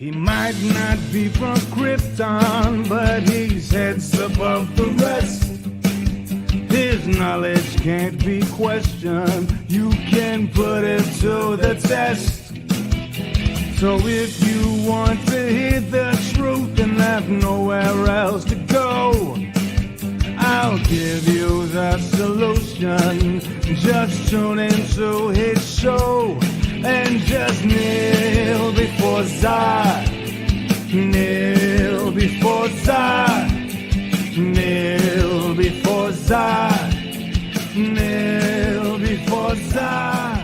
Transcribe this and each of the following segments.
He might not be from Krypton, but he's heads above the rest. His knowledge can't be questioned. You can put it to the test. So if you want to hear the truth and have nowhere else to go, I'll give you the solution. Just tune into his show and just kneel before Zod. Kneel before Zod. Kneel before Zod. Kneel before Zod.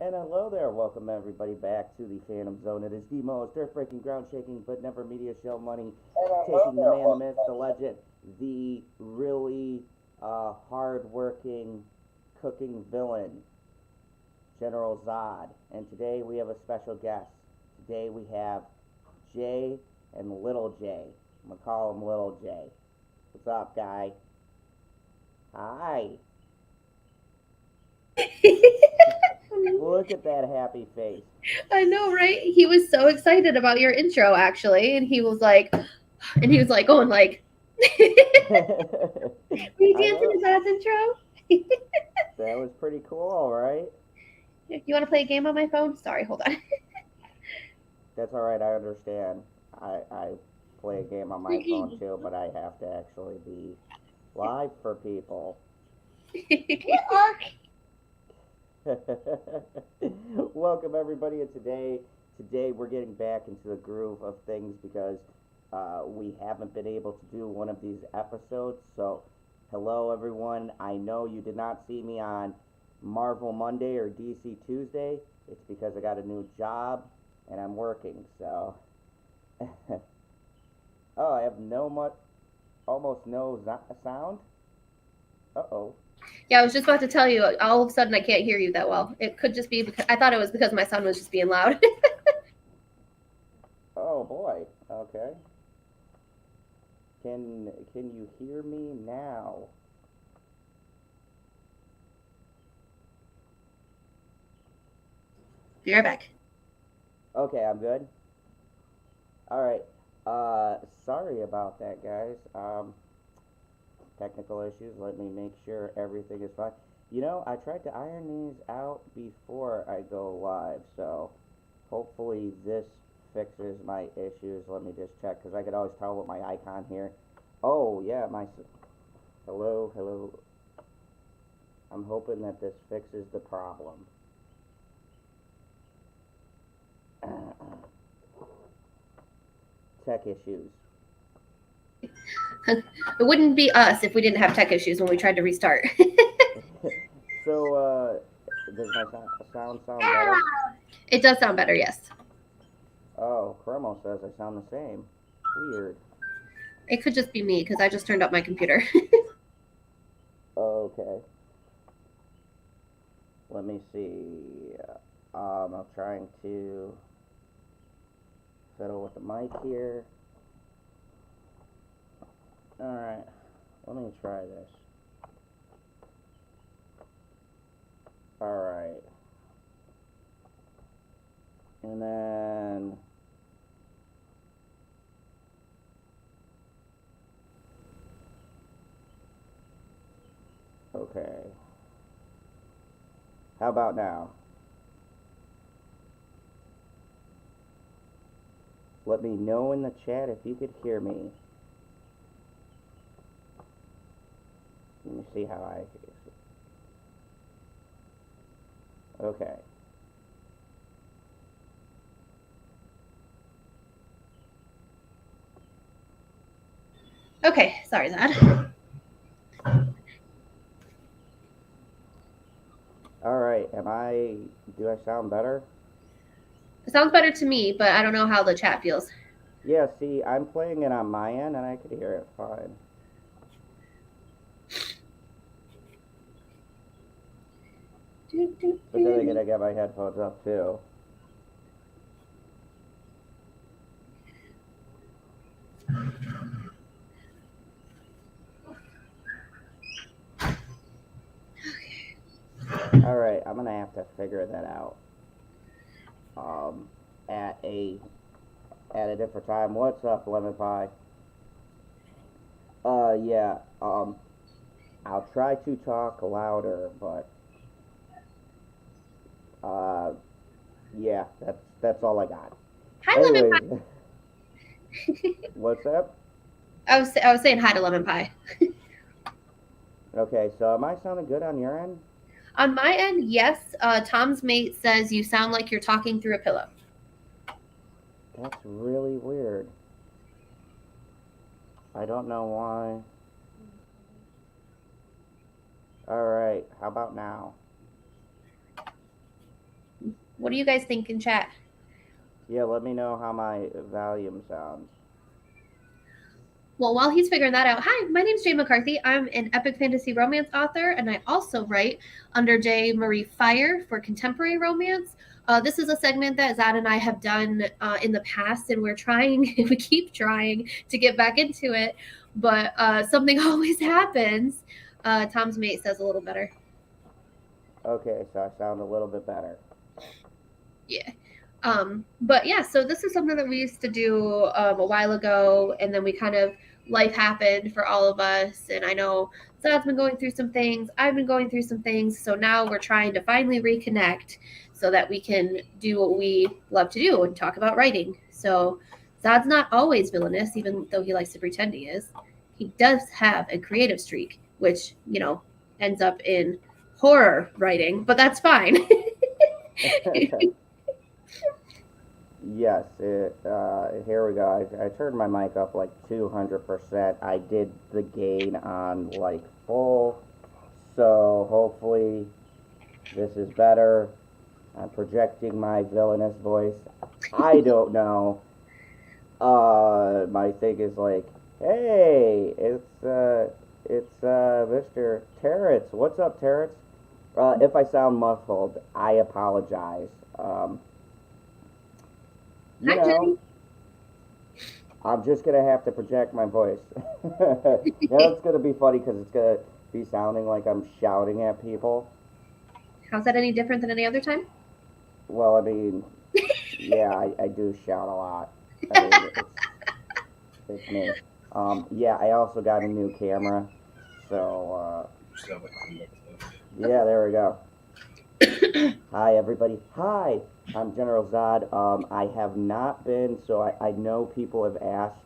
And hello there, welcome everybody back to the Phantom Zone. It is the most earth-breaking, ground-shaking, but never media show money, taking the man, the myth, the legend, the really hard-working, cooking villain, General Zod. And today we have a special guest. Today we have J and Little J. I'm going to call him Little J. What's up, guy? Hi. Look at that happy face. I know, right? He was so excited about your intro, actually, and he was like, going like, were you dancing to Zod's intro? That was pretty cool, right? You want to play a game on my phone? Sorry, hold on. That's all right. I understand. I play a game on my phone too, but I have to actually be live for people. Welcome everybody, and today we're getting back into the groove of things because we haven't been able to do one of these episodes. So hello everyone. I know you did not see me on Marvel Monday or DC Tuesday. It's because I got a new job and I'm working, so oh, I have almost no sound. Uh-oh. Yeah, I was just about to tell you, all of a sudden I can't hear you that well. It could just be because I thought it was because my son was just being loud. Oh boy. Okay. Can you hear me now? Be right back. Okay, I'm good. All right. Sorry about that, guys. Technical issues. Let me make sure everything is fine. You know, I tried to iron these out before I go live, so hopefully this fixes my issues. Let me just check, because I could always tell with my icon here. Oh, yeah, hello. I'm hoping that this fixes the problem. Tech issues. It wouldn't be us if we didn't have tech issues when we tried to restart. So, does my sound better? It does sound better, yes. Oh, Chromo says I sound the same. Weird. It could just be me, because I just turned up my computer. Okay. Let me see. I'm trying to fiddle with the mic here. Alright, let me try this. Alright. And then... Okay. How about now? Let me know in the chat if you could hear me. Let me see how I... Okay. Okay, sorry, Zod. Alright, do I sound better? It sounds better to me, but I don't know how the chat feels. Yeah, see, I'm playing it on my end and I could hear it fine. But then again, I got my headphones up too. All right, I'm gonna have to figure that out. At a different time. What's up, Lemon Pie? Yeah. I'll try to talk louder, but yeah, that's all I got. Hi, Lemon Anyways, Pie. what's up? I was saying hi to Lemon Pie. Okay, so am I sounding good on your end? On my end, yes. Tom's mate says you sound like you're talking through a pillow. That's really weird. I don't know why. Alright, how about now? What do you guys think in chat? Yeah, let me know how my volume sounds. Well, while he's figuring that out, hi, my name's J McCarthy. I'm an epic fantasy romance author, and I also write under J. Marie Fire for contemporary romance. This is a segment that Zad and I have done in the past, and we keep trying to get back into it, but something always happens. Tom's mate says a little better. Okay, so I sound a little bit better. Yeah. But yeah, so this is something that we used to do a while ago, and then we kind of life happened for all of us. And I know Zad's been going through some things, I've been going through some things. So now we're trying to finally reconnect so that we can do what we love to do and talk about writing. So Zad's not always villainous, even though he likes to pretend he is. He does have a creative streak, which, ends up in horror writing, but that's fine. Yes, here we go. I turned my mic up like 200%. I did the gain on like full, so hopefully this is better. I'm projecting my villainous voice. I don't know. My thing is like, hey, it's Mr. Terrence. What's up, Terrence? If I sound muffled, I apologize. You Hi, know, Jenny. I'm just gonna have to project my voice. It's gonna be funny because it's gonna be sounding like I'm shouting at people. How's that any different than any other time? Well, I mean, yeah, I do shout a lot. I mean, it's me. Yeah, I also got a new camera, so yeah, there we go. Hi, everybody. Hi, I'm General Zod. I have not been, so I know people have asked.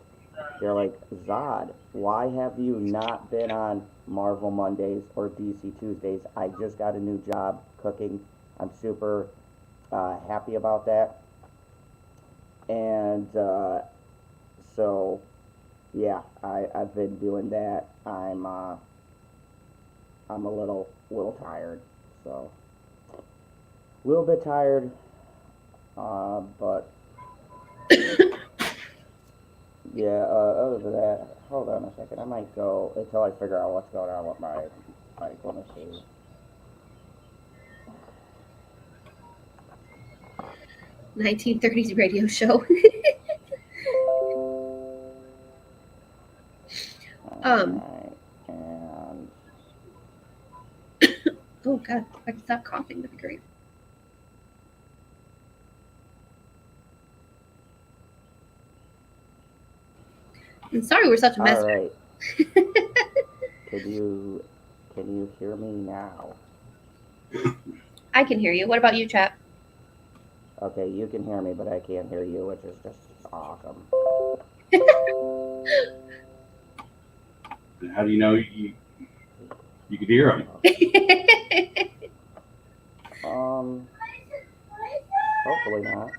They're like, Zod, why have you not been on Marvel Mondays or DC Tuesdays? I just got a new job cooking. I'm super happy about that. And so, yeah, I've been doing that. I'm a little tired, so a little bit tired, but yeah. Other than that, hold on a second. I might go until I figure out what's going on with my mic. Let me see. 1930s radio show. Alright, and Oh God, if I can stop coughing, that'd be great. I'm sorry we're such a mess. all right. Can you hear me now? I can hear you. What about you, chat? Okay, you can hear me, but I can't hear you, which is just awesome. How do you know you could hear them? Hopefully not.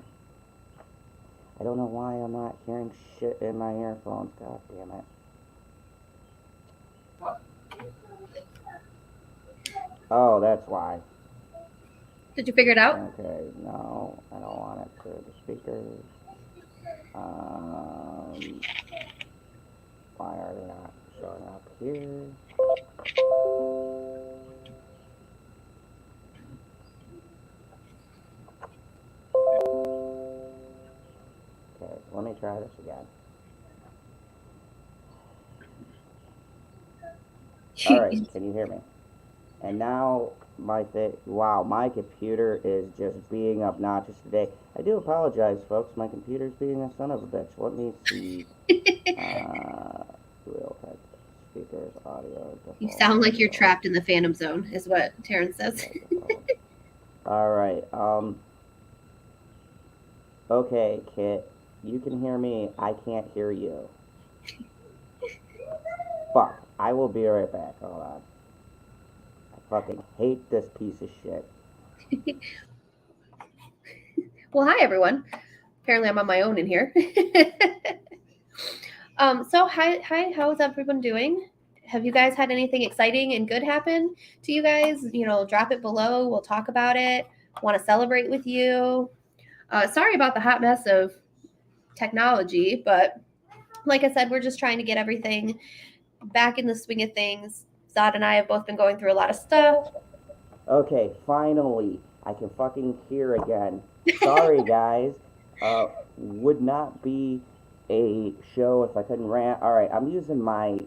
I don't know why I'm not hearing shit in my earphones. God damn it. Oh, that's why. Did you figure it out? Okay, no, I don't want it to the speakers. Why are they not showing up here? Okay, let me try this again. Alright, can you hear me? And now Wow, my computer is just being obnoxious today. I do apologize, folks. My computer's being a son of a bitch. Let me see. Real type speakers, audio. You Default, sound like you're audio, trapped in the Phantom Zone, is what Terrence says. default. All right. Okay, Kit. You can hear me. I can't hear you. Fuck. I will be right back. Hold on. I fucking hate this piece of shit. Well, hi everyone. Apparently, I'm on my own in here. So hi, how's everyone doing? Have you guys had anything exciting and good happen to you guys? Drop it below. We'll talk about it. Want to celebrate with you. Sorry about the hot mess of technology, but like I said, we're just trying to get everything back in the swing of things. Zod and I have both been going through a lot of stuff. Okay, finally. I can fucking hear again. Sorry, guys. Would not be a show if I couldn't rant. All right, I'm using my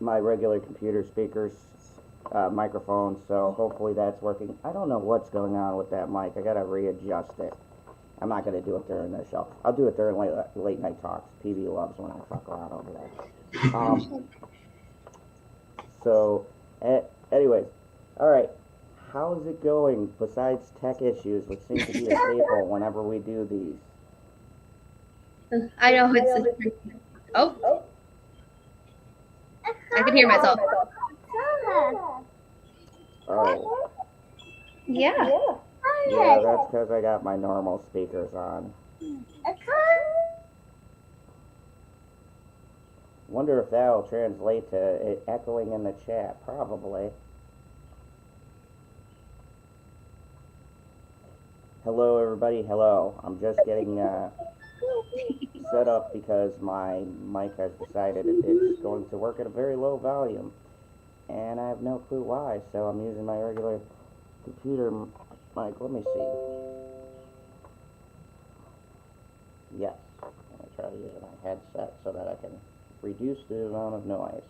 regular computer speakers microphone, so hopefully that's working. I don't know what's going on with that mic. I gotta readjust it. I'm not gonna do it during this show. I'll do it during late night talks. PB loves when I fuck around over there. So, anyways, all right. How's it going besides tech issues, which seem to be a staple whenever we do these? I know it's. Oh, I can hear myself. Oh. Yeah. Yeah, that's because I got my normal speakers on. Wonder if that'll translate to it echoing in the chat. Probably. Hello, everybody. Hello. I'm just getting set up because my mic has decided it's going to work at a very low volume. And I have no clue why, so I'm using my regular computer mic. Let me see. Yes. I'm going to try to use my headset so that I can reduce the amount of noise.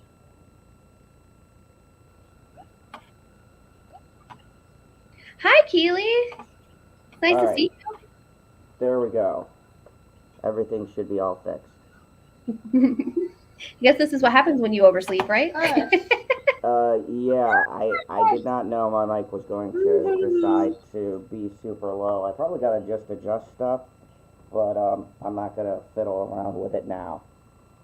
Hi, Keely. Nice All to right. see you. There we go. Everything should be all fixed. I guess this is what happens when you oversleep, right? Yeah, I did not know my mic was going to decide to be super low. I probably gotta just adjust stuff, but I'm not gonna fiddle around with it now.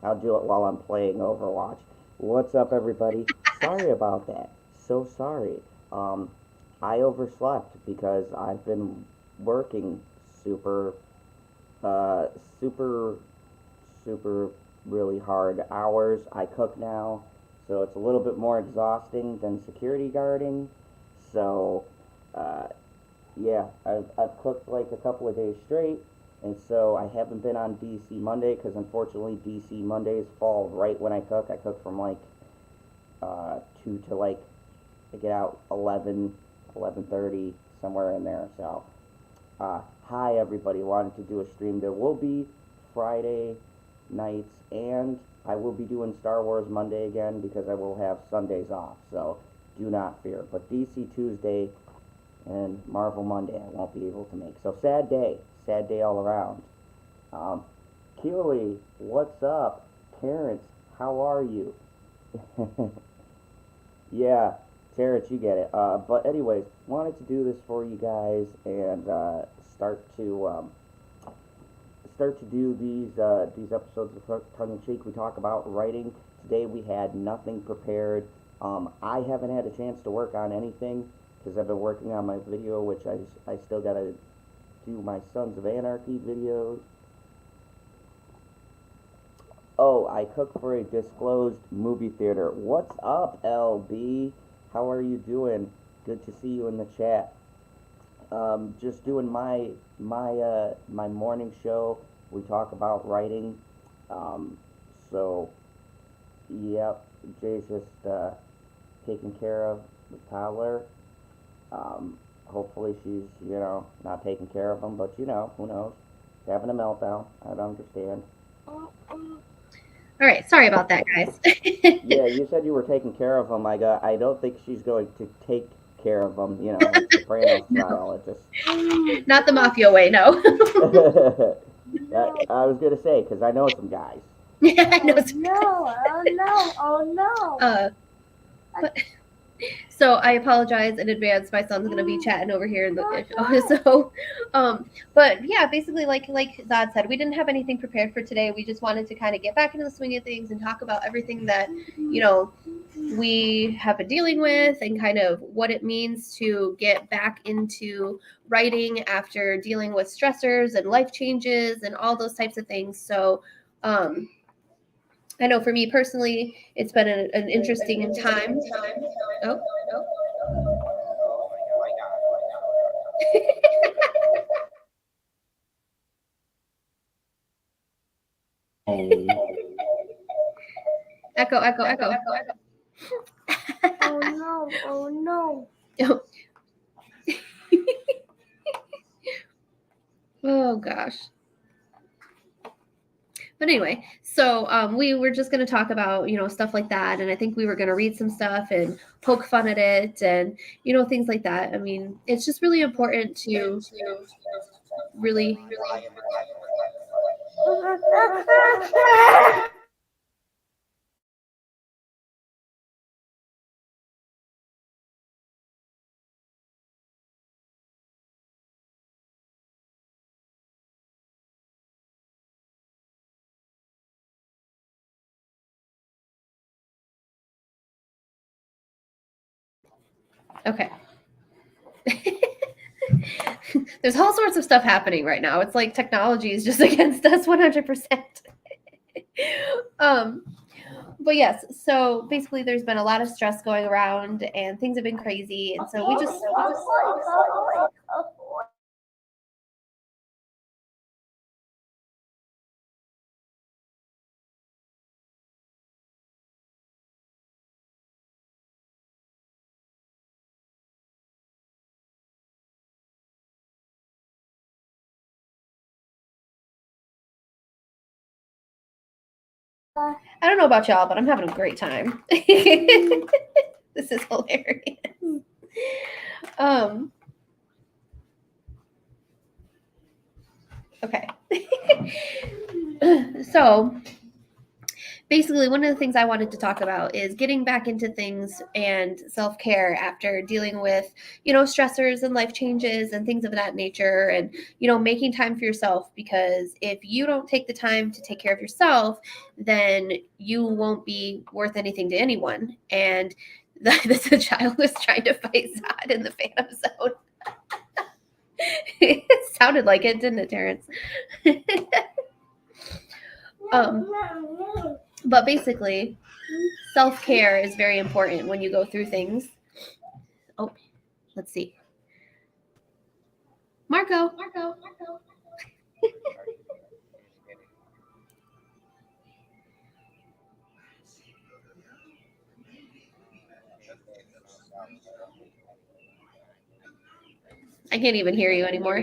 I'll do it while I'm playing Overwatch. What's up, everybody? Sorry about that. So sorry. I overslept because I've been working super, super really hard hours. I cook now, so it's a little bit more exhausting than security guarding. So, yeah, I've cooked like a couple of days straight, and so I haven't been on DC Monday because unfortunately DC Mondays fall right when I cook. I cook from like 2 to like, I get out 11:30, somewhere in there. So, hi everybody, wanted to do a stream. There will be Friday nights, and I will be doing Star Wars Monday again because I will have Sundays off, so do not fear. But DC Tuesday and Marvel Monday I won't be able to make. So sad day all around. Keely, what's up? Terrence, how are you? Yeah, Terrence, you get it. But anyways, wanted to do this for you guys and start to do these episodes of Tongue in Cheek. We talk about writing. Today we had nothing prepared. I haven't had a chance to work on anything because I've been working on my video, which I still gotta do my Sons of Anarchy videos. Oh, I cook for a disclosed movie theater. What's up, LB? How are you doing? Good to see you in the chat. Just doing my morning show. We talk about writing. So, yep, Jay's just taking care of the toddler. Hopefully she's, not taking care of him, but who knows? Having a meltdown. I don't understand. All right, sorry about that, guys. Yeah, you said you were taking care of them. I don't think she's going to take care of them, you know, like Soprano style. It just. Not the mafia way, no. I was gonna say because I know some guys. Yeah, I know. But, so I apologize in advance. My son's gonna be chatting over here in the so but yeah, basically like Zod said, we didn't have anything prepared for today. We just wanted to kind of get back into the swing of things and talk about everything that, you know, we have been dealing with and kind of what it means to get back into writing after dealing with stressors and life changes and all those types of things. So I know for me personally, it's been an interesting time. Oh. Oh, Echo. Oh no. Oh gosh. But anyway, so we were just going to talk about, you know, stuff like that. And I think we were going to read some stuff and poke fun at it and, you know, things like that. I mean, it's just really important to really. Okay. There's all sorts of stuff happening right now. It's like technology is just against us 100%. But yes, so basically there's been a lot of stress going around and things have been crazy. And so we just I don't know about y'all, but I'm having a great time. This is hilarious. Okay. So basically one of the things I wanted to talk about is getting back into things and self-care after dealing with, you know, stressors and life changes and things of that nature, and, you know, making time for yourself, because if you don't take the time to take care of yourself, then you won't be worth anything to anyone. And the child was trying to fight Zod in the Phantom Zone. It sounded like it, didn't it, Terrence? But basically, self-care is very important when you go through things. Oh, let's see. Marco. I can't even hear you anymore.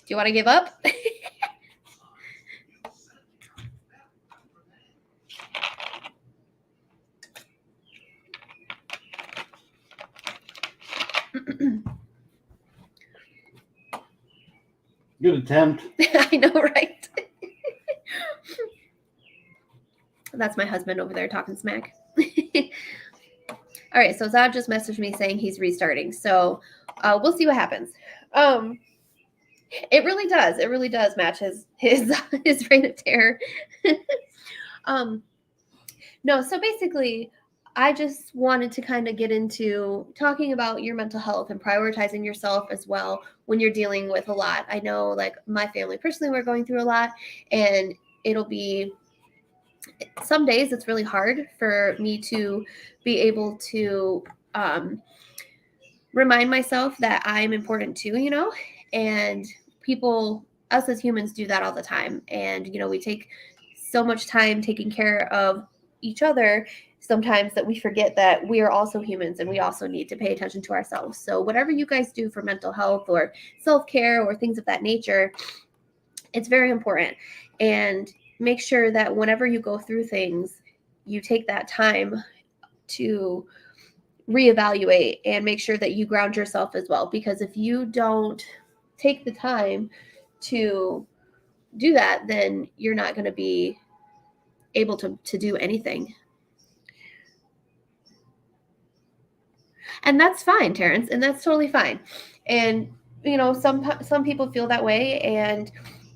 Do you want to give up? good attempt. I know, right? That's my husband over there talking smack. All right, so Zod just messaged me saying he's restarting. So we'll see what happens. It really does. It really does match his reign of terror. No, so basically, I just wanted to kind of get into talking about your mental health and prioritizing yourself as well when you're dealing with a lot. I know, like, my family personally, we're going through a lot, and it'll be some days it's really hard for me to be able to remind myself that I'm important too, you know, and people, us as humans, do that all the time. And, you know, we take so much time taking care of each other sometimes that we forget that we are also humans and we also need to pay attention to ourselves. So whatever you guys do for mental health or self-care or things of that nature, it's very important. And make sure that whenever you go through things, you take that time to reevaluate and make sure that you ground yourself as well. Because if you don't take the time to do that, then you're not going to be able to do anything. And that's fine, Terrence, and that's totally fine. And you know, some people feel that way, and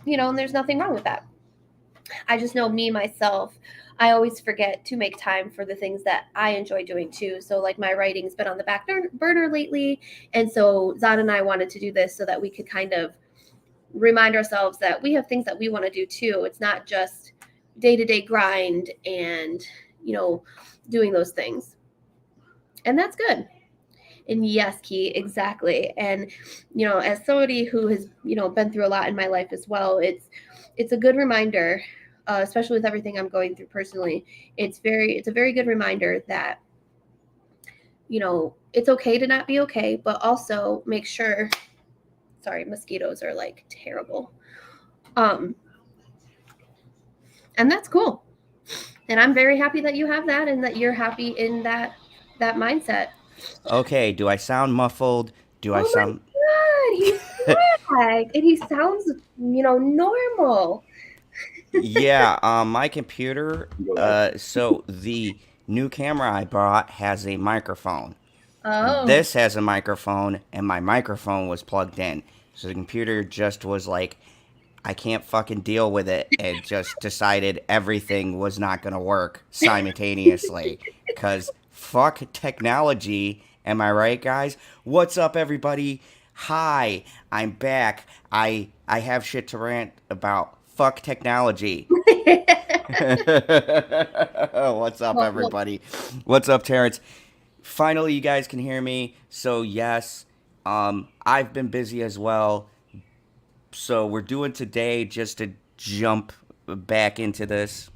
you know, and there's nothing wrong with that. I just know me myself, I always forget to make time for the things that I enjoy doing too. So like my writing's been on the back burner lately, and so Zan and I wanted to do this so that we could kind of remind ourselves that we have things that we want to do too. It's not just day-to-day grind and, you know, doing those things. And that's good. And yes, Key, exactly. And, you know, as somebody who has, you know, been through a lot in my life as well, it's a good reminder, especially with everything I'm going through personally. It's a very good reminder that, you know, it's okay to not be okay, but also make sure, sorry, mosquitoes are like terrible. And that's cool. And I'm very happy that you have that and that you're happy in that mindset. Okay, do I sound muffled? Do I Oh my sound... god, he's back and he sounds, you know, normal. Yeah, my computer, so the new camera I bought has a microphone. And Oh, this has a microphone, and my microphone was plugged in. So the computer just was like, I can't fucking deal with it, and just decided everything was not going to work simultaneously. Because fuck technology. Am I right, guys? What's up, everybody? Hi, I'm back. I have shit to rant about. Fuck technology. What's up, well, everybody? What's up, Terrence? Finally, you guys can hear me. So yes, I've been busy as well. So we're doing today just to jump back into this.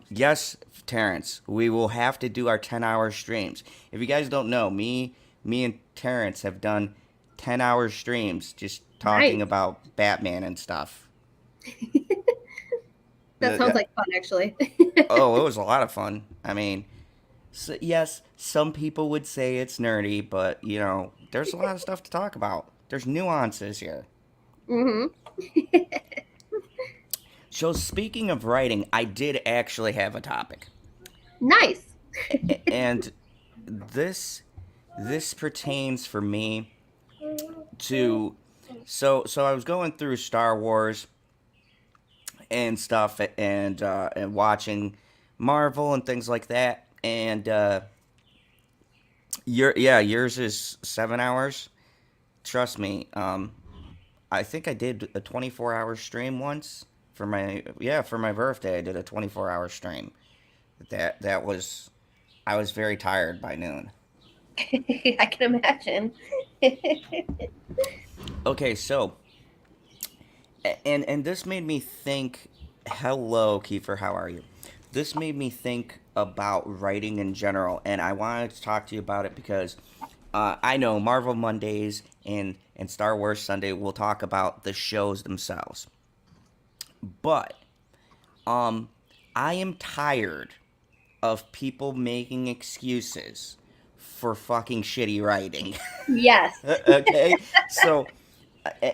Yes, Terrence, we will have to do our 10-hour streams. If you guys don't know, me and Terrence have done 10-hour streams just talking nice. about Batman and stuff. That sounds like fun, actually. Oh, it was a lot of fun. I mean, so, yes, some people would say it's nerdy, but you know, there's a lot of stuff to talk about. There's nuances here. hmm So speaking of writing, I did actually have a topic, Nice. and this pertains for me to so I was going through Star Wars and stuff and watching Marvel and things like that, and yours is 7 hours. Trust me. I think I did a 24-hour stream once for my birthday. I did a 24-hour stream. That was I was very tired by noon. I can imagine. Okay, so and this made me think. Hello, Kiefer. How are you? This made me think about writing in general, and I wanted to talk to you about it because I know Marvel Mondays and Star Wars Sunday will talk about the shows themselves. But I am tired of people making excuses for fucking shitty writing. Yes. Okay? So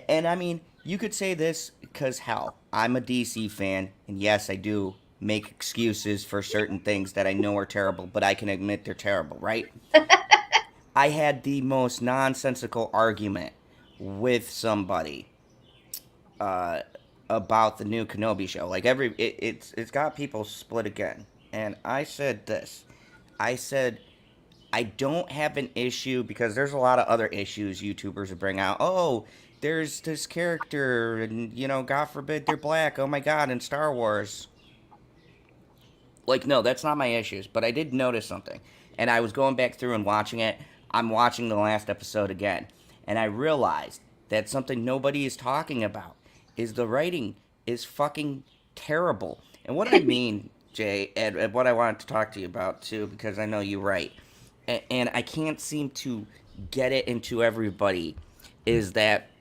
and I mean, you could say this because hell, I'm a DC fan and yes, I do make excuses for certain things that I know are terrible, but I can admit they're terrible, right? I had the most nonsensical argument with somebody uh, about the new Kenobi show. Like it's got people split again, and I said this. I said I don't have an issue because there's a lot of other issues YouTubers would bring out. Oh, there's this character, and you know, God forbid they're black. Oh my God, in Star Wars. Like, no, that's not my issues. But I did notice something. And I was going back through and watching it. I'm watching the last episode again. And I realized that something nobody is talking about is the writing is fucking terrible. And what I mean, Jay, and what I wanted to talk to you about too, because I know you write, and I can't seem to get it into everybody, is that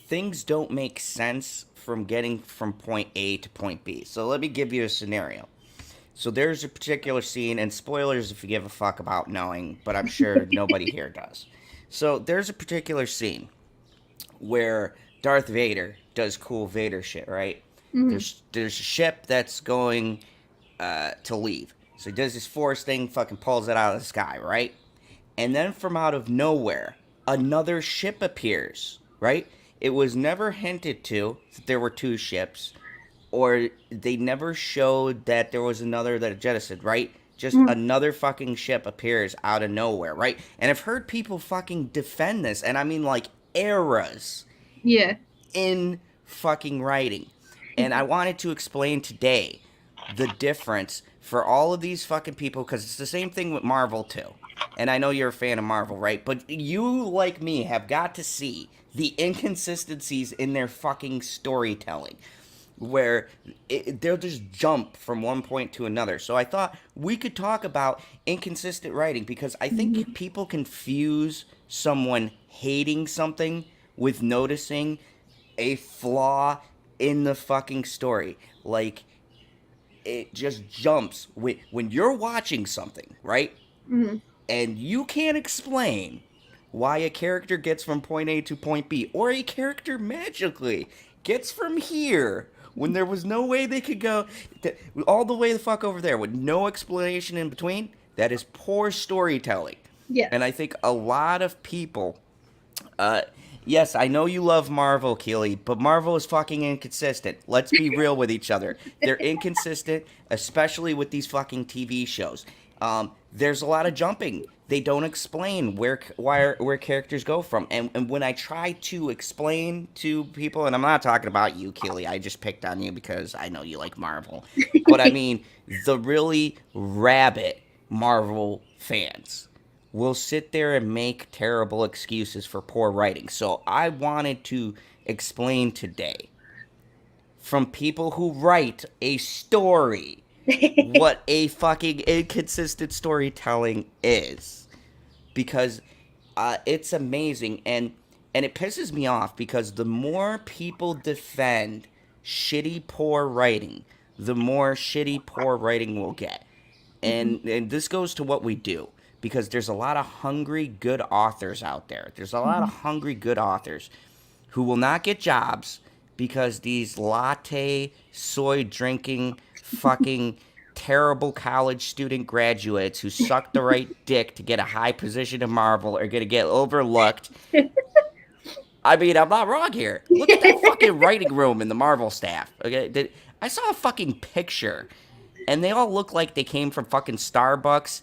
things don't make sense from getting from point A to point B. So let me give you a scenario. So there's a particular scene, and spoilers if you give a fuck about knowing, but I'm sure nobody here does. So there's a particular scene where Darth Vader does cool Vader shit, right? Mhm. There's a ship that's going to leave. So he does this force thing, fucking pulls it out of the sky, right? And then from out of nowhere, another ship appears, right? It was never hinted to that there were two ships, or they never showed that there was another that jettisoned, right? Just another fucking ship appears out of nowhere, right? And I've heard people fucking defend this, and I mean like eras Yeah. in fucking writing. And I wanted to explain today the difference for all of these fucking people, because it's the same thing with Marvel too. And I know you're a fan of Marvel, right? But you, like me, have got to see the inconsistencies in their fucking storytelling, where they'll just jump from one point to another. So I thought we could talk about inconsistent writing, because I think people confuse someone hating something with noticing a flaw in the fucking story. Like, it just jumps when you're watching something, right? Mhm. And you can't explain why a character gets from point A to point B, or a character magically gets from here when there was no way they could go all the way the fuck over there with no explanation in between. That is poor storytelling. Yes. And I think a lot of people, yes, I know you love Marvel, Keely, but Marvel is fucking inconsistent. Let's be real with each other. They're inconsistent, especially with these fucking TV shows. There's a lot of jumping. They don't explain where characters go from. And when I try to explain to people, and I'm not talking about you, Keely, I just picked on you because I know you like Marvel. But I mean, the really rabid Marvel fans will sit there and make terrible excuses for poor writing. So I wanted to explain today, from people who write a story, what a fucking inconsistent storytelling is, because it's amazing, and it pisses me off, because the more people defend shitty poor writing, the more shitty poor writing we'll get. And this goes to what we do, because there's a lot of hungry good authors out there. There's a lot of hungry good authors who will not get jobs because these latte soy drinking fucking terrible college student graduates who suck the right dick to get a high position in Marvel are going to get overlooked. I mean, I'm not wrong here. Look at that fucking writing room in the Marvel staff. Okay, I saw a fucking picture, and they all look like they came from fucking Starbucks.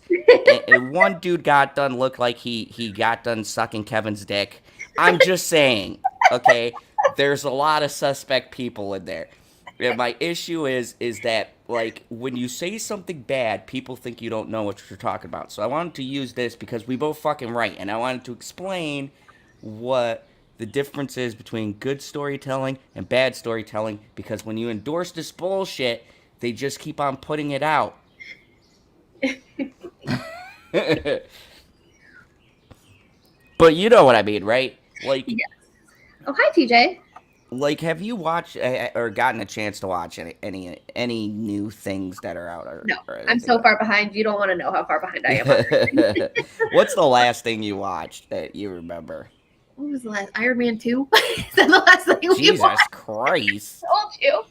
And one dude got done looked like he got done sucking Kevin's dick. I'm just saying, okay? There's a lot of suspect people in there. And my issue is that, like, when you say something bad, people think you don't know what you're talking about. So I wanted to use this because we both fucking write, and I wanted to explain what the difference is between good storytelling and bad storytelling, because when you endorse this bullshit, they just keep on putting it out. But you know what I mean, right? Like, Yes. Oh, hi, TJ. like, have you watched or gotten a chance to watch any new things that are out? No, or I'm so far behind. You don't want to know how far behind I am. What's the last thing you watched that you remember? What was the last? Iron Man 2? Is that the last thing we Jesus watched? Christ. I told you.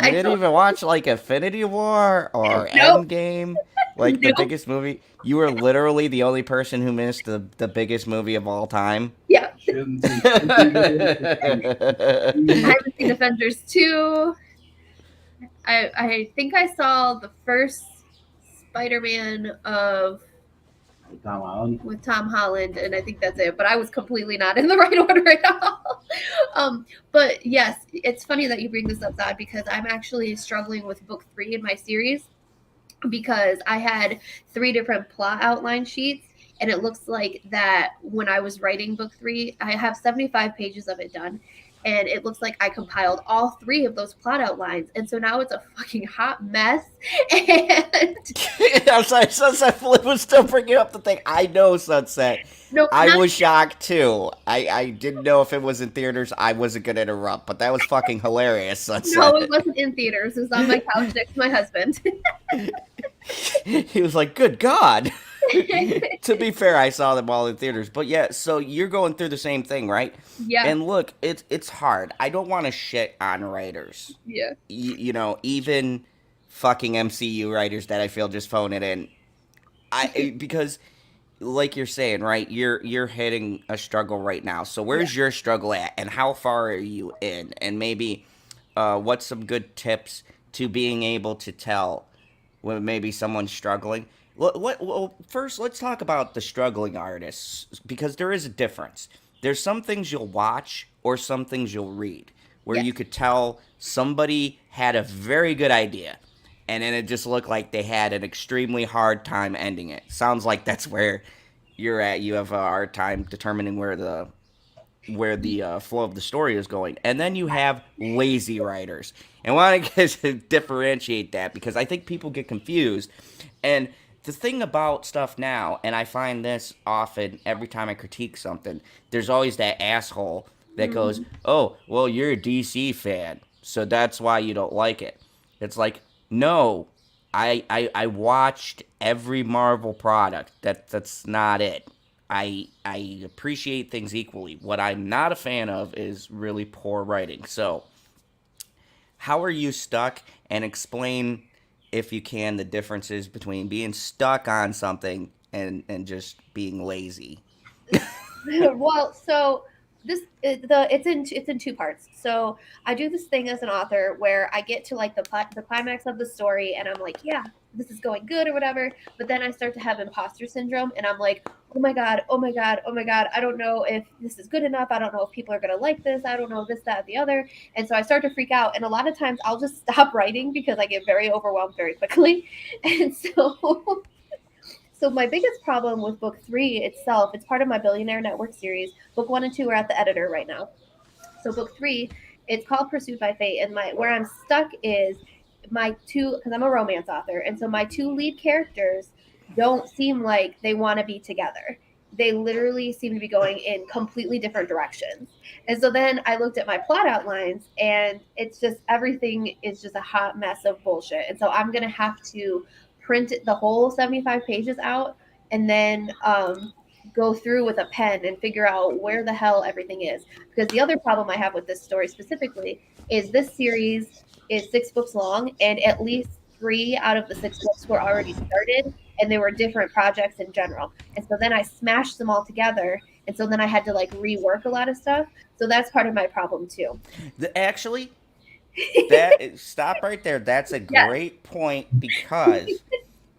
You didn't even watch, like, Infinity War or Nope. Endgame? Like, the Nope. biggest movie? You were literally the only person who missed the biggest movie of all time? Yeah. Shouldn't see- I haven't seen Avengers 2. I think I saw the first Spider-Man Tom Holland. with Tom Holland, and I think that's it. But I was completely not in the right order at all. But yes, it's funny that you bring this up, Zod, because I'm actually struggling with book 3 in my series, because I had 3 different plot outline sheets, and it looks like that when I was writing book 3, I have 75 pages of it done, and it looks like I compiled all 3 of those plot outlines, and so now it's a fucking hot mess. And I'm sorry, Sunset Flip was still bringing up the thing. I know Sunset. no, I not was shocked too. I didn't know if it was in theaters. I wasn't gonna interrupt, but that was fucking hilarious, no, it Sunset. wasn't in theaters. It was on my couch next to my husband. He was like, "Good God." To be fair, I saw them all in theaters, but yeah. So you're going through the same thing, right? Yeah, And look, it's hard. I don't want to shit on writers. yeah, You know, even fucking MCU writers that I feel just phone it in. Because like you're saying, right? You're hitting a struggle right now. So where's your struggle at, and how far are you in? And maybe, what's some good tips to being able to tell when maybe someone's struggling? Well, first, let's talk about the struggling artists because there is a difference. There's some things you'll watch or some things you'll read where yes, you could tell somebody had a very good idea and then it just looked like they had an extremely hard time ending it. Sounds like that's where you're at. You have a hard time determining where the flow of the story is going, and then you have lazy writers. And I want to differentiate that because I think people get confused. And the thing about stuff now, and I find this often every time I critique something, there's always that asshole that goes, "Oh, well, you're a DC fan, so that's why you don't like it." It's like, no, I watched every Marvel product. That's not it. I appreciate things equally. What I'm not a fan of is really poor writing. So, how are you stuck? And explain, if you can, the differences between being stuck on something and just being lazy. well, so it's in 2 parts. So I do this thing as an author where I get to like the climax of the story, and I'm like, yeah, this is going good or whatever. But then I start to have imposter syndrome, and I'm like, oh my god, oh my god, oh my god, I don't know if this is good enough. I don't know if people are gonna like this. I don't know this, that, the other. And so I start to freak out, and a lot of times I'll just stop writing because I get very overwhelmed very quickly. And so so my biggest problem with book 3 itself, it's part of my Billionaire Network series. Book 1 and 2 are at the editor right now. So book 3, it's called Pursued by Fate, and my where I'm stuck is my 2, because I'm a romance author, and so my 2 lead characters don't seem like they want to be together. They literally seem to be going in completely different directions. And so then I looked at my plot outlines, and it's just everything is just a hot mess of bullshit. And so I'm gonna have to print the whole 75 pages out and then go through with a pen and figure out where the hell everything is. Because the other problem I have with this story specifically is this series is 6 books long, and at least 3 out of the 6 books were already started, and they were different projects in general. And so then I smashed them all together, and so then I had to like rework a lot of stuff. So that's part of my problem too. Actually, that stop right there. That's a Yes. great point because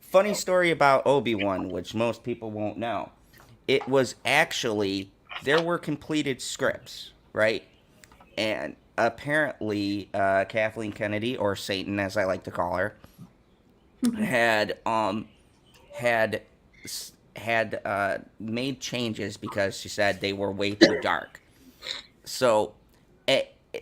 funny story about Obi-Wan, which most people won't know. It was actually there were completed scripts, right? And apparently, Kathleen Kennedy, or Satan as I like to call her, had had made changes because she said they were way too dark. So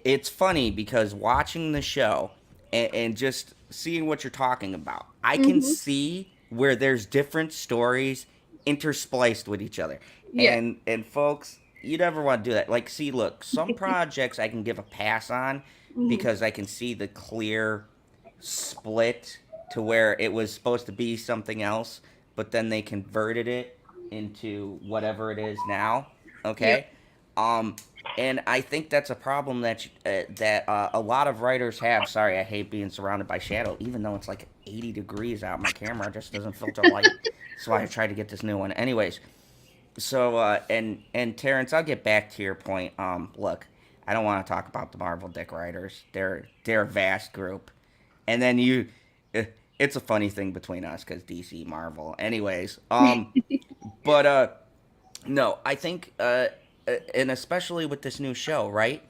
it's funny because watching the show and just seeing what you're talking about, I can see where there's different stories interspliced with each other. Yeah. And folks, you never want to do that. Like, see, look, some projects I can give a pass on because I can see the clear split to where it was supposed to be something else, but then they converted it into whatever it is now. Okay. And I think that's a problem that a lot of writers have. Sorry, I hate being surrounded by shadow, even though it's like 80 degrees out. My camera just doesn't filter light. That's why I tried to get this new one. Anyways, so and Terrence, I'll get back to your point. Look, I don't want to talk about the Marvel dick writers. They're a vast group, and then it's a funny thing between us because DC, Marvel. Anyways, but no, I think and especially with this new show, right?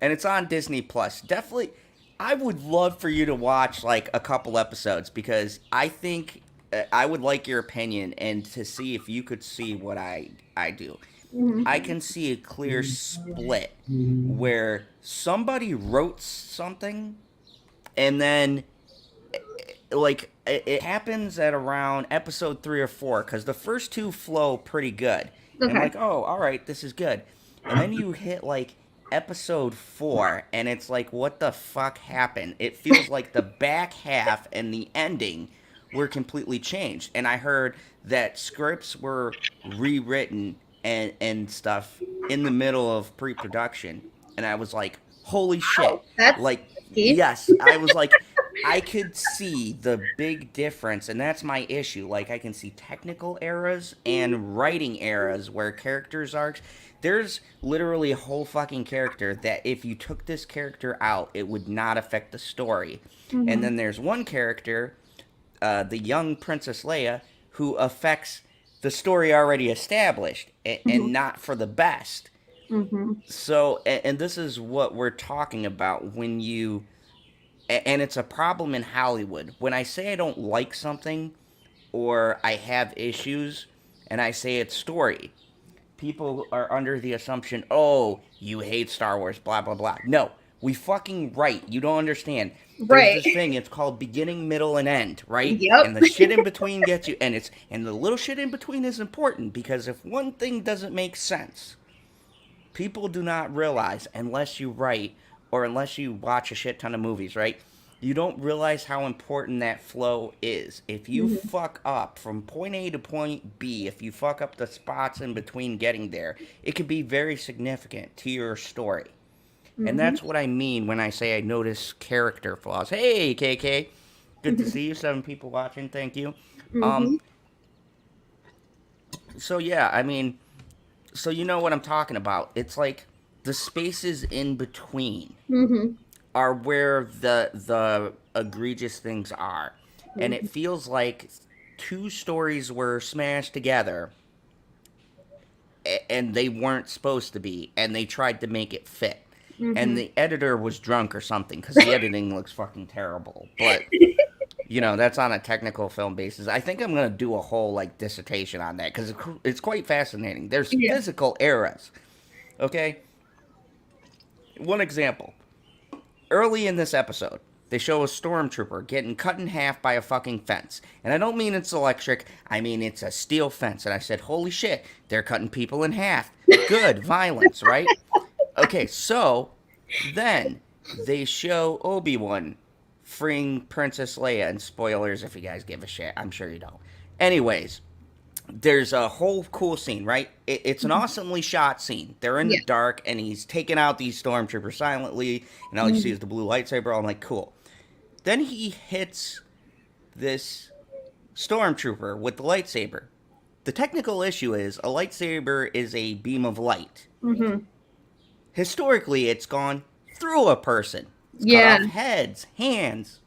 And it's on Disney Plus. Definitely, I would love for you to watch like a couple episodes because I think I would like your opinion and to see if you could see what I do. I can see a clear split where somebody wrote something and then like it happens at around episode 3 or 4 because the first two flow pretty good. And I'm Okay. like, oh, all right, this is good. And then you hit like episode 4 and it's like, what the fuck happened? It feels like the back half and the ending were completely changed. And I heard that scripts were rewritten and stuff in the middle of pre-production. And I was like, holy shit. Wow, that's Like, risky. yes, I was like, I could see the big difference, and that's my issue. Like, I can see technical errors and writing errors where characters are. There's literally a whole fucking character that if you took this character out, it would not affect the story. And then there's one character, the young Princess Leia, who affects the story already established and not for the best. So, and this is what we're talking about when you, and it's a problem in Hollywood. When I say I don't like something or I have issues and I say it's story, people are under the assumption, oh, you hate Star Wars, blah, blah, blah. No, we fucking write. You don't understand. There's Right. this thing, it's called beginning, middle, and end, right? Yep. And the shit in between gets you, and the little shit in between is important because if one thing doesn't make sense, people do not realize unless you write or unless you watch a shit ton of movies, right? You don't realize how important that flow is. If you fuck up from point A to point B, if you fuck up the spots in between getting there, it could be very significant to your story. And that's what I mean when I say I notice character flaws. Hey, KK. Good to see you. 7 people watching. Thank you. So, yeah, I mean, so you know what I'm talking about. It's like the spaces in between are where the egregious things are. And it feels like 2 stories were smashed together and they weren't supposed to be, and they tried to make it fit. And the editor was drunk or something because the editing looks fucking terrible. But, you know, that's on a technical film basis. I think I'm going to do a whole, like, dissertation on that because it's quite fascinating. There's physical errors. Okay? One example. Early in this episode, they show a stormtrooper getting cut in half by a fucking fence. And I don't mean it's electric, I mean it's a steel fence. And I said, holy shit, they're cutting people in half. Good, violence, right? Okay, so then they show Obi-Wan freeing Princess Leia. And spoilers if you guys give a shit, I'm sure you don't. Anyways, there's a whole cool scene, right? It's an awesomely shot scene. They're in the dark, and he's taking out these stormtroopers silently, and all you see is the blue lightsaber. I'm like, cool. Then he hits this stormtrooper with the lightsaber. The technical issue is a lightsaber is a beam of light. Historically, it's gone through a person. It's cut off heads, hands,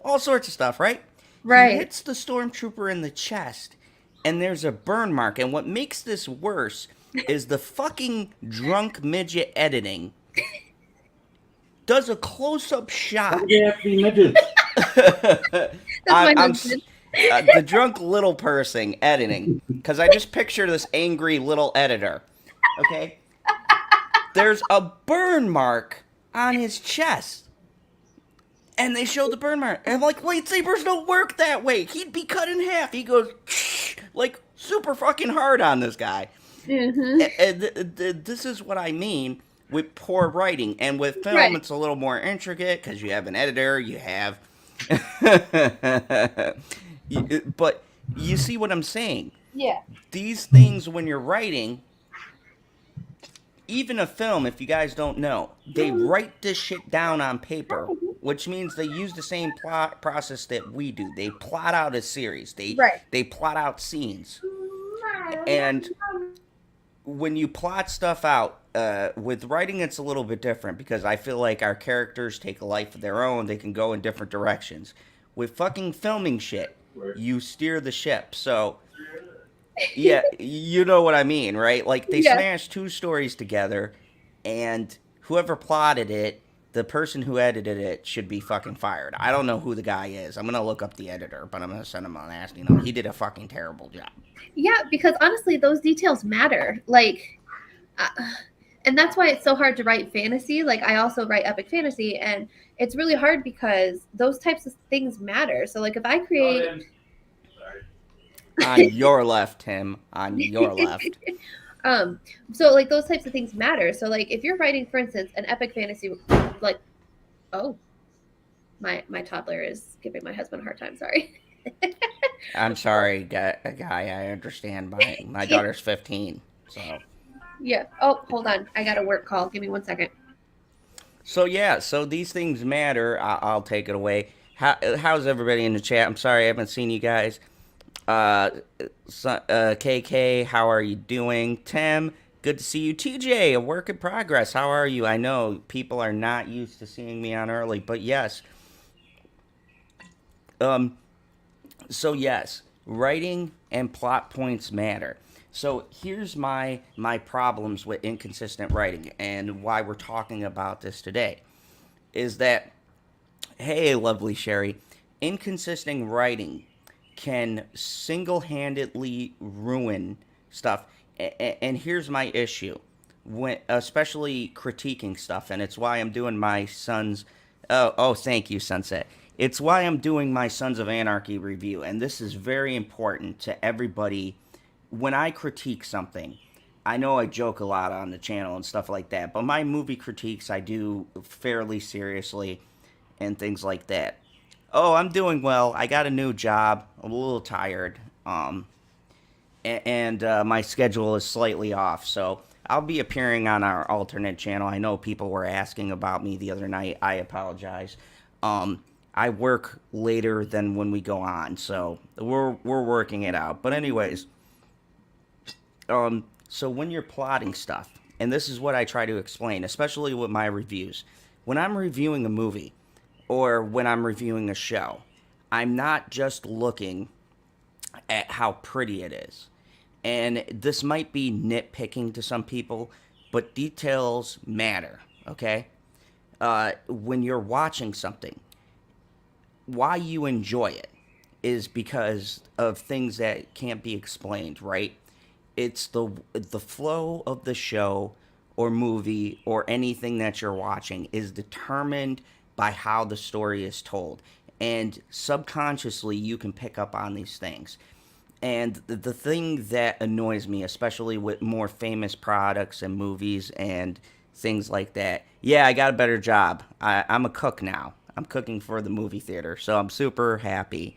all sorts of stuff, right? Right. He hits the stormtrooper in the chest, and there's a burn mark. And what makes this worse is the fucking drunk midget editing does a close-up shot. Yeah, 3 midgets. The drunk little person editing, because I just picture this angry little editor. Okay? There's a burn mark on his chest. And they show the burn mark. And I'm like, lightsabers don't work that way. He'd be cut in half. He goes, like, super fucking hard on this guy. And this is what I mean with poor writing. And with film, it's a little more intricate because you have an editor, you have... But you see what I'm saying? Yeah. These things, when you're writing... Even a film, if you guys don't know, they write this shit down on paper, which means they use the same plot process that we do. They plot out a series. They plot out scenes. And when you plot stuff out, with writing it's a little bit different because I feel like our characters take a life of their own. They can go in different directions. With fucking filming shit, you steer the ship. So... yeah, you know what I mean, right? Like, they smashed 2 stories together, and whoever plotted it, the person who edited it should be fucking fired. I don't know who the guy is. I'm going to look up the editor, but I'm going to send him a nasty note. He did a fucking terrible job. Yeah, because honestly, those details matter. Like, and that's why it's so hard to write fantasy. Like I also write epic fantasy, and it's really hard because those types of things matter. So like if I create On your left, Tim. On your left. so like those types of things matter. So like if you're writing, for instance, an epic fantasy, like, oh, my toddler is giving my husband a hard time. Sorry. I'm sorry, guy. I understand. My daughter's 15, so. Yeah. Oh, hold on. I got a work call. Give me 1 second. So yeah, so these things matter. I'll take it away. How's everybody in the chat? I'm sorry I haven't seen you guys. KK, how are you doing? Tim, good to see you. TJ, a work in progress. How are you? I know people are not used to seeing me on early, but yes. So yes, writing and plot points matter. So here's my problems with inconsistent writing and why we're talking about this today. Is that, hey, lovely Sherry, inconsistent writing can single-handedly ruin stuff. And here's my issue, when especially critiquing stuff, and it's why I'm doing my son's. Oh, thank you, Sunset. It's why I'm doing my Sons of Anarchy review, and this is very important to everybody. When I critique something, I know I joke a lot on the channel and stuff like that, but my movie critiques I do fairly seriously and things like that. Oh, I'm doing well. I got a new job. I'm a little tired. And my schedule is slightly off, so I'll be appearing on our alternate channel. I know people were asking about me the other night. I apologize. I work later than when we go on, so we're working it out. But anyways, so when you're plotting stuff, and this is what I try to explain, especially with my reviews, when I'm reviewing a movie or when I'm reviewing a show, I'm not just looking at how pretty it is. And this might be nitpicking to some people, but details matter, okay? When you're watching something, why you enjoy it is because of things that can't be explained, right? It's the flow of the show or movie or anything that you're watching is determined by how the story is told. And subconsciously, you can pick up on these things. And the thing that annoys me, especially with more famous products and movies and things like that, yeah, I got a better job. I'm a cook now. I'm cooking for the movie theater, so I'm super happy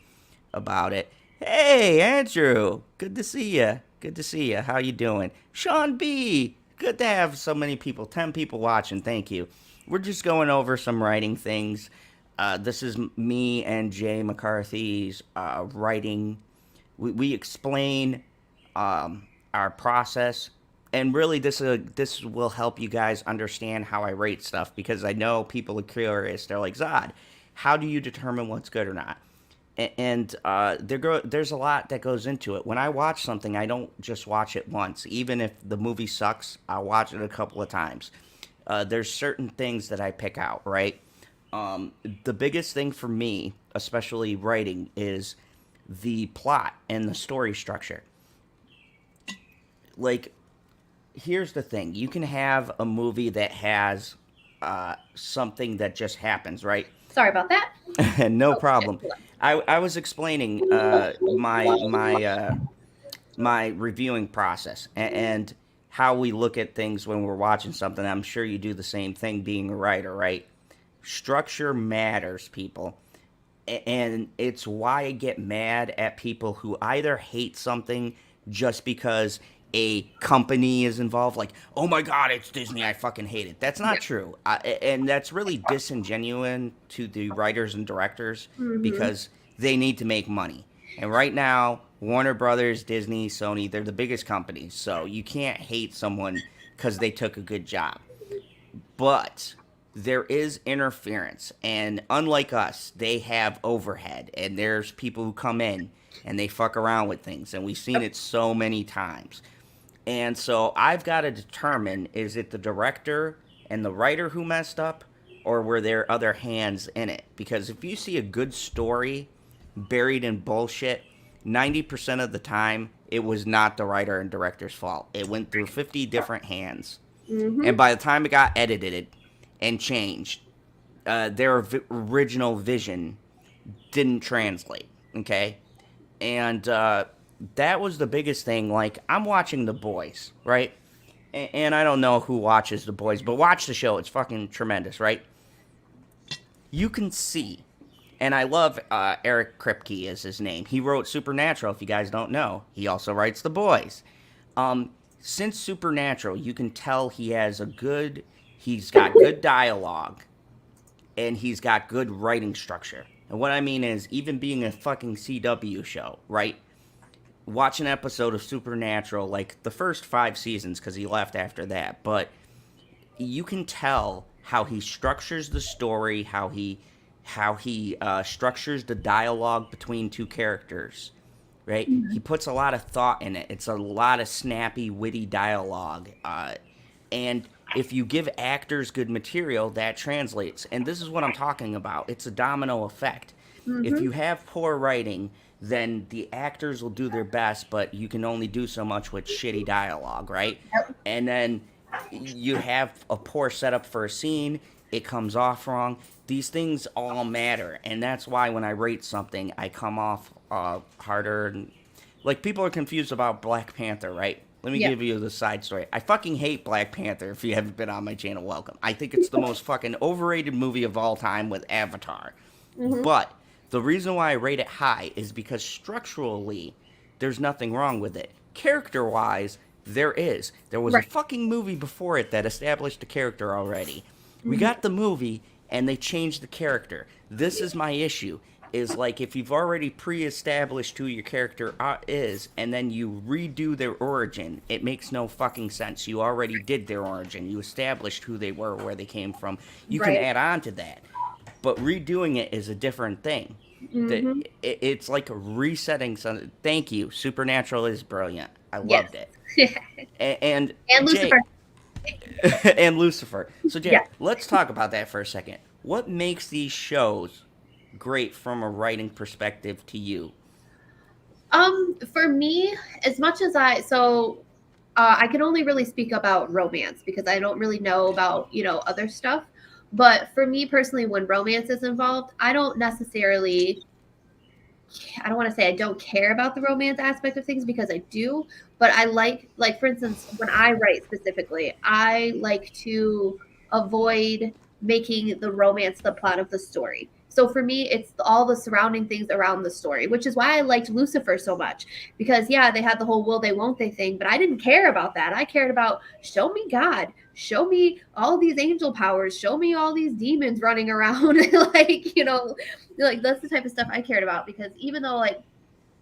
about it. Hey, Andrew, good to see you. Good to see you. How you doing? Sean B, good to have so many people, 10 people watching. Thank you. We're just going over some writing things. This is me and J McCarthy's writing. We explain our process, and really this will help you guys understand how I rate stuff, because I know people are curious. They're like, Zod, how do you determine what's good or not? And there's a lot that goes into it. When I watch something, I don't just watch it once. Even if the movie sucks, I'll watch it a couple of times. There's certain things that I pick out, right? The biggest thing for me, especially writing, is the plot and the story structure. Like, here's the thing. You can have a movie that has something that just happens, right? Sorry about that. No problem. I was explaining my reviewing process and how we look at things when we're watching something. I'm sure you do the same thing being a writer, right? Structure matters, people. And it's why I get mad at people who either hate something just because a company is involved, like, oh my god, it's Disney, I fucking hate it. That's not true. And that's really disingenuous to the writers and directors, because they need to make money. And right now, Warner Brothers, Disney, Sony, they're the biggest companies, so you can't hate someone because they took a good job. But there is interference, and unlike us, they have overhead, and there's people who come in and they fuck around with things, and we've seen it so many times. And so I've got to determine, is it the director and the writer who messed up, or were there other hands in it? Because if you see a good story buried in bullshit, 90% of the time it was not the writer and director's fault. It went through 50 different hands. Mm-hmm. And by the time it got edited and changed, their original vision didn't translate, okay? And that was the biggest thing. Like, I'm watching The Boys, right? And I don't know who watches The Boys, but watch the show. It's fucking tremendous, right? You can see, and I love Eric Kripke is his name. He wrote Supernatural, if you guys don't know. He also writes The Boys. Since Supernatural, you can tell he's got good dialogue, and he's got good writing structure. And what I mean is, even being a fucking CW show, right? Watch an episode of Supernatural, like the first 5 seasons, because he left after that. But you can tell how he structures the story, how he structures the dialogue between two characters, right? He puts a lot of thought in it. It's a lot of snappy, witty dialogue. And if you give actors good material, that translates. And this is what I'm talking about. It's a domino effect. If you have poor writing, then the actors will do their best, but you can only do so much with shitty dialogue, right? And then you have a poor setup for a scene, it comes off wrong. These things all matter, and that's why when I rate something, I come off harder. And, like, people are confused about Black Panther, right? Let me give you the side story. I fucking hate Black Panther. If you haven't been on my channel, welcome. I think it's the most fucking overrated movie of all time with Avatar. But the reason why I rate it high is because structurally, there's nothing wrong with it. Character-wise, there is. There was a fucking movie before it that established the character already. We got the movie, and they changed the character. This is my issue. Is like, if you've already pre-established who your character is, and then you redo their origin, it makes no fucking sense. You already did their origin. You established who they were, where they came from. You can add on to that. But redoing it is a different thing. It's like resetting something. Thank you. Supernatural is brilliant. I loved it. And Lucifer. and Lucifer. So, Jay, let's talk about that for a second. What makes these shows great from a writing perspective to you? For me, as much as I can only really speak about romance because I don't really know about, other stuff. But for me personally, when romance is involved, I don't want to say I don't care about the romance aspect of things, because I do, but I like for instance, when I write specifically, I like to avoid making the romance the plot of the story. So for me, it's all the surrounding things around the story, which is why I liked Lucifer so much. Because, they had the whole will they, won't they thing, but I didn't care about that. I cared about, show me God, show me all these angel powers, show me all these demons running around. That's the type of stuff I cared about. Because even though,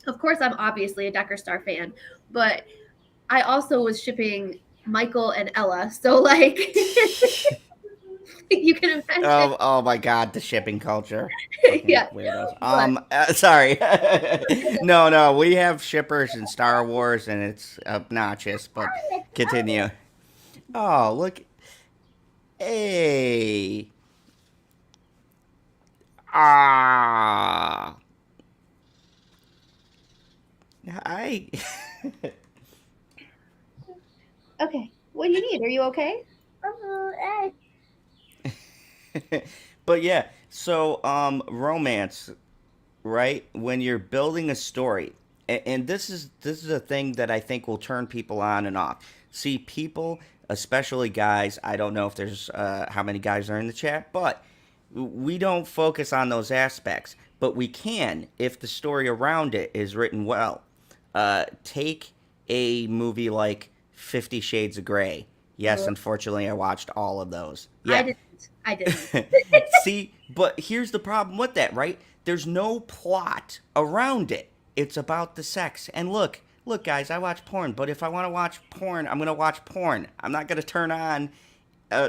of course, I'm obviously a Decker Star fan, but I also was shipping Michael and Ella. So, you can imagine. Oh my God, the shipping culture. Weirdos. Sorry. No, we have shippers in Star Wars, and it's obnoxious, but continue. Oh, look. Hey. Ah. Hi. Okay. What do you need? Are you okay? But yeah, so romance, right? When you're building a story, and this is a thing that I think will turn people on and off. See, people, especially guys, I don't know if there's how many guys are in the chat, but we don't focus on those aspects. But we can if the story around it is written well. Take a movie like 50 Shades of Grey. Yes, unfortunately, I watched all of those. Yeah. I didn't. See, but here's the problem with that, right? There's no plot around it. It's about the sex. And look, guys, I watch porn, but if I want to watch porn, I'm going to watch porn. I'm not going to turn on...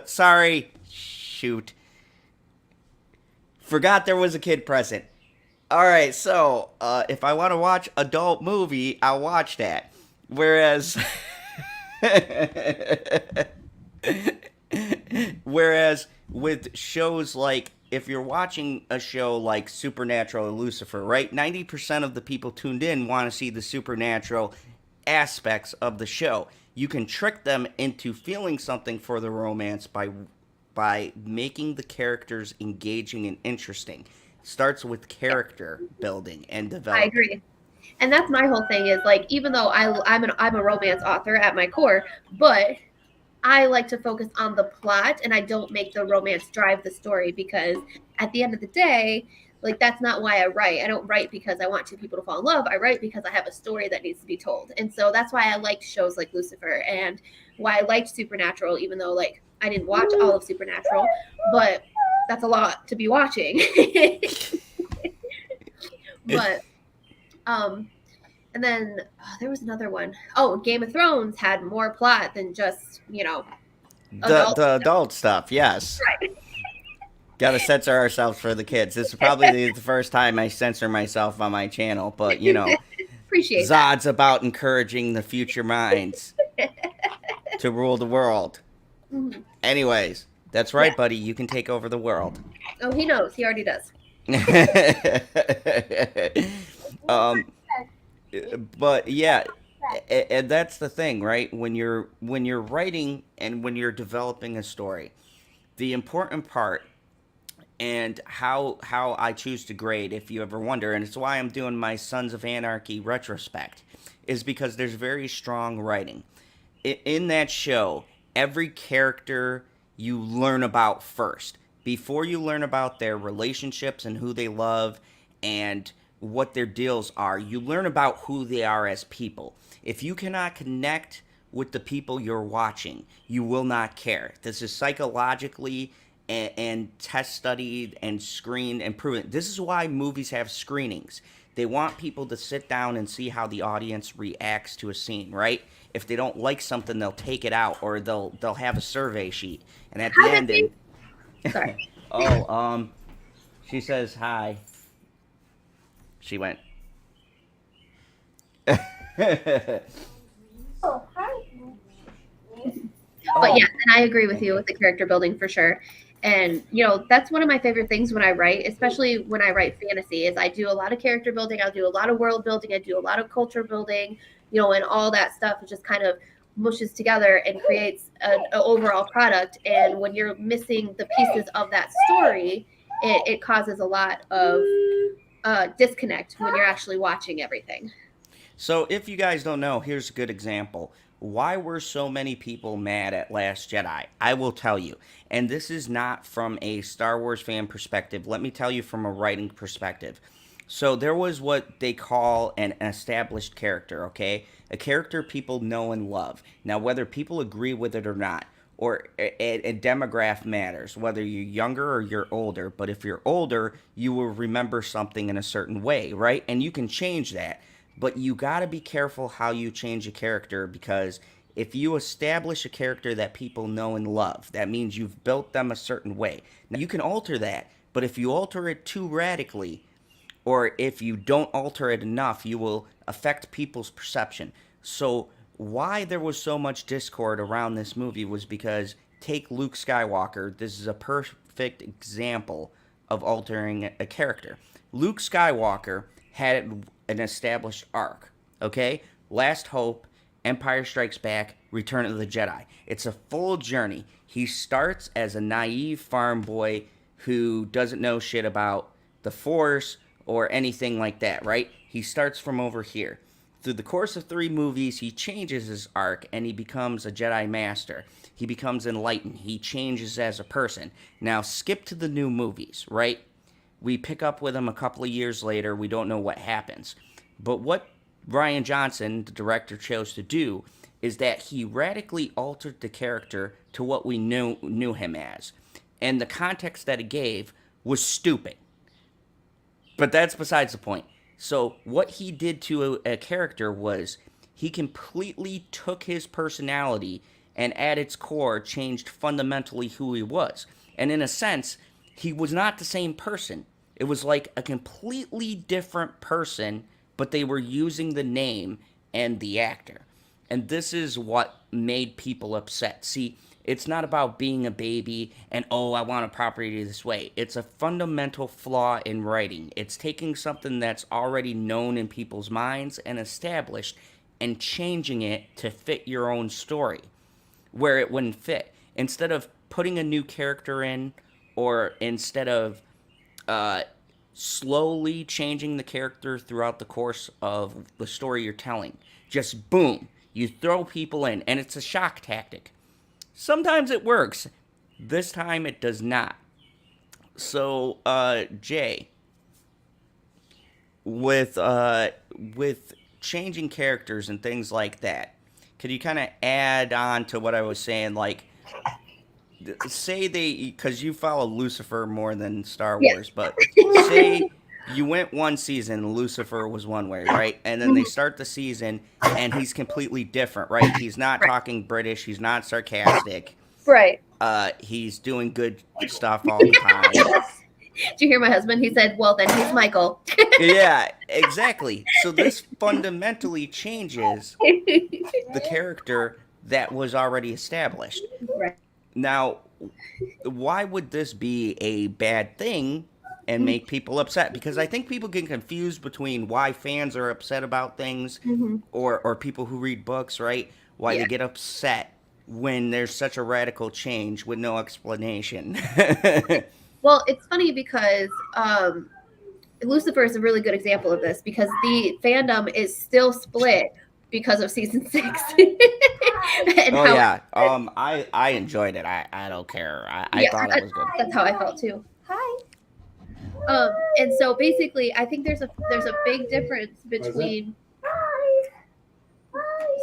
sorry. Shoot. Forgot there was a kid present. All right, so if I want to watch adult movie, I'll watch that. Whereas... Whereas with shows like, if you're watching a show like Supernatural or Lucifer, right? 90% of the people tuned in want to see the supernatural aspects of the show. You can trick them into feeling something for the romance by making the characters engaging and interesting. Starts with character building and I development. agree. And that's my whole thing is like, even though I'm a romance author at my core, but I like to focus on the plot and I don't make the romance drive the story, because at the end of the day, like, that's not why I write. I don't write because I want two people to fall in love. I write because I have a story that needs to be told. And so that's why I liked shows like Lucifer, and why I liked Supernatural, even though like I didn't watch all of Supernatural, but that's a lot to be watching. But and then there was another one. Oh, Game of Thrones had more plot than just, The adult stuff, yes. Right. Gotta censor ourselves for the kids. This is probably the first time I censor myself on my channel, but Appreciate Zod's about encouraging the future minds to rule the world. Mm-hmm. Anyways, that's right, buddy. You can take over the world. Oh, he knows. He already does. But yeah, and that's the thing, right? When you're writing and when you're developing a story, the important part, and how I choose to grade, if you ever wonder, and it's why I'm doing my Sons of Anarchy retrospect, is because there's very strong writing. In that show, every character you learn about first. Before you learn about their relationships and who they love and what their deals are, you learn about who they are as people. If you cannot connect with the people you're watching, you will not care. This is psychologically and test studied and screened and proven. This is why movies have screenings. They want people to sit down and see how the audience reacts to a scene, right? If they don't like something, they'll take it out, or they'll have a survey sheet. And at the end, Sorry. She says hi. She went. Oh, hi. But yeah, and I agree with you with the character building for sure. And that's one of my favorite things when I write, especially when I write fantasy, is I do a lot of character building, I'll do a lot of world building, I do a lot of culture building, and all that stuff. It just kind of mushes together and creates an overall product. And when you're missing the pieces of that story, it causes a lot of disconnect when you're actually watching everything. So if you guys don't know, here's a good example. Why were so many people mad at Last Jedi? I will tell you. And this is not from a Star Wars fan perspective. Let me tell you from a writing perspective. So there was what they call an established character, okay? A character people know and love. Now, whether people agree with it or not, or a demographic matters, whether you're younger or you're older. But if you're older, you will remember something in a certain way, right? And you can change that. But you got to be careful how you change a character, because if you establish a character that people know and love, that means you've built them a certain way. Now, you can alter that, but if you alter it too radically, or if you don't alter it enough, you will affect people's perception. So why there was so much discord around this movie was because, take Luke Skywalker, this is a perfect example of altering a character. Luke Skywalker had an established arc, okay? Last Hope, Empire Strikes Back, Return of the Jedi. It's a full journey. He starts as a naive farm boy who doesn't know shit about the Force or anything like that, right? He starts from over here. Through the course of 3 movies, he changes his arc and he becomes a Jedi Master. He becomes enlightened. He changes as a person. Now, skip to the new movies, right? We pick up with him a couple of years later. We don't know what happens. But what Rian Johnson, the director, chose to do is that he radically altered the character to what we knew him as. And the context that it gave was stupid. But that's besides the point. So what he did to a character was he completely took his personality and at its core changed fundamentally who he was. And in a sense, he was not the same person. It was like a completely different person, but they were using the name and the actor. And this is what made people upset. See, it's not about being a baby and, oh, I want a property this way. It's a fundamental flaw in writing. It's taking something that's already known in people's minds and established and changing it to fit your own story where it wouldn't fit. Instead of putting a new character in, or instead of slowly changing the character throughout the course of the story you're telling, just boom, you throw people in, and it's a shock tactic. Sometimes it works. This time it does not. So, Jay, with changing characters and things like that, could you kind of add on to what I was saying? Like, say because you follow Lucifer more than Star Wars, but say you went one season, Lucifer was one way, right? And then they start the season, and he's completely different, right? He's not talking British. He's not sarcastic. Right. He's doing good stuff all the time. Did you hear my husband? He said, well, then he's Michael. Yeah, exactly. So this fundamentally changes the character that was already established. Right. Now, why would this be a bad thing and make people upset? Because I think people get confused between why fans are upset about things or people who read books, right? Why they get upset when there's such a radical change with no explanation. Well, it's funny because Lucifer is a really good example of this because the fandom is still split because of season 6. I enjoyed it. I don't care. I thought it was good. That's how I felt too. Hi. And so basically, I think there's a big difference between.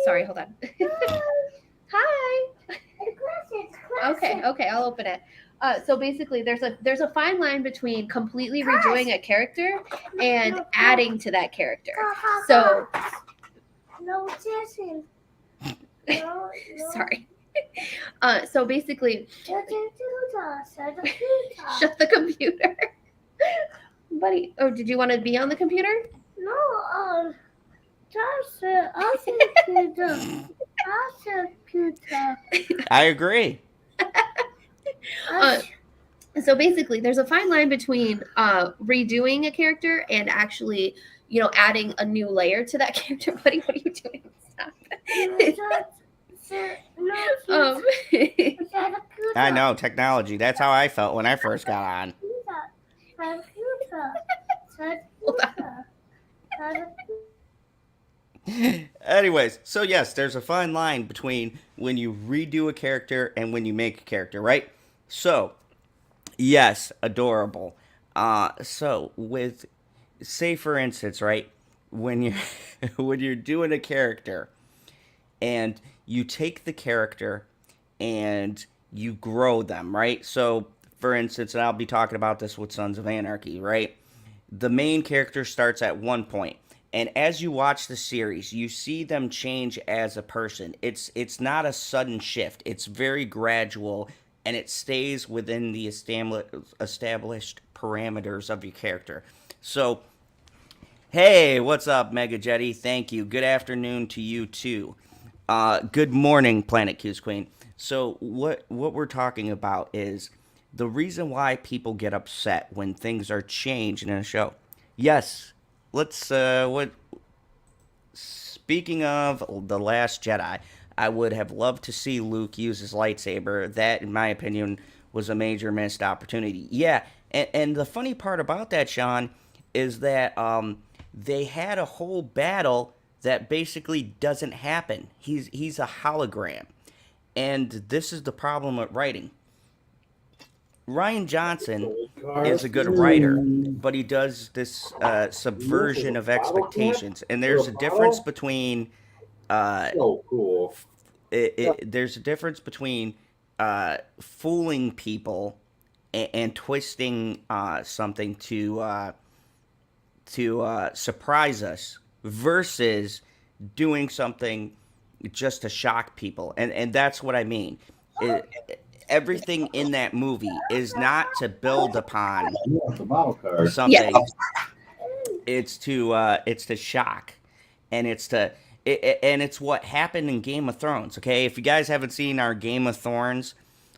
Sorry, hold on. Hi. Okay, I'll open it. So basically, there's a fine line between completely redoing a character and adding to that character. So. No, Jason. No. Sorry. So basically. Shut the computer. Buddy, oh, did you want to be on the computer? No, just computer. I agree. So basically, there's a fine line between redoing a character and actually, adding a new layer to that character. Buddy, what are you doing? Stop. I know, technology. That's how I felt when I first got on. Anyways, so yes, there's a fine line between when you redo a character and when you make a character, right? So, yes, adorable. So with, say for instance, right, when you're doing a character and you take the character and you grow them, right? So, for instance, and I'll be talking about this with Sons of Anarchy, right? The main character starts at one point, and as you watch the series, you see them change as a person. It's not a sudden shift. It's very gradual, and it stays within the established parameters of your character. So, hey, what's up, Mega Jetty? Thank you. Good afternoon to you, too. Good morning, Planet Q's Queen. So, what we're talking about is the reason why people get upset when things are changed in a show. Yes, speaking of The Last Jedi, I would have loved to see Luke use his lightsaber. That, in my opinion, was a major missed opportunity. Yeah, and the funny part about that, Sean, is that they had a whole battle that basically doesn't happen. He's a hologram. And this is the problem with writing. Ryan Johnson is a good writer, but he does this subversion of expectations. And there's a difference between there's a difference between fooling people and twisting something to surprise us versus doing something just to shock people. And that's what I mean. Everything in that movie is not to build upon something. Yes. It's to shock, and it's what happened in Game of Thrones. Okay, if you guys haven't seen our Game of Thrones,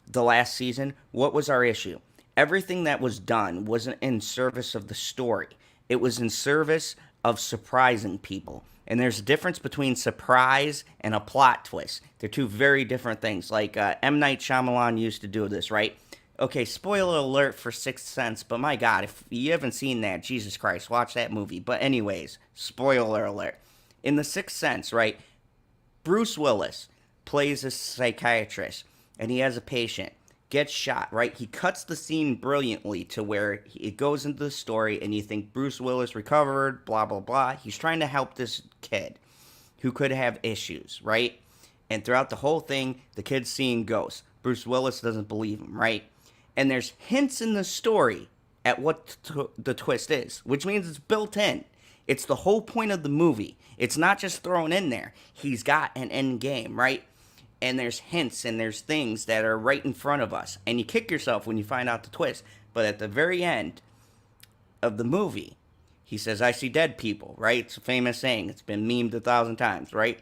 the last season, what was our issue? Everything that was done wasn't in service of the story. It was in service of surprising people. And there's a difference between surprise and a plot twist. They're two very different things. Like M. Night Shyamalan used to do this, right? Okay, spoiler alert for Sixth Sense, but my God, if you haven't seen that, Jesus Christ, watch that movie. But anyways, spoiler alert. In The Sixth Sense, right, Bruce Willis plays a psychiatrist, and he has a patient, gets shot, right? He cuts the scene brilliantly to where it goes into the story, and you think Bruce Willis recovered, blah, blah, blah. He's trying to help this kid who could have issues, right? And throughout the whole thing, the kid's seeing ghosts. Bruce Willis doesn't believe him, right? And there's hints in the story at what the twist is, which means it's built in. It's the whole point of the movie. It's not just thrown in there. He's got an end game, right? And there's hints and there's things that are right in front of us. And you kick yourself when you find out the twist. But at the very end of the movie, he says, I see dead people, right? It's a famous saying. It's been memed 1,000 times, right?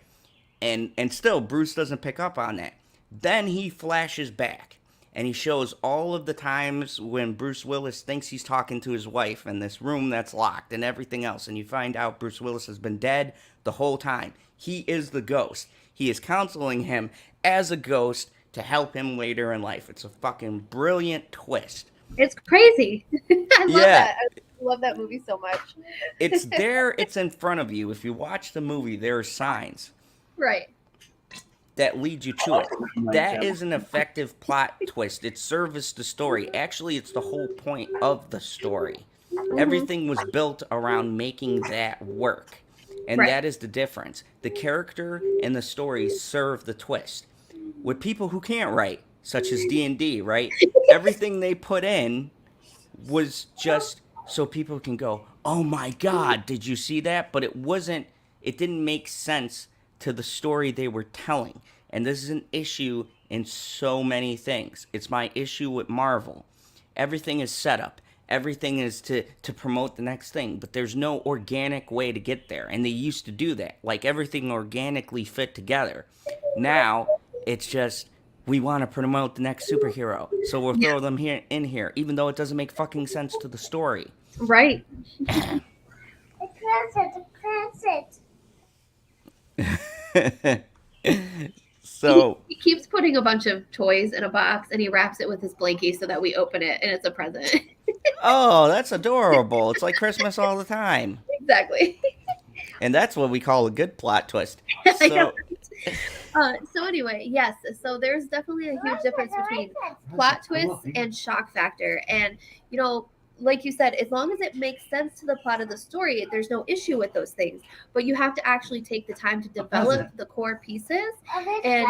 And still, Bruce doesn't pick up on that. Then he flashes back. And he shows all of the times when Bruce Willis thinks he's talking to his wife in this room that's locked and everything else. And you find out Bruce Willis has been dead the whole time. He is the ghost. He is counseling him as a ghost to help him later in life. It's a fucking brilliant twist. It's crazy. I love that. I love that movie so much. It's there. It's in front of you. If you watch the movie, there are signs. Right. That leads you to it. That is an effective plot twist. It serves the story. Actually, it's the whole point of the story. Everything was built around making that work. And that is the difference. The character and the story serve the twist. With people who can't write, such as D&D, right? Everything they put in was just so people can go, oh my God, did you see that? But it didn't make sense to the story they were telling. And this is an issue in so many things. It's my issue with Marvel. Everything is set up. Everything is to promote the next thing. But there's no organic way to get there. And they used to do that. Like everything organically fit together. Now, it's just, we want to promote the next superhero. So we'll throw them in here. Even though it doesn't make fucking sense to the story. Right. The closet. So he keeps putting a bunch of toys in a box and he wraps it with his blankie so that we open it and it's a present. oh, that's adorable. It's like Christmas all the time. Exactly. And that's what we call a good plot twist. So anyway, yes. So there's definitely a huge difference between plot twist and shock factor. And, like you said, as long as it makes sense to the plot of the story, there's no issue with those things. But you have to actually take the time to develop the core pieces. And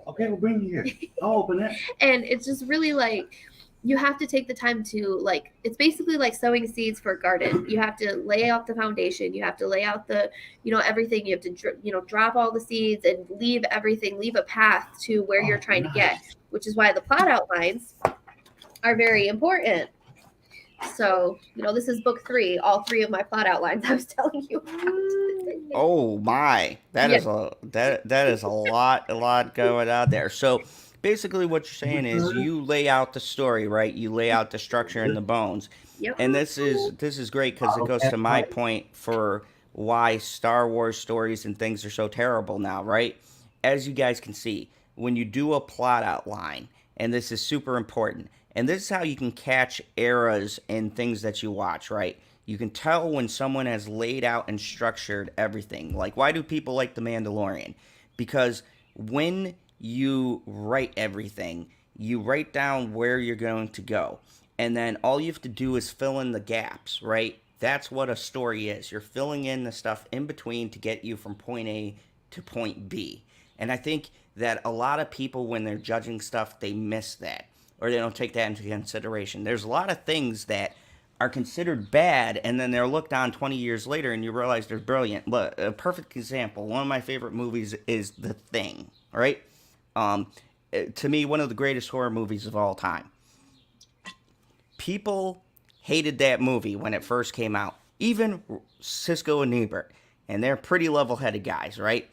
Okay, we'll bring you here. I'll open it. And it's just really like, you have to take the time to it's basically like sowing seeds for a garden. You have to lay out the foundation. You have to lay out the, everything. You have to, drop all the seeds and leave a path to where you're trying to get, which is why the plot outlines are very important. So, this is book 3, all 3 of my plot outlines I was telling you about. Oh my, that is a lot going on there. So basically what you're saying is you lay out the story, right? You lay out the structure and the bones. Yep. And this is great because it goes to my point for why Star Wars stories and things are so terrible now, right? As you guys can see, when you do a plot outline, and this is super important, and this is how you can catch eras in things that you watch, right? You can tell when someone has laid out and structured everything. Like, why do people like The Mandalorian? Because when you write everything, you write down where you're going to go. And then all you have to do is fill in the gaps, right? That's what a story is. You're filling in the stuff in between to get you from point A to point B. And I think that a lot of people, when they're judging stuff, they miss that. Or they don't take that into consideration. There's a lot of things that are considered bad, and then they're looked on 20 years later, and you realize they're brilliant. But a perfect example, one of my favorite movies is The Thing, right? To me, one of the greatest horror movies of all time. People hated that movie when it first came out. Even Siskel and Ebert, and they're pretty level-headed guys, right?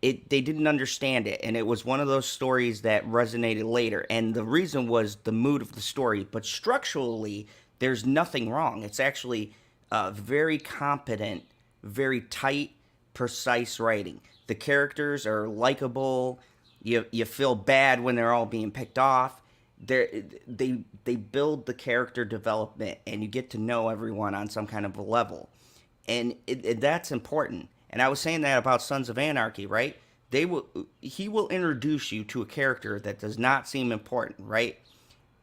They didn't understand it, and it was one of those stories that resonated later, and the reason was the mood of the story, but structurally, there's nothing wrong. It's actually very competent, very tight, precise writing. The characters are likable. You feel bad when they're all being picked off. They build the character development, and you get to know everyone on some kind of a level, and that's important. And I was saying that about Sons of Anarchy, right? He will introduce you to a character that does not seem important, right?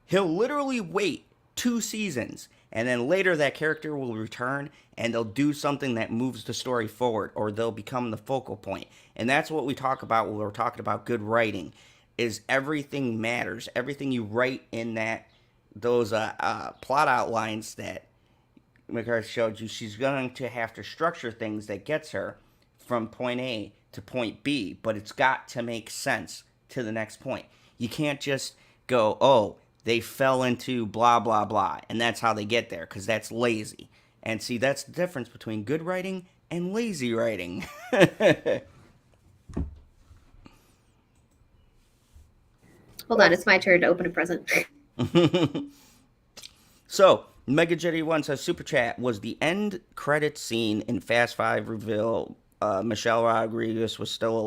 He'll literally wait 2 seasons, and then later that character will return, and they'll do something that moves the story forward, or they'll become the focal point. And that's what we talk about when we're talking about good writing, is everything matters. Everything you write in those plot outlines that McCarthy showed you, she's going to have to structure things that gets her from point A to point B, but it's got to make sense to the next point. You can't just go, oh, they fell into blah, blah, blah, and that's how they get there, because that's lazy. And see, that's the difference between good writing and lazy writing. Hold on, it's my turn to open a present. So, Mega Jetty 1 says, Super Chat, was the end credit scene in Fast 5 reveal Michelle Rodriguez was still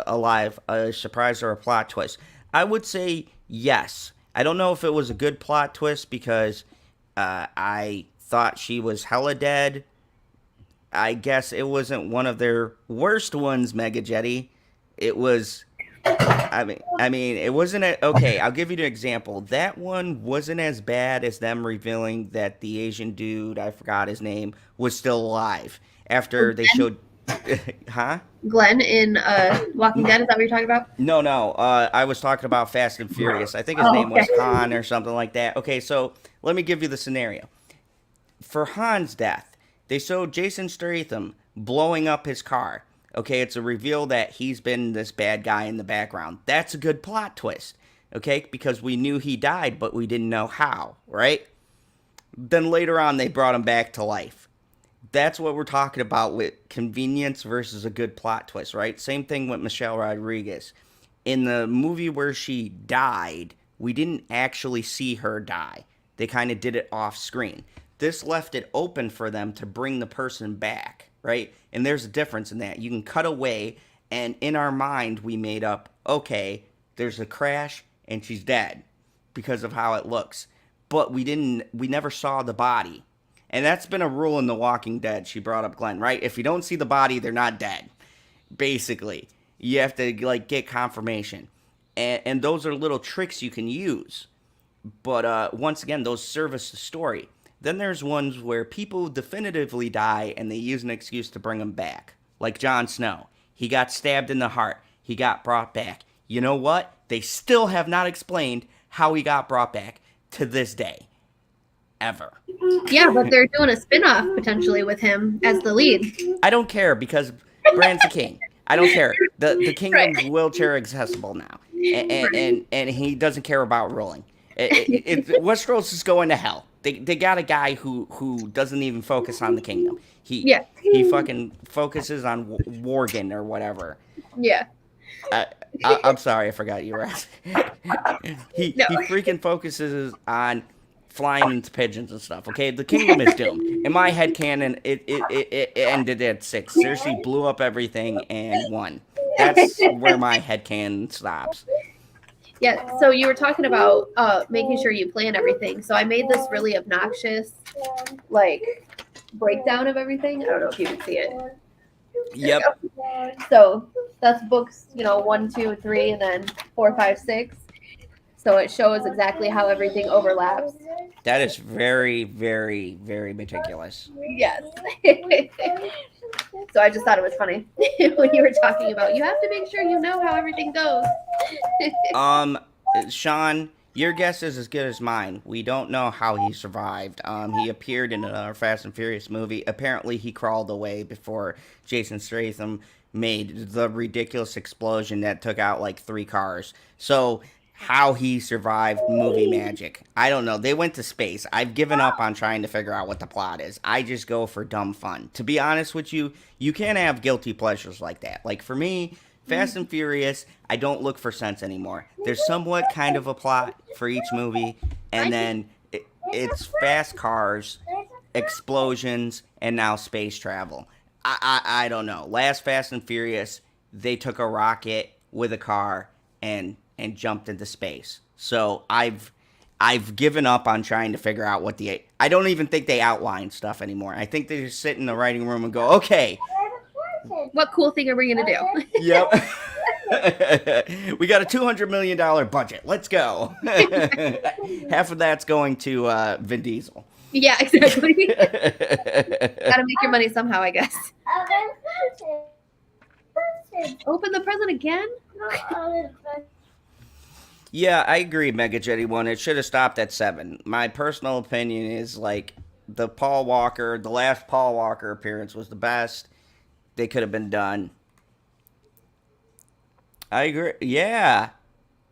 alive, a surprise or a plot twist? I would say yes. I don't know if it was a good plot twist because I thought she was hella dead. I guess it wasn't one of their worst ones, Mega Jetty. It was... I mean, it wasn't okay. I'll give you an example. That one wasn't as bad as them revealing that the Asian dude, I forgot his name, was still alive after they showed. Huh? Glenn in Walking Dead. Is that what you're talking about? No. I was talking about Fast and Furious. I think his name was Han or something like that. Okay, so let me give you the scenario. For Han's death, they showed Jason Statham blowing up his car. Okay, it's a reveal that he's been this bad guy in the background. That's a good plot twist, okay? Because we knew he died, but we didn't know how, right? Then later on, they brought him back to life. That's what we're talking about with convenience versus a good plot twist, right? Same thing with Michelle Rodriguez. In the movie where she died, we didn't actually see her die. They kind of did it off screen. This left it open for them to bring the person back, right? And there's a difference in that. You can cut away, and in our mind, we made up, okay, there's a crash, and she's dead because of how it looks. But we never saw the body. And that's been a rule in The Walking Dead. She brought up Glenn, right? If you don't see the body, they're not dead. Basically, you have to get confirmation. And those are little tricks you can use. But once again, those service the story. Then there's ones where people definitively die and they use an excuse to bring them back. Like Jon Snow. He got stabbed in the heart. He got brought back. You know what? They still have not explained how he got brought back to this day. Ever. Yeah, but they're doing a spin-off potentially with him as the lead. I don't care because Bran's the king. I don't care. The kingdom's wheelchair accessible now. And he doesn't care about rolling. Westeros is going to hell. They got a guy who doesn't even focus on the kingdom. He fucking focuses on Worgen or whatever. Yeah. I'm sorry, I forgot you were asking. He freaking focuses on flying into pigeons and stuff. Okay, the kingdom is doomed. In my headcanon, it ended at 6. Cersei blew up everything and won. That's where my headcanon stops. Yeah, so you were talking about making sure you plan everything. So I made this really obnoxious, breakdown of everything. I don't know if you can see it. Yep. So that's books, 1, 2, 3, and then 4, 5, 6. So it shows exactly how everything overlaps. That is very, very, very meticulous. Yes. So I just thought it was funny when you were talking about you have to make sure you know how everything goes. Sean, your guess is as good as mine. We don't know how he survived. He appeared in another Fast and Furious movie. Apparently, he crawled away before Jason Statham made the ridiculous explosion that took out 3 cars. So how he survived movie magic, I don't know. They went to space. I've given up on trying to figure out what the plot is. I just go for dumb fun. To be honest with you, you can't have guilty pleasures like that. Like for me, Fast and Furious, I don't look for sense anymore. There's somewhat kind of a plot for each movie, and then it's fast cars explosions, and now space travel. I don't know. Last Fast and Furious, they took a rocket with a car and jumped into space. So I've given up on trying to figure out what the. I don't even think they outline stuff anymore. I think they just sit in the writing room and go, okay, What cool thing are we gonna do? yep. We got a $200 million budget. Let's go. Half of that's going to Vin Diesel. Yeah, exactly. Gotta make your money somehow, I guess. Open the present again? Yeah, I agree, Mega Jetty 1. It should have stopped at 7. My personal opinion is like the last Paul Walker appearance was the best. They could have been done. I agree. Yeah.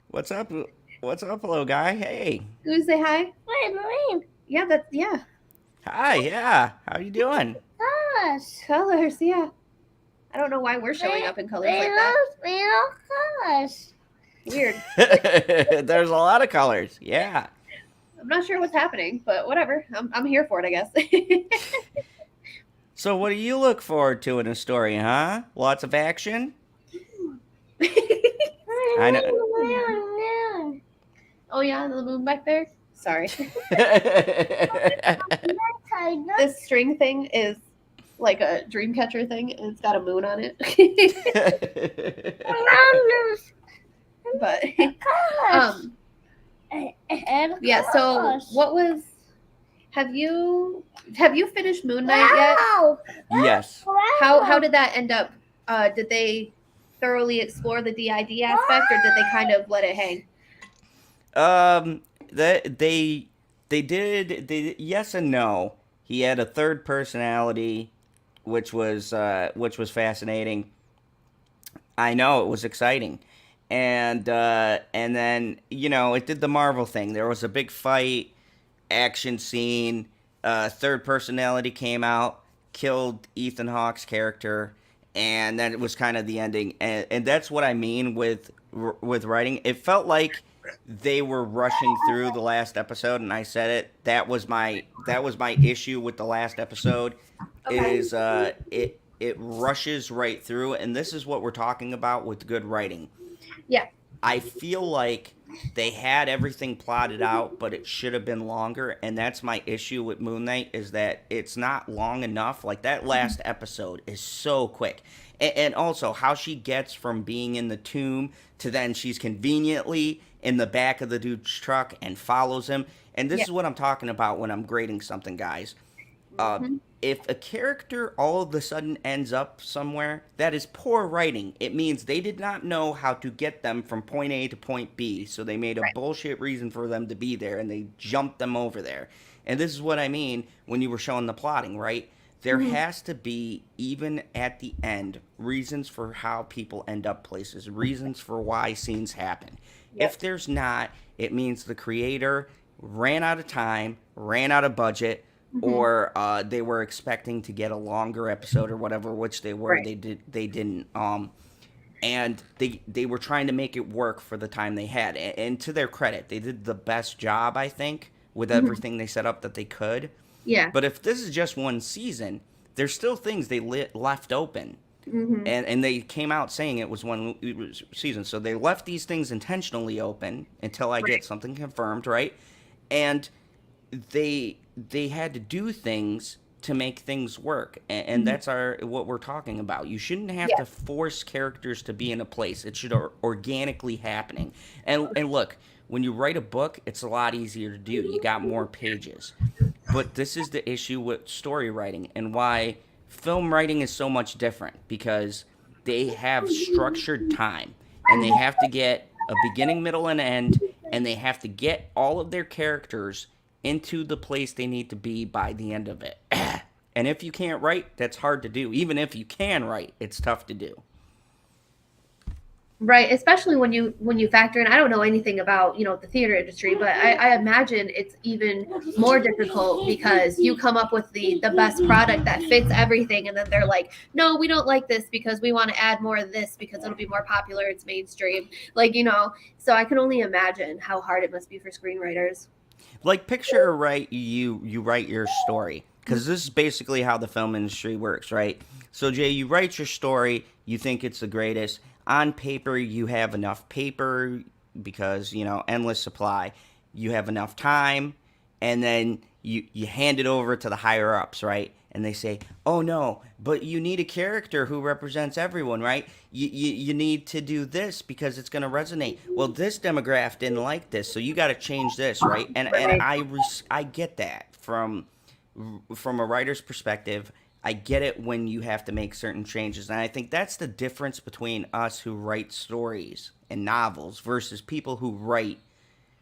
What's up? What's up, little guy? Hey. You wanna say hi? Wait, Marine. Yeah. Hi, yeah. How you doing? Gosh. Colors, yeah. I don't know why we're showing up in colors like that. Gosh. Weird. There's a lot of colors. Yeah. I'm not sure what's happening, but whatever. I'm here for it, I guess. So what do you look forward to in a story, huh? Lots of action? I know. Oh yeah, the moon back there. Sorry. This string thing is like a dream catcher thing, and it's got a moon on it. But yeah. So what was? Have you finished Moon Knight yet? Yes. How did that end up? Did they thoroughly explore the DID aspect, or did they kind of let it hang? They did yes and no. He had a third personality, which was fascinating. I know, it was exciting. And then, it did the Marvel thing. There was a big fight, action scene, third personality came out, killed Ethan Hawke's character, and then it was kind of the ending. And that's what I mean with writing. It felt like they were rushing through the last episode, and I said it. That was my issue with the last episode. Okay. Is it rushes right through, and this is what we're talking about with good writing. Yeah. I feel like they had everything plotted out, but it should have been longer, and that's my issue with Moon Knight, is that it's not long enough. Like, that last episode is so quick. And also, how she gets from being in the tomb to then she's conveniently in the back of the dude's truck and follows him. And this is what I'm talking about when I'm grading something, guys. If a character all of a sudden ends up somewhere, that is poor writing. It means they did not know how to get them from point A to point B, so they made a bullshit reason for them to be there, and they jumped them over there. And this is what I mean when you were showing the plotting, right? There has to be, even at the end, reasons for how people end up places, reasons for why scenes happen. If there's not, it means the creator ran out of time, ran out of budget, or they were expecting to get a longer episode or whatever, which they were. They didn't. And they were trying to make it work for the time they had. And to their credit, they did the best job, I think, with everything they set up that they could. Yeah. But if this is just one season, there's still things they left open. And they came out saying it was one season. So they left these things intentionally open until I get something confirmed, right? And they had to do things to make things work, and that's what we're talking about. You shouldn't have to force characters to be in a place. It should organically happening. And look, when you write a book, it's a lot easier to do. You got more pages. But this is the issue with story writing, and why film writing is so much different, because they have structured time, and they have to get a beginning, middle, and end, and they have to get all of their characters into the place they need to be by the end of it. And if you can't write, that's hard to do. Even if you can write, it's tough to do. Right, especially when you factor in, I don't know anything about, the theater industry, but I imagine it's even more difficult, because you come up with the best product that fits everything, and then they're like, no, we don't like this because we want to add more of this because it'll be more popular, it's mainstream. So I can only imagine how hard it must be for screenwriters. Like, picture, you write your story, because this is basically how the film industry works, right? So, Jay, you write your story, you think it's the greatest. On paper, you have enough paper because, endless supply. You have enough time, and then you hand it over to the higher-ups, right? And they say, oh, no, but you need a character who represents everyone, right? You need to do this because it's going to resonate. Well, this demographic didn't like this, so you got to change this, right? And Right. I get that from a writer's perspective. I get it when you have to make certain changes. And I think that's the difference between us who write stories and novels versus people who write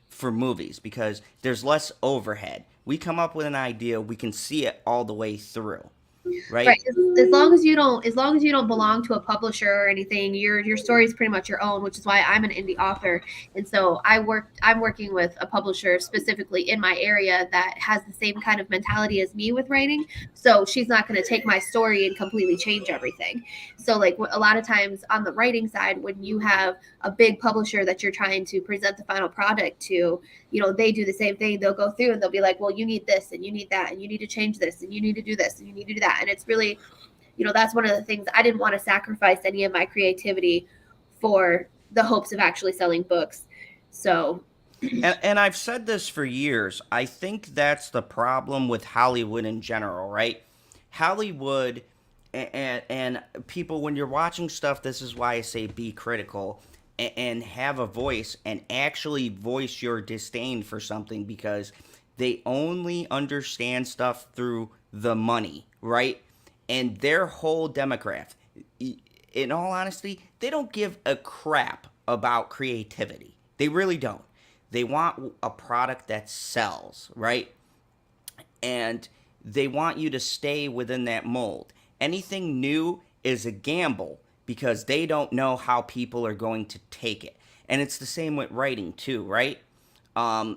for movies, because there's less overhead. We come up with an idea, we can see it all the way through. Right? Right. As long as you don't belong to a publisher or anything, your story is pretty much your own, which is why I'm an indie author. And so I'm working with a publisher specifically in my area that has the same kind of mentality as me with writing. So she's not going to take my story and completely change everything. So like a lot of times on the writing side, when you have a big publisher that you're trying to present the final product to, they do the same thing. They'll go through and they'll be like, well, you need this and you need that and you need to change this and you need to do this and you need to do that. And it's really, that's one of the things. I didn't want to sacrifice any of my creativity for the hopes of actually selling books. So, and I've said this for years. I think that's the problem with Hollywood in general, right? Hollywood and people, when you're watching stuff, this is why I say be critical and have a voice and actually voice your disdain for something, because they only understand stuff through the money, right? And their whole demographic, in all honesty, they don't give a crap about creativity. They really don't. They want a product that sells, right? And they want you to stay within that mold. Anything new is a gamble because they don't know how people are going to take it. And it's the same with writing too, right? I'd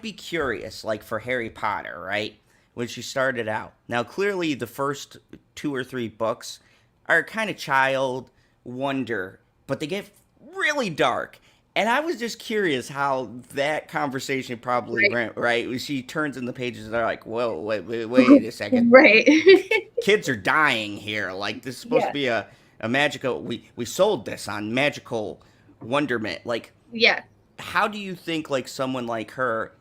be curious, like for Harry Potter, right? When she started out. Now, clearly, the first 2 or 3 books are kind of child wonder, but they get really dark. And I was just curious how that conversation probably went, right? She turns in the pages and they're like, whoa, wait a second. right. Kids are dying here. Like, this is supposed to be a magical... We sold this on magical wonderment. Like, Yeah. how do you think, like, someone like her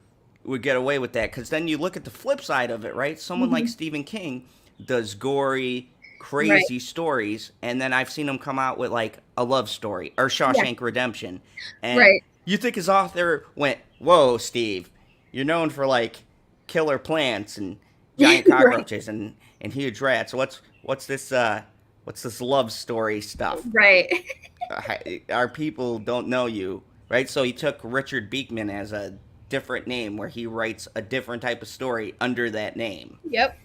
would get away with that? Because then you look at the flip side of it, right? Someone like Stephen King does gory, crazy stories, and then I've seen him come out with like a love story or Shawshank Redemption, and you think his author went, "Whoa, Steve, you're known for like killer plants and giant cockroaches and huge rats. What's this love story stuff? Right. Our people don't know you, right?" So he took Richard Beekman as a different name where he writes a different type of story under that name. Yep.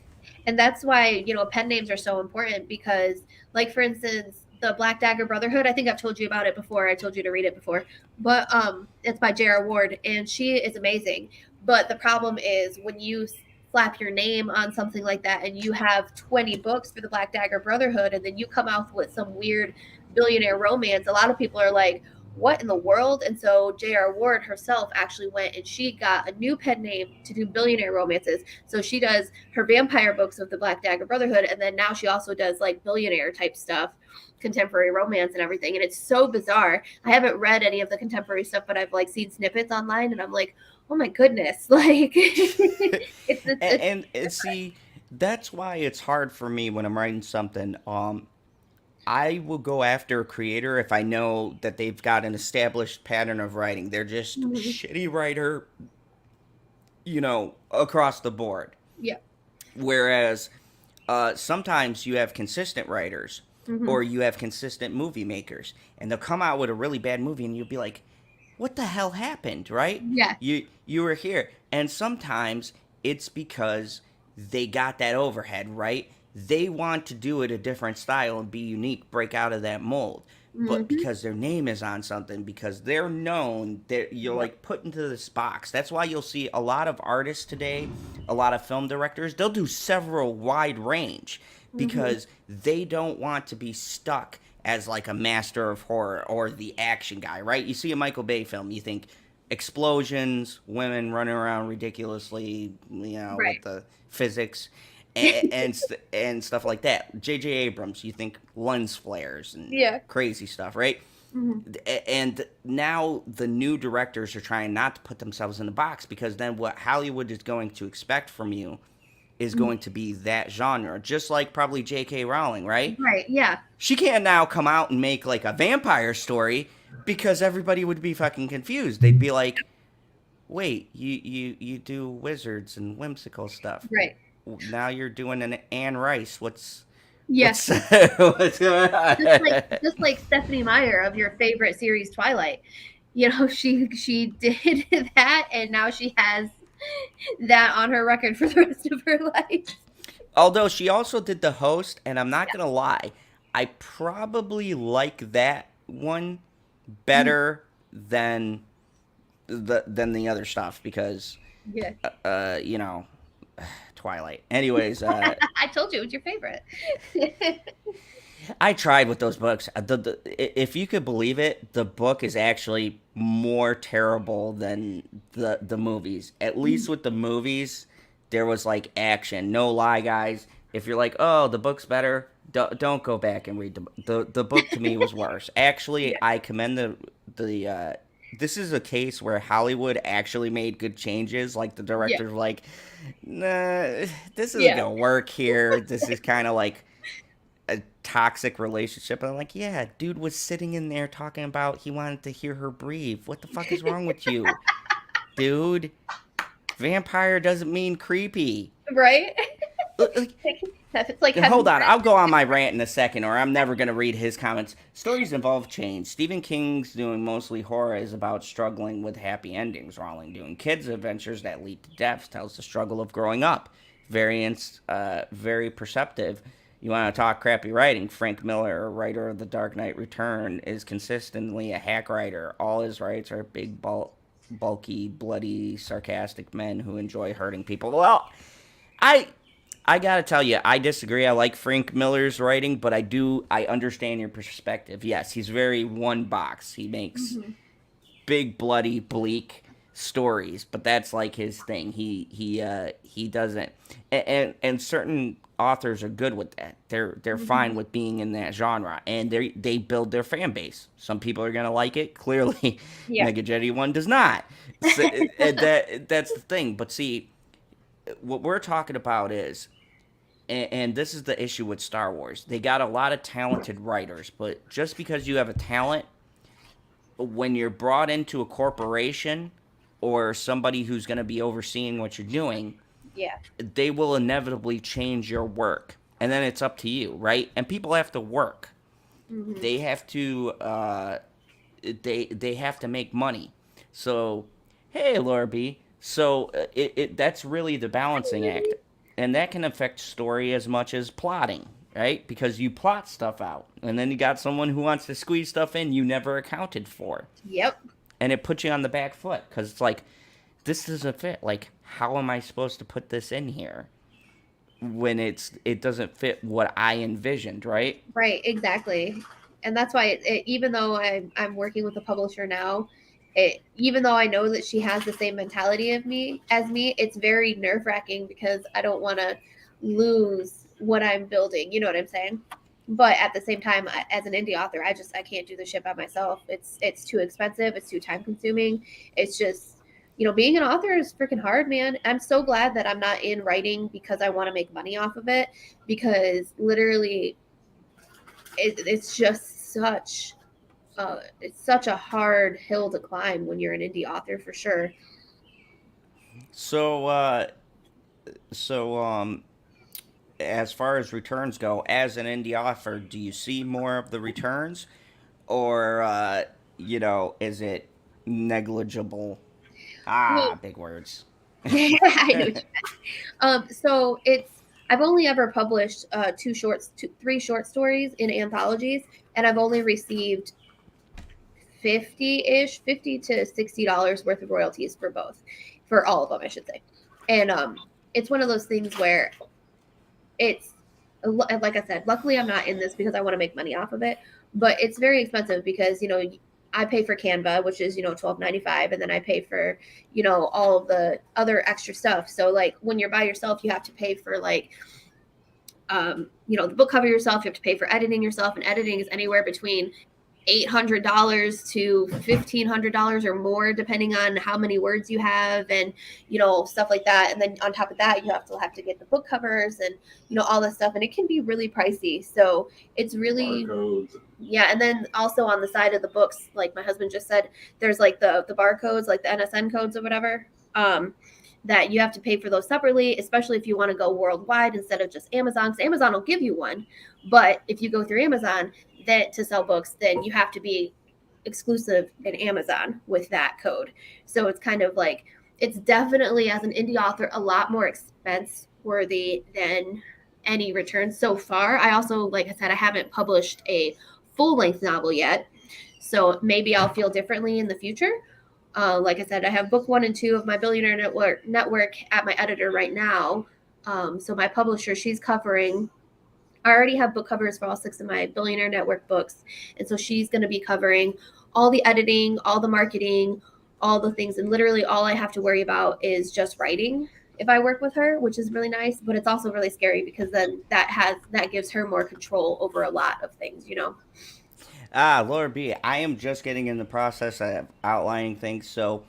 And that's why, pen names are so important, because like, for instance, the Black Dagger Brotherhood, I think I've told you about it before. I told you to read it before, but it's by J.R. Ward, and she is amazing. But the problem is when you slap your name on something like that and you have 20 books for the Black Dagger Brotherhood and then you come out with some weird billionaire romance, a lot of people are like, what in the world? And so J.R. Ward herself actually went and she got a new pen name to do billionaire romances. So she does her vampire books of the Black Dagger Brotherhood, and then now she also does like billionaire type stuff, contemporary romance and everything. And it's so bizarre. I haven't read any of the contemporary stuff, but I've like seen snippets online, and I'm like, oh my goodness, like and see, that's why it's hard for me when I'm writing something. I will go after a creator if I know that they've got an established pattern of writing. They're just shitty writer, across the board. Yeah. Whereas sometimes you have consistent writers or you have consistent movie makers, and they'll come out with a really bad movie and you'll be like, what the hell happened, right? Yeah. You were here. And sometimes it's because they got that overhead, right? They want to do it a different style and be unique, break out of that mold. But because their name is on something, because they're known, you're like put into this box. That's why you'll see a lot of artists today, a lot of film directors, they'll do several wide range because they don't want to be stuck as like a master of horror or the action guy, right? You see a Michael Bay film, you think, explosions, women running around ridiculously, Right. with the physics and stuff like that. J.J. Abrams, you think lens flares and Yeah. crazy stuff, right? Hmm. And now the new directors are trying not to put themselves in the box, because then what Hollywood is going to expect from you is going to be that genre, just like probably J.K. Rowling, right? Right. Yeah. She can't now come out and make like a vampire story, because everybody would be fucking confused. They'd be like, "Wait, you do wizards and whimsical stuff. Right. Now you're doing an Anne Rice. What's Yes. what's going on?" Just like Stephanie Meyer of your favorite series, Twilight. She did that, and now she has that on her record for the rest of her life. Although she also did The Host, and I'm not gonna lie, I probably like that one better than the other stuff, because Yeah. you know, Twilight. Anyways, I told you it was your favorite. I tried with those books. If you could believe it, the book is actually more terrible than the movies. At least with the movies, there was like action. No lie, guys. If you're like, oh, the book's better, don't go back and read the book. To me was worse. Actually, Yeah. I commend the. This is a case where Hollywood actually made good changes. Like the director's like, nah, this isn't Yeah. gonna work here. This is kind of like a toxic relationship. And I'm like, yeah, dude was sitting in there talking about he wanted to hear her breathe. What the fuck is wrong with you, dude? Vampire doesn't mean creepy. Right? Like, It's like hold on, having- I'll go on my rant in a second, or I'm never gonna read his comments. Stories involve change. Stephen King's doing mostly horror is about struggling with happy endings. Rowling doing kids' adventures that lead to deaths tells the struggle of growing up. Variants, very perceptive. You want to talk crappy writing? Frank Miller, writer of The Dark Knight Return, is consistently a hack writer. All his writes are big, bulky, bloody, sarcastic men who enjoy hurting people. Well, I gotta tell you, I disagree. I like Frank Miller's writing, but I understand your perspective. Yes, he's very one box. He makes big, bloody, bleak stories, but that's like his thing. He doesn't, and certain authors are good with that. They're fine with being in that genre, and they build their fan base. Some people are gonna like it. Clearly, Yeah. Mega Jetty one does not. So, and that's the thing. But see, what we're talking about is, and this is the issue with Star Wars. They got a lot of talented writers, but just because you have a talent, when you're brought into a corporation or somebody who's going to be overseeing what you're doing, Yeah. they will inevitably change your work. And then it's up to you, right? And people have to work. They have to they have to make money. So, hey, Laura B. So that's really the balancing act. And that can affect story as much as plotting, right? Because you plot stuff out, and then you got someone who wants to squeeze stuff in you never accounted for, Yep. and it puts you on the back foot, because it's like, this doesn't fit. Like, how am I supposed to put this in here when it doesn't fit what I envisioned, right? Right. Exactly. And that's why even though I'm working with a publisher now, even though I know that she has the same mentality as me, it's very nerve wracking, because I don't want to lose what I'm building. You know what I'm saying? But at the same time, as an indie author, I can't do the shit by myself. It's too expensive. It's too time consuming. It's just, being an author is freaking hard, man. I'm so glad that I'm not in writing because I want to make money off of it, because literally it's just it's such a hard hill to climb when you're an indie author, for sure. So as far as returns go, as an indie author, do you see more of the returns, or is it negligible? Big words. I know what you meant. So I've only ever published 3 short stories in anthologies, and I've only received $50 to $60 worth of royalties for both, for all of them, I should say. And it's one of those things where it's, like I said, luckily I'm not in this because I want to make money off of it, but it's very expensive, because I pay for Canva, which is, $12.95, and then I pay for, all of the other extra stuff. So like when you're by yourself, you have to pay for like, the book cover yourself, you have to pay for editing yourself, and editing is anywhere between $800 to $1,500 or more, depending on how many words you have, and stuff like that. And then on top of that, you have to get the book covers and all this stuff, and it can be really pricey. So it's really Barcodes. yeah. And then also on the side of the books, like my husband just said, there's like the barcodes, like the NSN codes or whatever. That you have to pay for those separately, especially if you want to go worldwide instead of just Amazon. Because Amazon will give you one, but if you go through Amazon that to sell books, then you have to be exclusive in Amazon with that code. So it's kind of like, it's definitely, as an indie author, a lot more expense worthy than any returns so far. I also, like I said, I haven't published a full length novel yet, so maybe I'll feel differently in the future. Like I said, I have book 1 and 2 of my Billionaire Network at my editor right now. So my publisher, she's covering, I already have book covers for all 6 of my Billionaire Network books. And so she's going to be covering all the editing, all the marketing, all the things. And literally all I have to worry about is just writing if I work with her, which is really nice. But it's also really scary because then that gives her more control over a lot of things, Laura B, I am just getting in the process of outlining things, so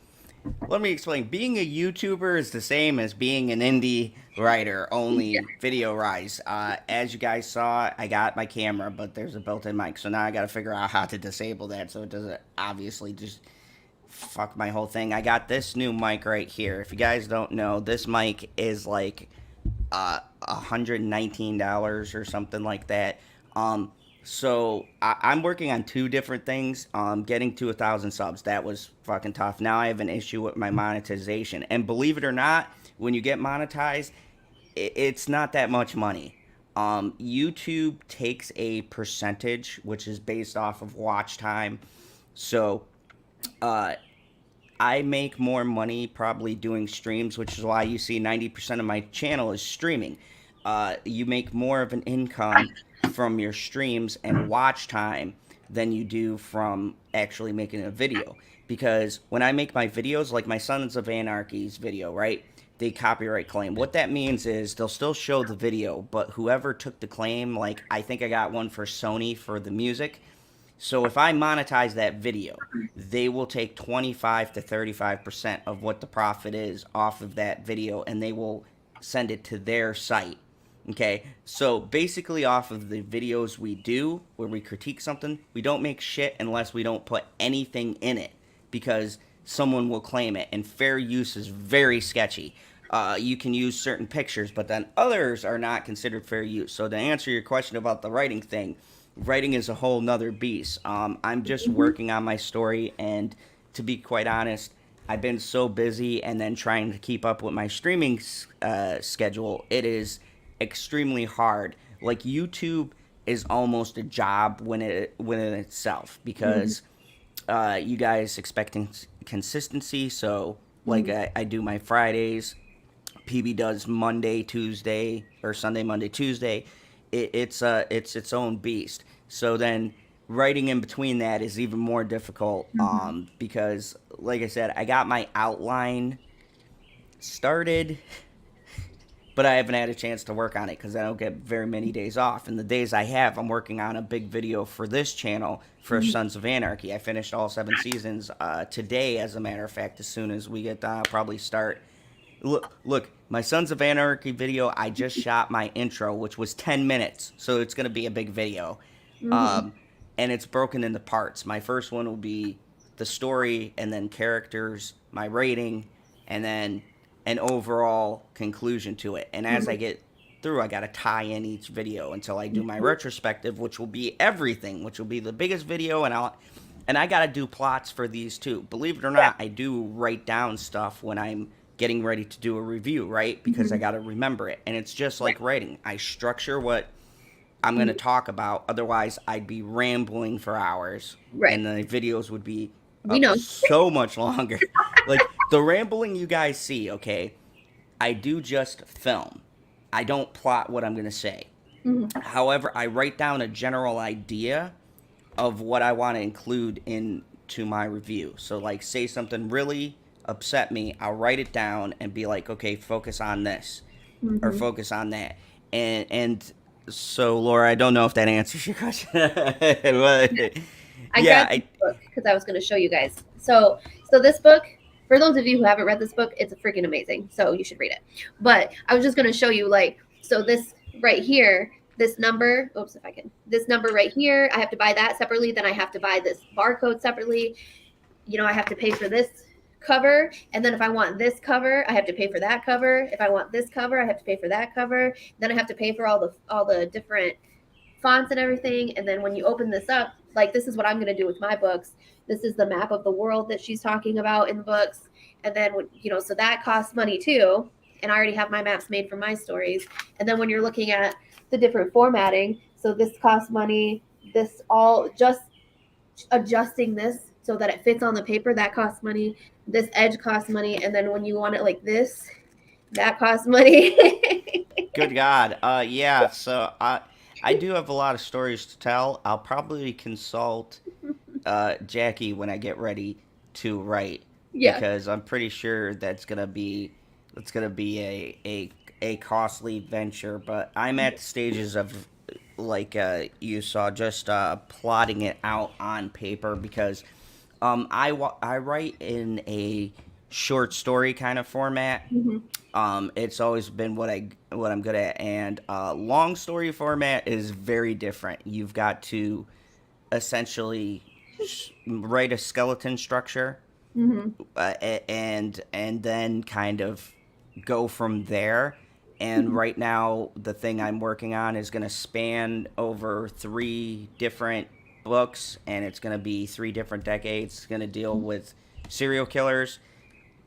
let me explain. Being a YouTuber is the same as being an indie writer, only video rise. As you guys saw, I got my camera, but there's a built-in mic, so now I gotta figure out how to disable that so it doesn't obviously just fuck my whole thing. I got this new mic right here. If you guys don't know, this mic is like $119 or something like that. So I'm working on 2 different things. Getting to 1,000 subs, that was fucking tough. Now I have an issue with my monetization, and believe it or not, when you get monetized, it's not that much money. YouTube takes a percentage, which is based off of watch time. So I make more money probably doing streams, which is why you see 90% of my channel is streaming. You make more of an income from your streams and watch time than you do from actually making a video. Because when I make my videos, like my Sons of Anarchy's video, right? They copyright claim. What that means is they'll still show the video, but whoever took the claim, like I think I got one for Sony for the music. So if I monetize that video, they will take 25 to 35% of what the profit is off of that video, and they will send it to their site. Okay, so basically off of the videos we do where we critique something, we don't make shit unless we don't put anything in it, because someone will claim it, and fair use is very sketchy. You can use certain pictures, but then others are not considered fair use. So to answer your question about the writing thing, writing is a whole nother beast. I'm just working on my story, and to be quite honest, I've been so busy and then trying to keep up with my streaming schedule, it is extremely hard. Like YouTube is almost a job within itself, because you guys expecting consistency. So like I do my Fridays, PB does Monday, Tuesday, or Sunday, Monday, Tuesday. It's its own beast. So then writing in between that is even more difficult, because like I said, I got my outline started, but I haven't had a chance to work on it because I don't get very many days off. And the days I have, I'm working on a big video for this channel for Sons of Anarchy. I finished all 7 seasons today, as a matter of fact. As soon as we get done, I'll probably start. Look, my Sons of Anarchy video, I just shot my intro, which was 10 minutes. So it's going to be a big video. And it's broken into parts. My first one will be the story, and then characters, my rating, and then an overall conclusion to it. And as I get through, I got to tie in each video until I do my retrospective, which will be everything, which will be the biggest video. And I got to do plots for these too. Believe it or not, I do write down stuff when I'm getting ready to do a review, right? Because I got to remember it. And it's just like writing. I structure what I'm going to talk about. Otherwise, I'd be rambling for hours. Right. And the videos would be know. so much longer. Like, the rambling you guys see, okay, I do just film. I don't plot what I'm going to say. However, I write down a general idea of what I want to include in to my review. So like, say something really upset me, I'll write it down and be like, okay, focus on this or focus on that. And so Laura, I don't know if that answers your question. But, I yeah, grabbed this book because I was going to show you guys. So this book, for those of you who haven't read this book, it's freaking amazing. So you should read it. But I was just going to show you, like, so this right here, this number, oops, if I can, this number right here, I have to buy that separately. Then I have to buy this barcode separately. You know, I have to pay for this cover. And then if I want this cover, I have to pay for that cover. If I want this cover, I have to pay for that cover. Then I have to pay for all the different fonts and everything. And then when you open this up, like, this is what I'm going to do with my books. This is the map of the world that she's talking about in the books. And then, you know, so that costs money too. And I already have my maps made for my stories. And then when you're looking at the different formatting, so this costs money, this all just adjusting this so that it fits on the paper, that costs money. This edge costs money. And then when you want it like this, that costs money. good God. Yeah, so I do have a lot of stories to tell. I'll probably consult Jackie when I get ready to write. Yeah. Because I'm pretty sure that's gonna be a costly venture. But I'm at the stages of, like, you saw, just plotting it out on paper, because I write in a short story kind of format. It's always been what I'm good at, and long story format is very different. You've got to essentially write a skeleton structure, and then kind of go from there. And right now, the thing I'm working on is going to span over 3 different books, and it's going to be 3 different decades. It's going to deal with serial killers,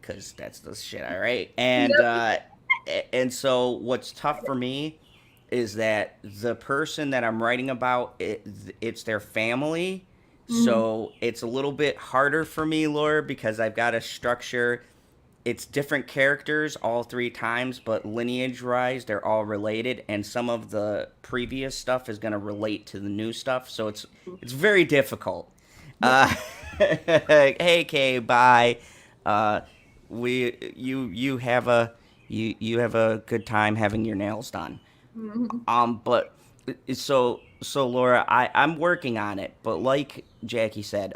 because that's the shit I write. And so what's tough for me is that the person that I'm writing about, it's their family. So it's a little bit harder for me, Laura, because I've got to structure. It's different characters all 3 times, but lineage-wise, they're all related, and some of the previous stuff is going to relate to the new stuff, so it's very difficult. Hey, Kay, bye. You have a good time having your nails done. But so Laura, I'm working on it, but like Jackie said,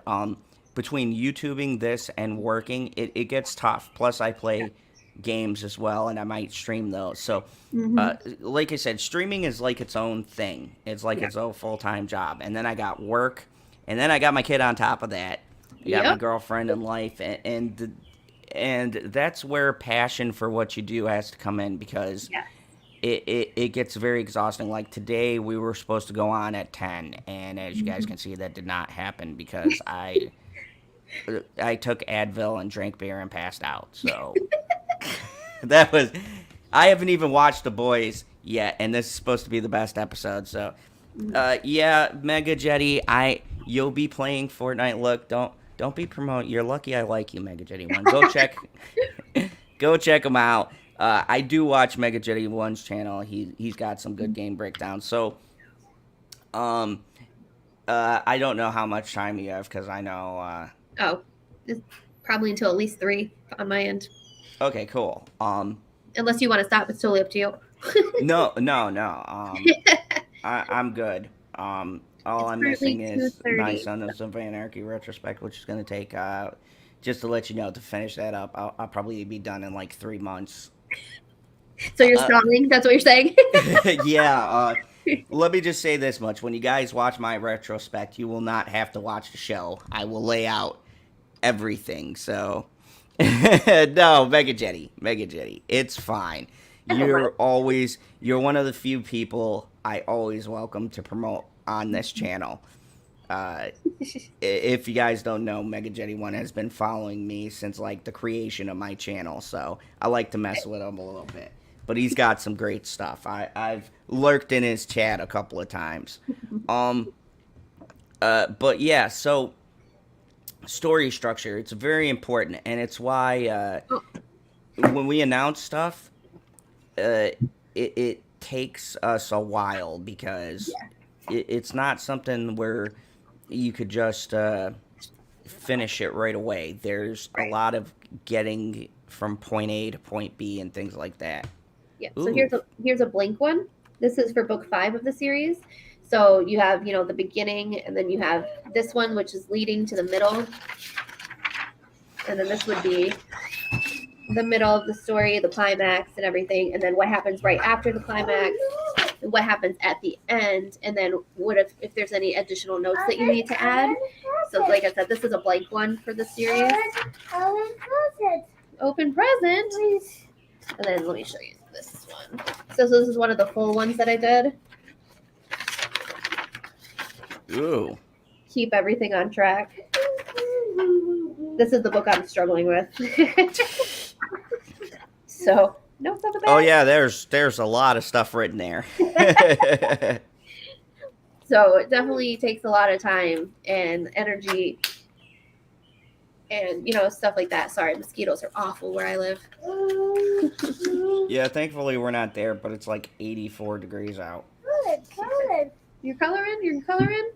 between YouTubing this and working, it gets tough. Plus, I play games as well, and I might stream those. So, like I said, streaming is like its own thing. It's like its own full-time job. And then I got work, and then I got my kid on top of that. I got my girlfriend in life, and that's where passion for what you do has to come in, because it gets very exhausting. Like today, we were supposed to go on at 10, and as you guys can see, that did not happen because I took Advil and drank beer and passed out. So that was. I haven't even watched The Boys yet, and this is supposed to be the best episode. So, yeah, Mega Jetty, you'll be playing Fortnite. Look, don't be promoting. You're lucky I like you, Mega Jetty 1. Go check him out. I do watch Mega Jetty 1's channel. He's got some good game breakdowns. So, I don't know how much time you have, because I know. It's probably until at least 3 on my end. Okay, cool. Unless you want to stop, it's totally up to you. No. I'm good. All I'm missing is 2:30. My Sons of Anarchy retrospect, which is going to take, just to let you know, to finish that up, I'll probably be done in like 3 months. So you're stalling? That's what you're saying? Yeah. Let me just say this much. When you guys watch my retrospect, you will not have to watch the show. I will lay out everything. So, no, Mega Jetty. It's fine. You're one of the few people I always welcome to promote on this channel. If you guys don't know, Mega Jetty 1 has been following me since like the creation of my channel, so I like to mess with him a little bit. But he's got some great stuff. I've lurked in his chat a couple of times. But yeah, so story structure, it's very important, and it's why when we announce stuff, it takes us a while, because it's not something where you could just finish it right away. There's a lot of getting from point A to point B and things like that. Yeah. Ooh. So here's a blank one. This is for book 5 of the series. So you have, the beginning, and then you have this one, which is leading to the middle. And then this would be the middle of the story, the climax and everything. And then what happens right after the climax, and what happens at the end. And then what if there's any additional notes that you need to add. So like I said, this is a blank one for the series. Open present. And then let me show you this one. So this is one of the full ones that I did. Ooh. Keep everything on track. This is the book I'm struggling with. So, notes on the back. Oh yeah, there's a lot of stuff written there. So it definitely takes a lot of time and energy and, stuff like that. Sorry, mosquitoes are awful where I live. Yeah, thankfully we're not there, but it's like 84 degrees out. You're coloring? You're coloring?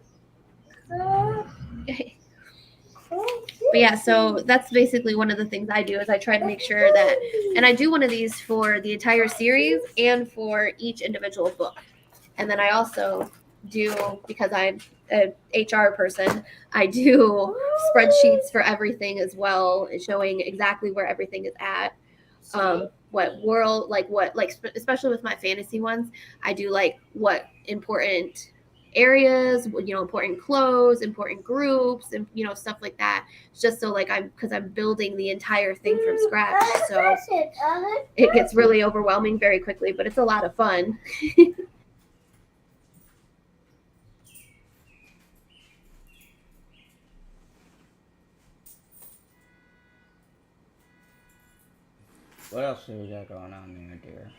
But yeah, so that's basically one of the things I do is I try to make sure that, and I do one of these for the entire series and for each individual book. And then I also do, because I'm an HR person, I do spreadsheets for everything as well, showing exactly where everything is at. What world, especially with my fantasy ones, I do what important areas, important clothes, important groups, and stuff like that, just so because I'm building the entire thing from scratch, so it gets really overwhelming very quickly, but it's a lot of fun. What else do we got going on there, dear?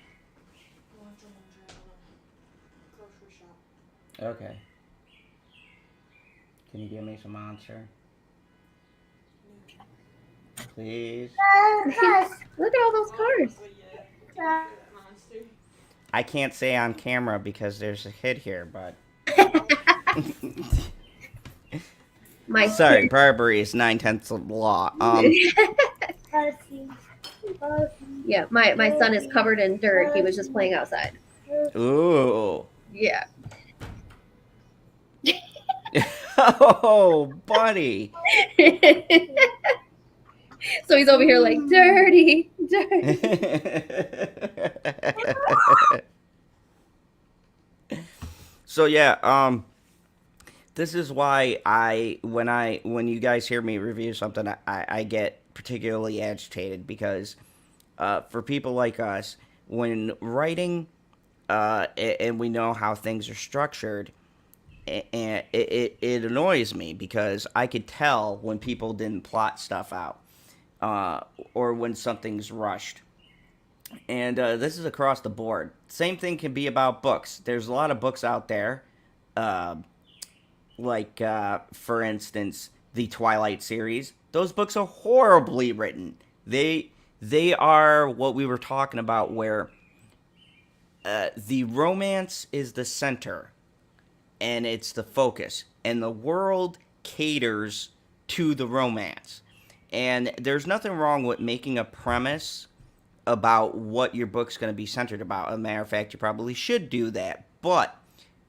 Okay. Can you give me some answer? Please? Look at all those cars. I can't say on camera because there's a kid here, but... Sorry, bribery is 9/10 of the law. Yeah, my son is covered in dirt. He was just playing outside. Ooh. Yeah. Oh, buddy. So he's over here like, dirty. So yeah, this is why when you guys hear me review something, I get particularly agitated because for people like us, when writing, and we know how things are structured, and it annoys me because I could tell when people didn't plot stuff out, or when something's rushed. And this is across the board. Same thing can be about books. There's a lot of books out there, for instance, the Twilight series. Those books are horribly written. They are what we were talking about, where the romance is the center, and it's the focus, and the world caters to the romance. And there's nothing wrong with making a premise about what your book's going to be centered about. As a matter of fact, you probably should do that. But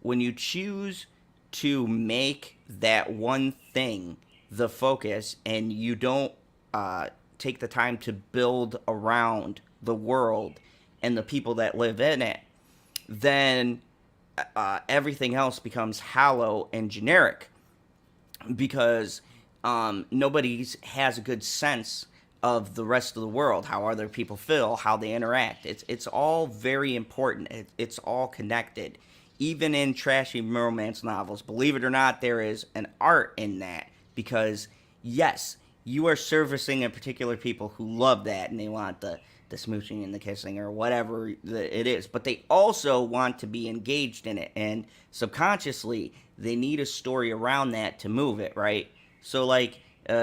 when you choose to make that one thing the focus, and you don't take the time to build around the world and the people that live in it, then everything else becomes hollow and generic, because nobody has a good sense of the rest of the world, how other people feel, how they interact. It's all very important. It's all connected. Even in trashy romance novels, believe it or not, there is an art in that, because yes, you are servicing a particular people who love that and they want the smooching and the kissing or whatever it is, but they also want to be engaged in it, and subconsciously they need a story around that to move it, right? So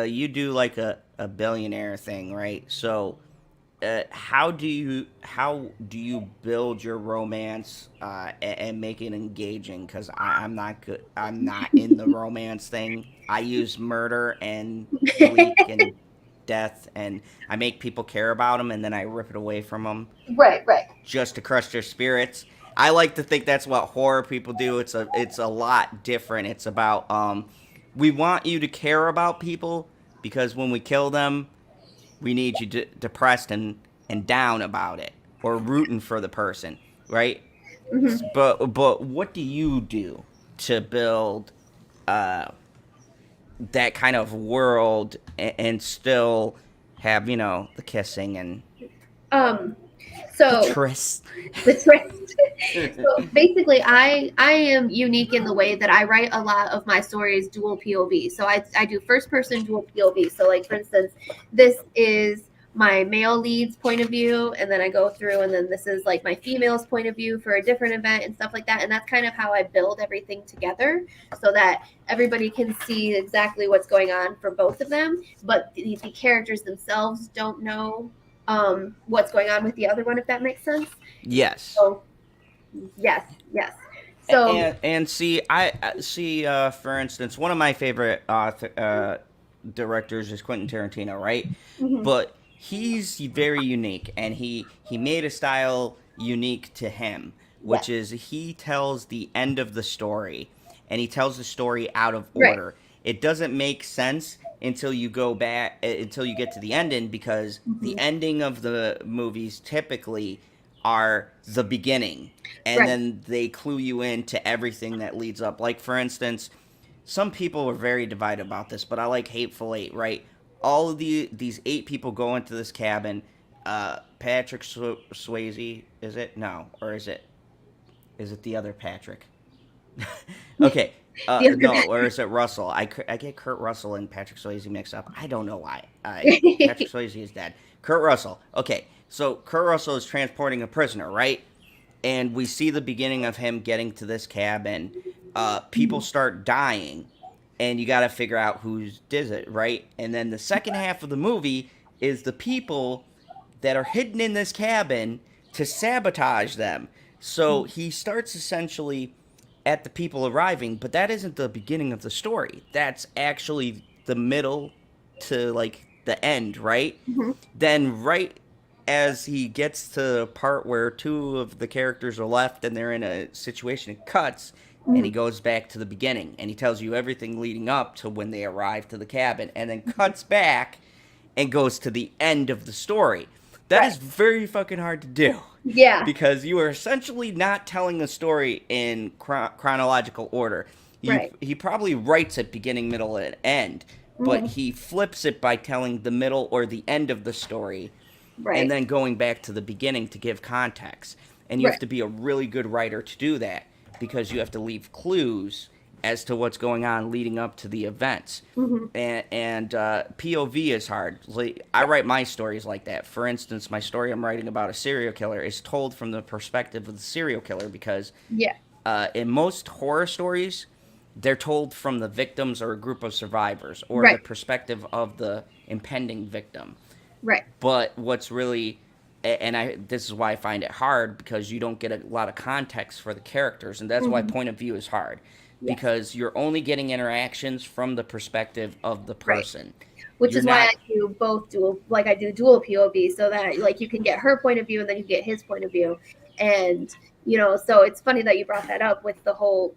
you do a billionaire thing, right? So how do you build your romance and make it engaging? Because I'm not good. I'm not in the romance thing. I use murder and bleak and death, and I make people care about them, and then I rip it away from them Right, right. just to crush their spirits. I like to think that's what horror people do. It's a lot different. It's about we want you to care about people because when we kill them, we need you depressed and down about it or rooting for the person, right? Hmm. But what do you do to build that kind of world and still have the kissing and Um, so tryst? the twist. So basically, I am unique in the way that I write a lot of my stories dual POV. So I do first person dual POV. So like for instance, this is my male lead's point of view, and then I go through, and then this is like my female's point of view for a different event and stuff like that. And that's kind of how I build everything together, so that everybody can see exactly what's going on for both of them, but the characters themselves don't know what's going on with the other one, if that makes sense. Yes. So yes, yes. So And see, I see. For instance, one of my favorite directors is Quentin Tarantino, right? mhm, But he's very unique, and he made a style unique to him, yes, which is he tells the end of the story, and he tells the story out of right, order. It doesn't make sense until you go back until you get to the ending, because the mhm, ending of the movies typically are the beginning, and right, then they clue you into everything that leads up. Like for instance, some people are very divided about this, but I like Hateful Eight, right? All of these 8 people go into this cabin. Patrick Swayze, is it? No, or is it the other Patrick? Okay, the no, other or is it Russell? I get Kurt Russell and Patrick Swayze mixed up. I don't know why. Patrick Swayze is dead. Kurt Russell. Okay, so Kurt Russell is transporting a prisoner, right? And we see the beginning of him getting to this cabin. People start dying, and you got to figure out who's did it, right? And then the second half of the movie is the people that are hidden in this cabin to sabotage them. So he starts essentially at the people arriving, but that isn't the beginning of the story. That's actually the middle to like the end, right? Mhm, Then right as he gets to the part where 2 of the characters are left and they're in a situation, it cuts, and he mhm, goes back to the beginning and he tells you everything leading up to when they arrive to the cabin, and then cuts back and goes to the end of the story. That right, is very fucking hard to do, yeah, because you are essentially not telling the story in chronological order. right, He probably writes it beginning, middle, and end, but mhm, he flips it by telling the middle or the end of the story and right, then going back to the beginning to give context. And you have right, to be a really good writer to do that, because you have to leave clues as to what's going on leading up to the events. mhm, And POV is hard. Like, I write my stories like that. For instance, my story I'm writing about a serial killer is told from the perspective of the serial killer, because yeah, in most horror stories, they're told from the victims or a group of survivors, or the right, perspective of the impending victim. right, But what's really, and this is why I find it hard, because you don't get a lot of context for the characters, and that's why mhm, point of view is hard, yes, because you're only getting interactions from the perspective of the right. person. Which You're is why not. I do both dual, like I do dual POV, so that like you can get her point of view and then you get his point of view, and so it's funny that you brought that up with the whole,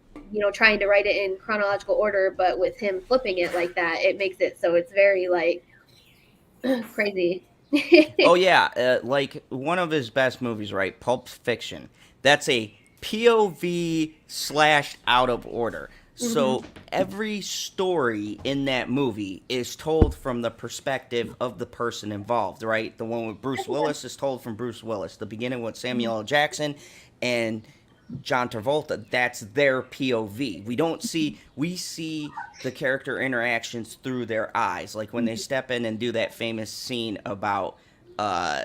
trying to write it in chronological order, but with him flipping it like that, it makes it so it's very like crazy. Oh yeah, like one of his best movies, right? Pulp Fiction. That's a POV slash out of order. Hmm. So every story in that movie is told from the perspective of the person involved, right? The one with Bruce Willis is told from Bruce Willis. The beginning with Samuel L. Jackson and John Travolta, that's their POV. We see the character interactions through their eyes. Like when they step in and do that famous scene about uh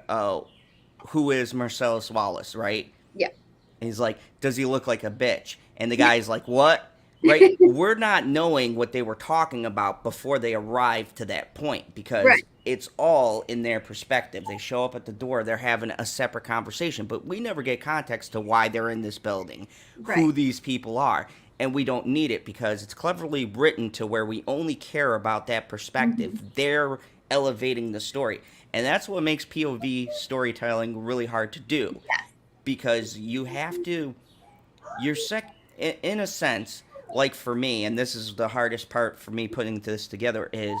uh who is Marcellus Wallace, right? Yeah. He's like, does he look like a bitch? And the guy's like, what? Right? We're not knowing what they were talking about before they arrived to that point, because Right. it's all in their perspective. They show up at the door, they're having a separate conversation, but we never get context to why they're in this building, Right. who these people are. and we don't need it because it's cleverly written to where we only care about that perspective. They're elevating the story. And that's what makes POV storytelling really hard to do. Because you have to, in a sense, like for me, and this is the hardest part for me putting this together, is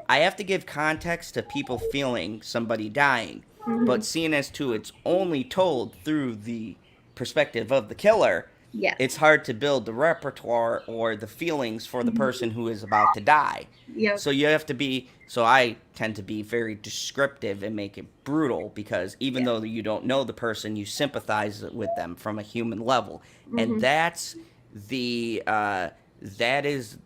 I have to give context to people feeling somebody dying. But seeing as to it's only told through the perspective of the killer, Yes. it's hard to build the repertoire or the feelings for the person who is about to die. Yep. So you have to be, so I tend to be very descriptive and make it brutal because even though you don't know the person, you sympathize with them from a human level. And that's the, that is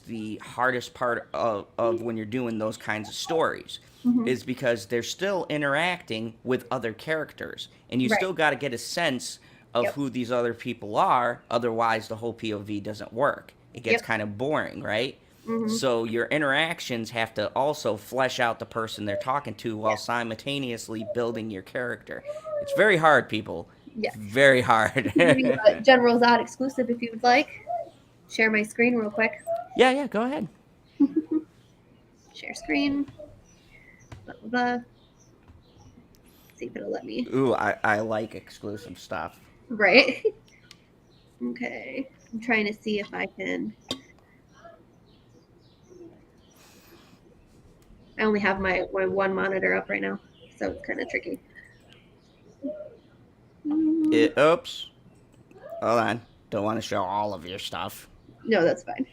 the hardest part of when you're doing those kinds of stories. Is because they're still interacting with other characters. And you still got to get a sense of who these other people are. Otherwise, the whole POV doesn't work. It gets kind of boring, right? So your interactions have to also flesh out the person they're talking to while simultaneously building your character. It's very hard, people. Yes. Very hard. Give you a General Zod exclusive if you would like. Share my screen real quick. Yeah, go ahead. Share screen. Blah, blah, blah. See if it'll let me. Ooh, I like exclusive stuff. Right. Okay. I'm trying to see if I can. I only have my one monitor up right now, so it's kind of tricky. Oops. Hold on. Don't want to show all of your stuff. No, that's fine.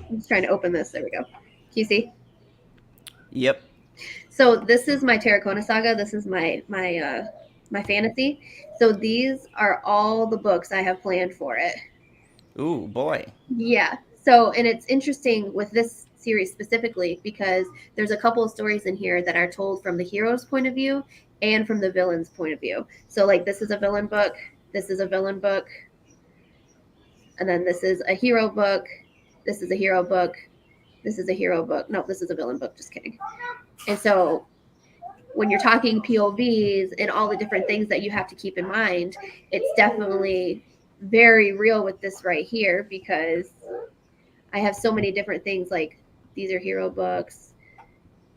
I'm just trying to open this. There we go. Can you see? Yep. So this is my Terracona Saga. This is my fantasy. So these are all the books I have planned for it. Ooh, boy. Yeah. So, and it's interesting with this series specifically because there's a couple of stories in here that are told from the hero's point of view and from the villain's point of view. So like this is a villain book, this is a villain book, and then this is a hero book, this is a hero book, this is a hero book. No, this is a villain book, just kidding. And so when you're talking POVs and all the different things that you have to keep in mind, it's definitely very real with this right here because I have so many different things like these are hero books,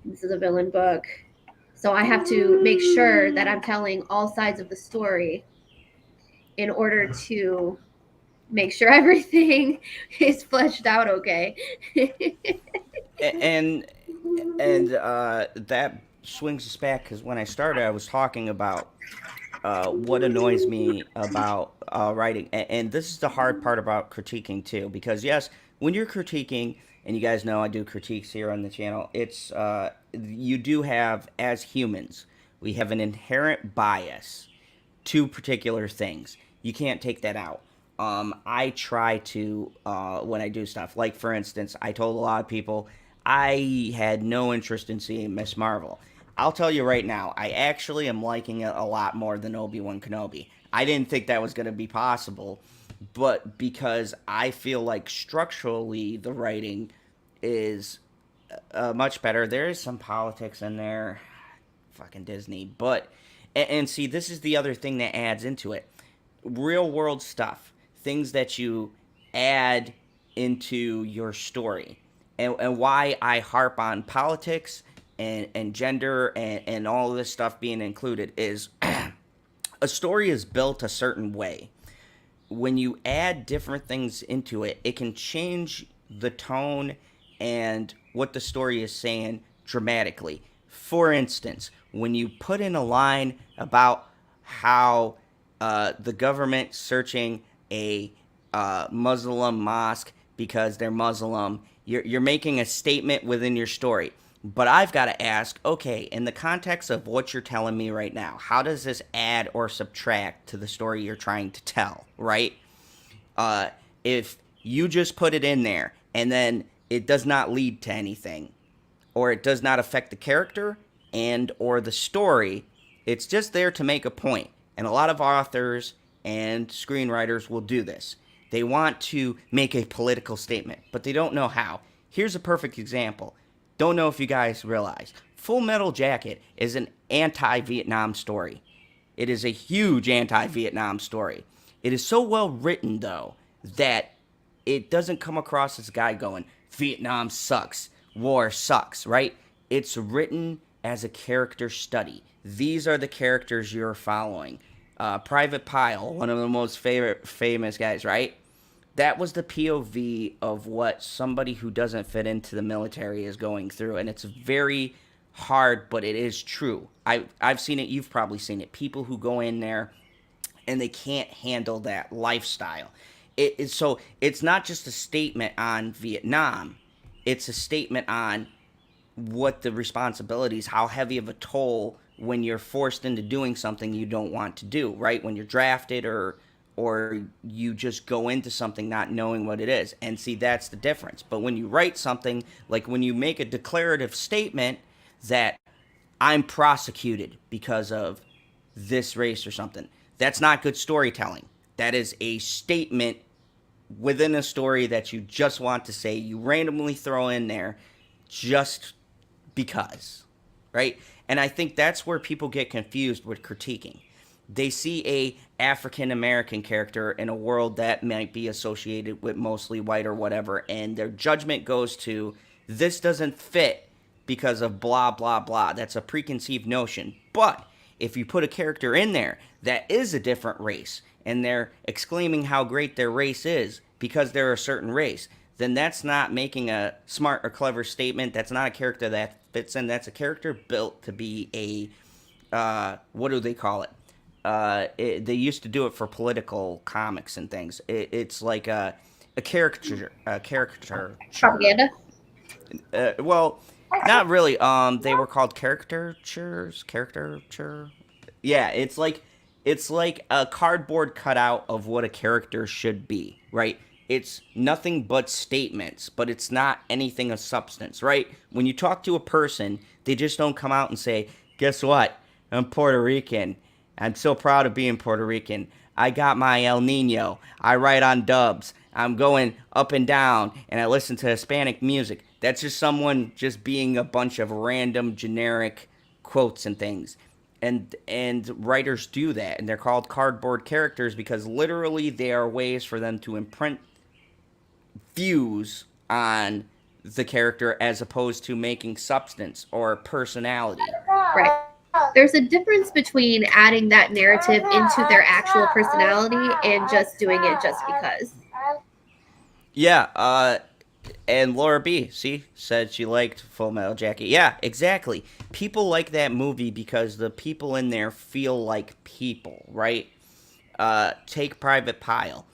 this is a villain book. So I have to make sure that I'm telling all sides of the story in order to make sure everything is fleshed out okay. and that swings us back because when I started, I was talking about what annoys me about writing, and this is the hard part about critiquing too. Because yes, when you're critiquing, and you guys know I do critiques here on the channel, it's you do have, as humans, we have an inherent bias to particular things. You can't take that out. I try to when I do stuff, like for instance, I told a lot of people I had no interest in seeing Miss Marvel. I'll tell you right now, I actually am liking it a lot more than Obi-Wan Kenobi. I didn't think that was going to be possible, but because I feel like structurally the writing is much better. There is some politics in there, fucking Disney, but, and see, this is the other thing that adds into it. Real world stuff, things that you add into your story. And why I harp on politics and gender and all of this stuff being included is a story is built a certain way. When you add different things into it, it can change the tone and what the story is saying dramatically. For instance, when you put in a line about how the government searching a Muslim mosque because they're Muslim, you're making a statement within your story. But I've got to ask, okay, in the context of what you're telling me right now, how does this add or subtract to the story you're trying to tell, right? If you just put it in there and then it does not lead to anything, or it does not affect the character and or the story, it's just there to make a point. And a lot of authors and screenwriters will do this. They want to make a political statement, but they don't know how. Here's a perfect example. Don't know if you guys realize. Full Metal Jacket is an anti-Vietnam story. It is a huge anti-Vietnam story. It is so well written, though, that it doesn't come across as a guy going, Vietnam sucks, war sucks, right? It's written as a character study. These are the characters you're following. Private Pile, one of the most famous guys, right? That was the POV of what somebody who doesn't fit into the military is going through, and it's very hard, but it is true. I've seen it. You've probably seen it. People who go in there and they can't handle that lifestyle. So it's not just a statement on Vietnam. It's a statement on what the responsibilities, how heavy of a toll when you're forced into doing something you don't want to do, right? When you're drafted or you just go into something not knowing what it is. And see, that's the difference. But when you write something, like when you make a declarative statement that I'm prosecuted because of this race or something, that's not good storytelling. That is a statement within a story that you just want to say, you randomly throw in there just because, right? And I think that's where people get confused with critiquing. They see a African American character in a world that might be associated with mostly white or whatever, and their judgment goes to, this doesn't fit because of blah, blah, blah. That's a preconceived notion. But if you put a character in there that is a different race, and they're exclaiming how great their race is because they're a certain race, then that's not making a smart or clever statement. That's not a character that fits in. That's a character built to be a, what do they call it? They used to do it for political comics and things. It's like a caricature. Propaganda. Well, not really. They were called caricatures. Caricature. Yeah, it's like a cardboard cutout of what a character should be, right? It's nothing but statements, but it's not anything of substance, right? When you talk to a person, they just don't come out and say, guess what? I'm Puerto Rican. I'm so proud of being Puerto Rican. I got my El Nino. I write on dubs. I'm going up and down, and I listen to Hispanic music. That's just someone just being a bunch of random generic quotes and things. And writers do that, and they're called cardboard characters because literally they are ways for them to imprint views on the character as opposed to making substance or personality. Right. There's a difference between adding that narrative into their actual personality and just doing it just because. Yeah, and Laura B, see, said she liked Full Metal Jacket. Yeah, exactly. People like that movie because the people in there feel like people, right? Take Private Pile.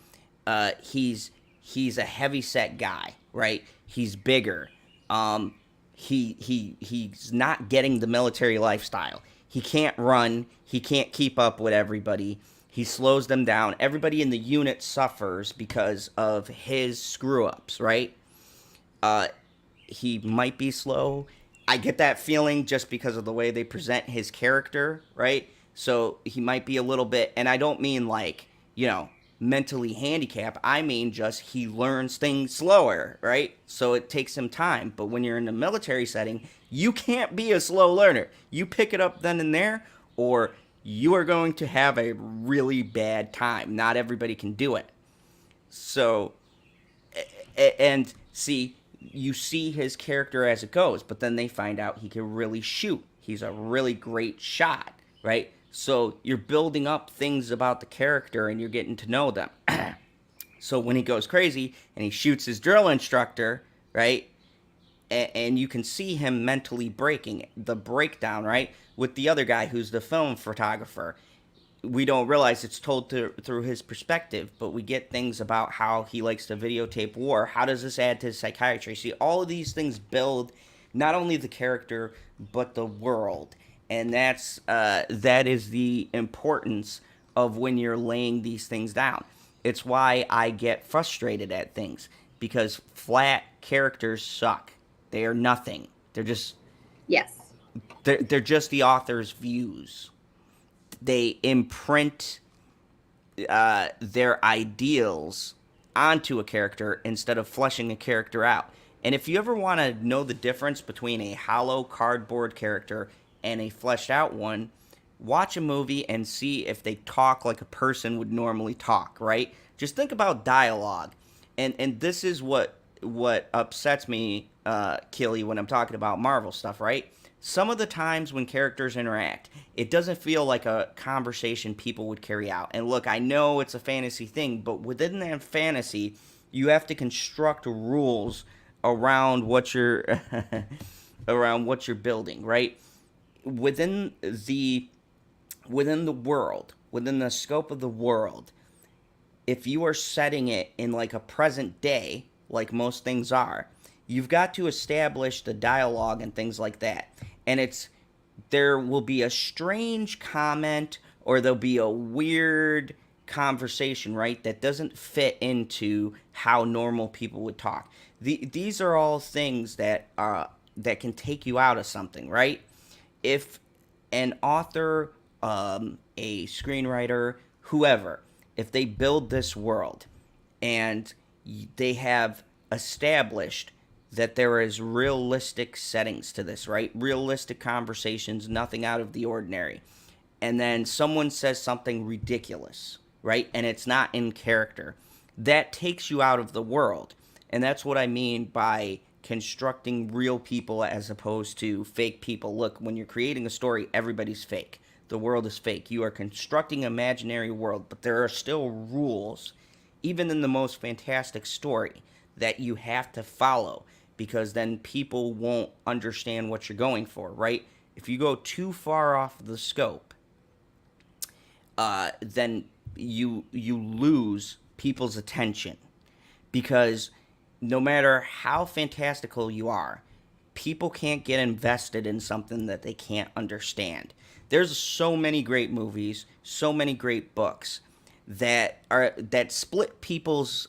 He's a heavy-set guy, right? He's bigger. He's not getting the military lifestyle. He can't run. He can't keep up with everybody. He slows them down. Everybody in the unit suffers because of his screw-ups, right? He might be slow. I get that feeling just because of the way they present his character, right? So he might be a little bit, and I don't mean like, mentally handicapped. I mean just he learns things slower, right? So it takes him time. But when you're in a military setting, you can't be a slow learner. You pick it up then and there, or you are going to have a really bad time. Not everybody can do it. So, and see, you see his character as it goes, but then they find out he can really shoot. He's a really great shot, right? So you're building up things about the character and you're getting to know them. So when he goes crazy and he shoots his drill instructor, right? And you can see him mentally breaking the breakdown, right? With the other guy who's the film photographer. We don't realize it's told through his perspective, but we get things about how he likes to videotape war. How does this add to his psychiatry? See, all of these things build not only the character, but the world. And that is the importance of when you're laying these things down. It's why I get frustrated at things, because flat characters suck. They are nothing. They're just they're just the author's views. They imprint their ideals onto a character instead of fleshing a character out. And if you ever want to know the difference between a hollow cardboard character and a fleshed out one, watch a movie and see if they talk like a person would normally talk, right? Just think about dialogue. And this is what upsets me, Killy, when I'm talking about Marvel stuff, right? Some of the times when characters interact, it doesn't feel like a conversation people would carry out. And look, I know it's a fantasy thing, but within that fantasy, you have to construct rules around what you're around what you're building, right? Within the world, within the scope of the world, if you are setting it in like a present day, like most things are, you've got to establish the dialogue and things like that. And there will be a strange comment or there'll be a weird conversation, right, that doesn't fit into how normal people would talk. These are all things that can take you out of something, right? If an author, a screenwriter, whoever, if they build this world and they have established that there is realistic settings to this, right? Realistic conversations, nothing out of the ordinary. And then someone says something ridiculous, right? And it's not in character. That takes you out of the world. And that's what I mean by constructing real people as opposed to fake people. Look, when you're creating a story, everybody's fake. The world is fake. You are constructing an imaginary world, but there are still rules, even in the most fantastic story, that you have to follow, because then people won't understand what you're going for, right? If you go too far off the scope, then you lose people's attention, because no matter how fantastical you are, people can't get invested in something that they can't understand. There's so many great movies, so many great books that split people's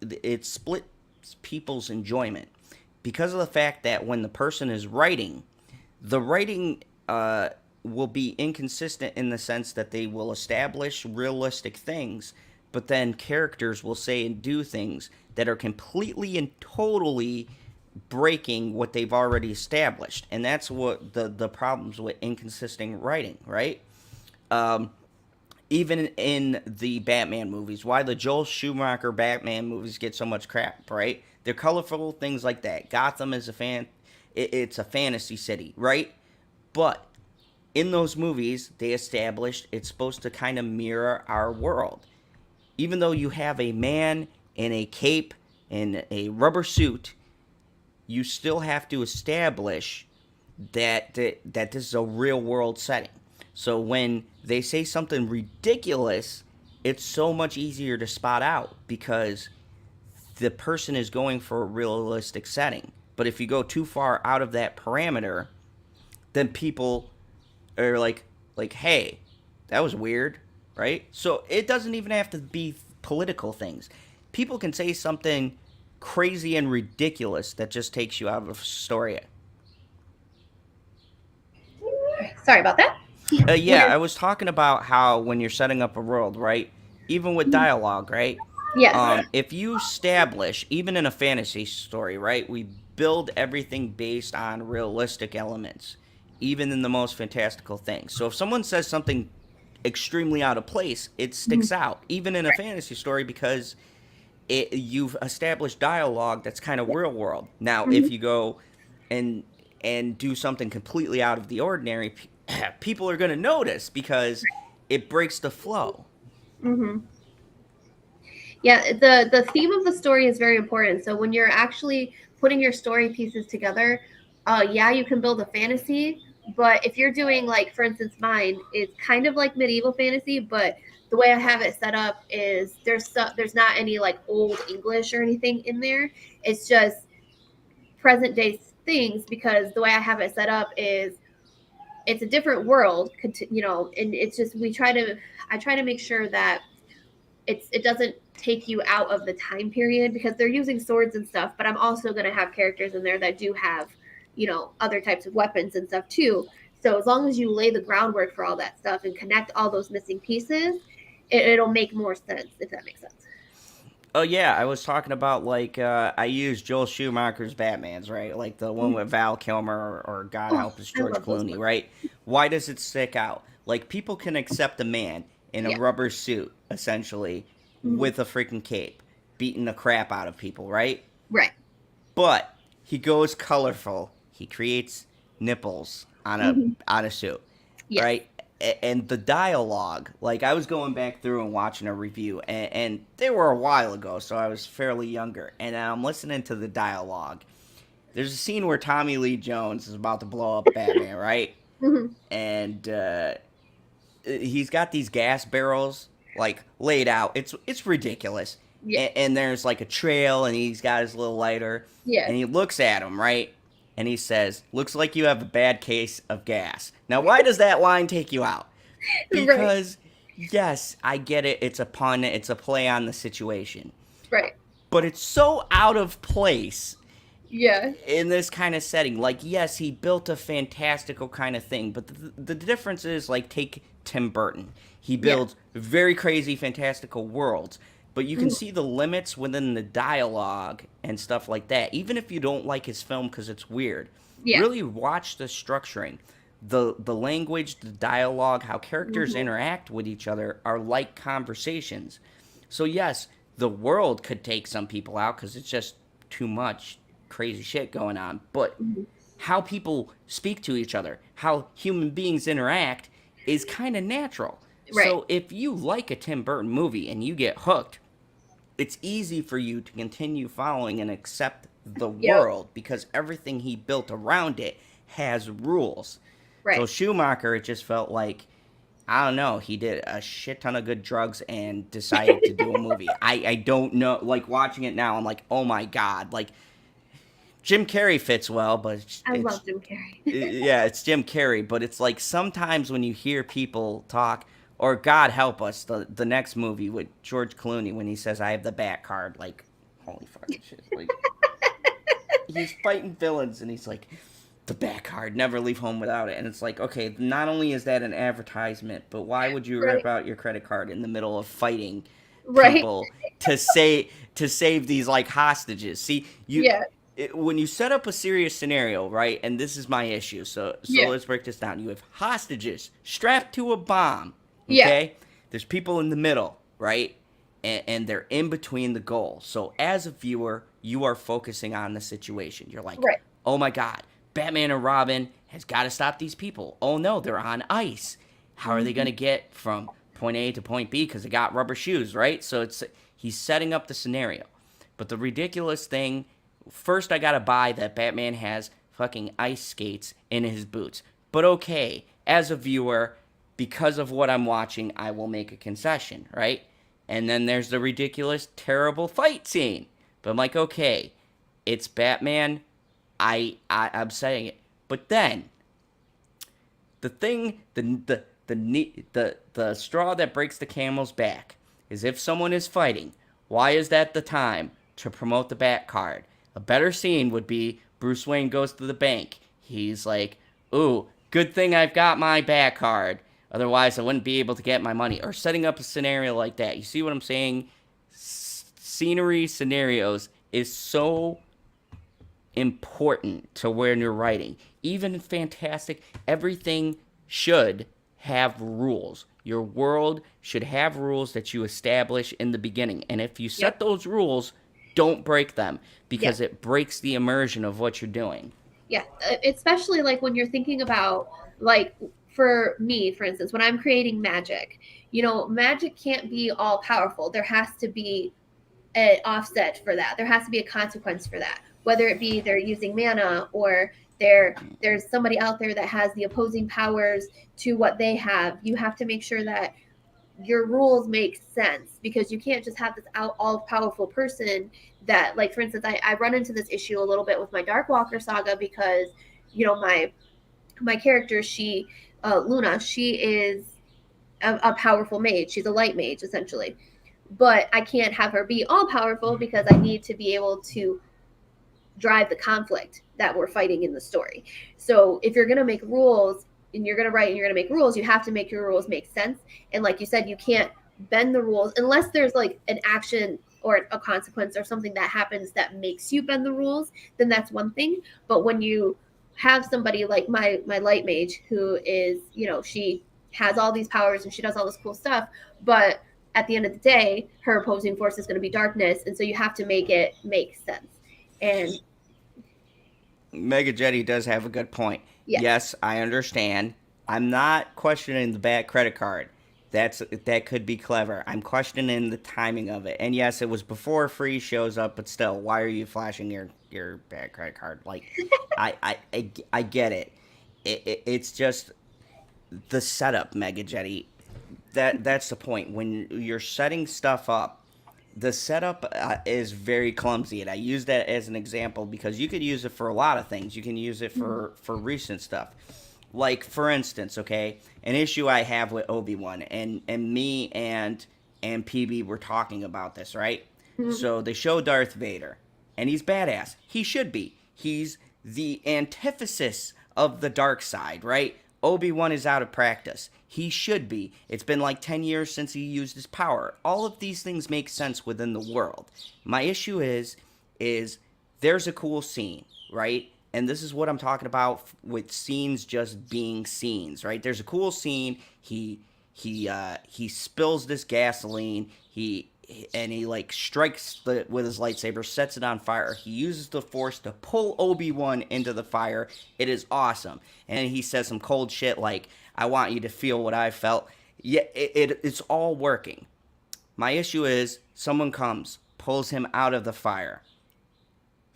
it splits people's enjoyment because of the fact that when the person is writing, the writing will be inconsistent in the sense that they will establish realistic things, but then characters will say and do things that are completely and totally breaking what they've already established. And that's what the problems with inconsistent writing, right? Even in the Batman movies, why the Joel Schumacher Batman movies get so much crap, right? They're colorful, things like that. Gotham is it's a fantasy city, right? But in those movies, they established it's supposed to kind of mirror our world. Even though you have a man in a cape and a rubber suit, you still have to establish that this is a real world setting. So when they say something ridiculous, it's so much easier to spot out because the person is going for a realistic setting. But if you go too far out of that parameter, then people are like, hey, that was weird, right? So it doesn't even have to be political things. People can say something crazy and ridiculous that just takes you out of a story. Sorry about that. Yeah, I was talking about how when you're setting up a world, right? Even with dialogue, right? Yes. If you establish, even in a fantasy story, right? We build everything based on realistic elements, even in the most fantastical things. So if someone says something extremely out of place, it sticks out, even in a fantasy story, because you've established dialogue that's kind of real world. Now, if you go and do something completely out of the ordinary, people are going to notice because it breaks the flow. Mm-hmm. Yeah, the theme of the story is very important. So when you're actually putting your story pieces together, yeah, you can build a fantasy, but if you're doing, like, for instance, mine is kind of like medieval fantasy, but the way I have it set up is there's not any like old English or anything in there. It's just present day things, because the way I have it set up is it's a different world, and it's just I try to make sure that it doesn't take you out of the time period, because they're using swords and stuff, but I'm also going to have characters in there that do have, other types of weapons and stuff too. So as long as you lay the groundwork for all that stuff and connect all those missing pieces, it'll make more sense, if that makes sense. Oh yeah, I was talking about like I used Joel Schumacher's Batman's, right? Like the one with Val Kilmer or God Oh, help us I George love those Clooney, ones. right? Why does it stick out? Like people can accept a man in a Yeah. rubber suit essentially Mhm. with a freaking cape beating the crap out of people, right? Right. But he goes colorful. He creates nipples Hmm. on a suit, Yes. right? And the dialogue, like I was going back through and watching a review, and they were a while ago, so I was fairly younger, and I'm listening to the dialogue. There's a scene where Tommy Lee Jones is about to blow up Batman, right? Hmm. And he's got these gas barrels like laid out. It's ridiculous. Yeah. And there's like a trail, and he's got his little lighter, Yeah. and he looks at him, right? And he says, "Looks like you have a bad case of gas." Now, why does that line take you out? Right. Because yes, I get it. It's a pun. It's a play on the situation, Right. but it's so out of place Yeah. in this kind of setting. Like, yes, he built a fantastical kind of thing, but the difference is, like, take Tim Burton. He Yeah. builds very crazy, fantastical worlds, but you can Mhm. see the limits within the dialogue and stuff like that. Even if you don't like his film because it's weird, Yeah. really watch the structuring. The language, the dialogue, how characters Mhm. interact with each other are like conversations. So, yes, the world could take some people out because it's just too much crazy shit going on, but Mhm. how people speak to each other, how human beings interact is kind of natural. Right. So if you like a Tim Burton movie and you get hooked, it's easy for you to continue following and accept the Yep. world because everything he built around it has rules. So Right. Schumacher, it just felt like, I don't know, he did a shit ton of good drugs and decided to do a movie. I don't know, like watching it now, I'm like, oh my God, like Jim Carrey fits well, but I love Jim Carrey. yeah, it's Jim Carrey, but it's like sometimes when you hear people talk, or God help us, the next movie with George Clooney when he says I have the bat card, like holy fucking shit, like he's fighting villains and he's like the bat card, never leave home without it, and it's like okay, not only is that an advertisement, but why would you Right. rip out your credit card in the middle of fighting Right. people to save these like hostages? See, Yeah. when you set up a serious scenario, right? And this is my issue. So Yeah. let's break this down. You have hostages strapped to a bomb. Yeah. Okay? There's people in the middle, right? And they're in between the goals. So as a viewer, you are focusing on the situation. You're like, Right. oh my God, Batman and Robin has got to stop these people. Oh no, they're on ice. How are they going to get from point A to point B? Because they got rubber shoes, right? So he's setting up the scenario. But the ridiculous thing, first I gotta buy that Batman has fucking ice skates in his boots. But okay, as a viewer, because of what I'm watching, I will make a concession, right? And then there's the ridiculous, terrible fight scene. But I'm like, okay, it's Batman. I'm saying it. But then the thing, the straw that breaks the camel's back is if someone is fighting. Why is that the time to promote the Bat card? A better scene would be Bruce Wayne goes to the bank. He's like, "Ooh, good thing I've got my Bat card. Otherwise, I wouldn't be able to get my money." Or setting up a scenario like that. You see what I'm saying? Scenery scenarios is so important to when you're writing. Even in fantastic, everything should have rules. Your world should have rules that you establish in the beginning. And if you set Yep. those rules, don't break them because it breaks the immersion of what you're doing. Yeah, especially like when you're thinking about, like, for me, for instance, when I'm creating magic, magic can't be all powerful. There has to be an offset for that. There has to be a consequence for that, whether it be they're using mana or there's somebody out there that has the opposing powers to what they have. You have to make sure that your rules make sense, because you can't just have this all powerful person that, like, for instance, I run into this issue a little bit with my Darkwalker saga, because my character, she Luna, she is a powerful mage. She's a light mage essentially, but I can't have her be all powerful because I need to be able to drive the conflict that we're fighting in the story. So if you're going to make rules and you're going to write and you're going to make rules, you have to make your rules make sense. And like you said, you can't bend the rules unless there's like an action or a consequence or something that happens that makes you bend the rules, then that's one thing. But when you have somebody like my light mage who is, she has all these powers and she does all this cool stuff, but at the end of the day, her opposing force is going to be darkness, and so you have to make it make sense. And Mega Jetty does have a good point. Yeah. Yes, I understand. I'm not questioning the bad credit card. That could be clever. I'm questioning the timing of it. And yes, it was before Free shows up, but still, why are you flashing your bad credit card? Like, I get it. It's just the setup, Mega Jetty. That's the point. When you're setting stuff up, the setup is very clumsy, and I use that as an example because you could use it for a lot of things. You can use it for recent stuff. Like, for instance, okay, an issue I have with Obi-Wan, and me and PB were talking about this, right? So they show Darth Vader, and he's badass. He should be. He's the antithesis of the dark side, right? Obi-Wan is out of practice. He should be. It's been like 10 years since he used his power. All of these things make sense within the world. My issue is there's a cool scene, right? And this is what I'm talking about with scenes just being scenes, right? There's a cool scene. He spills this gasoline. He like strikes with his lightsaber, sets it on fire. He uses the Force to pull Obi-Wan into the fire. It is awesome. And he says some cold shit like, "I want you to feel what I felt." Yeah, it's all working. My issue is someone comes, pulls him out of the fire.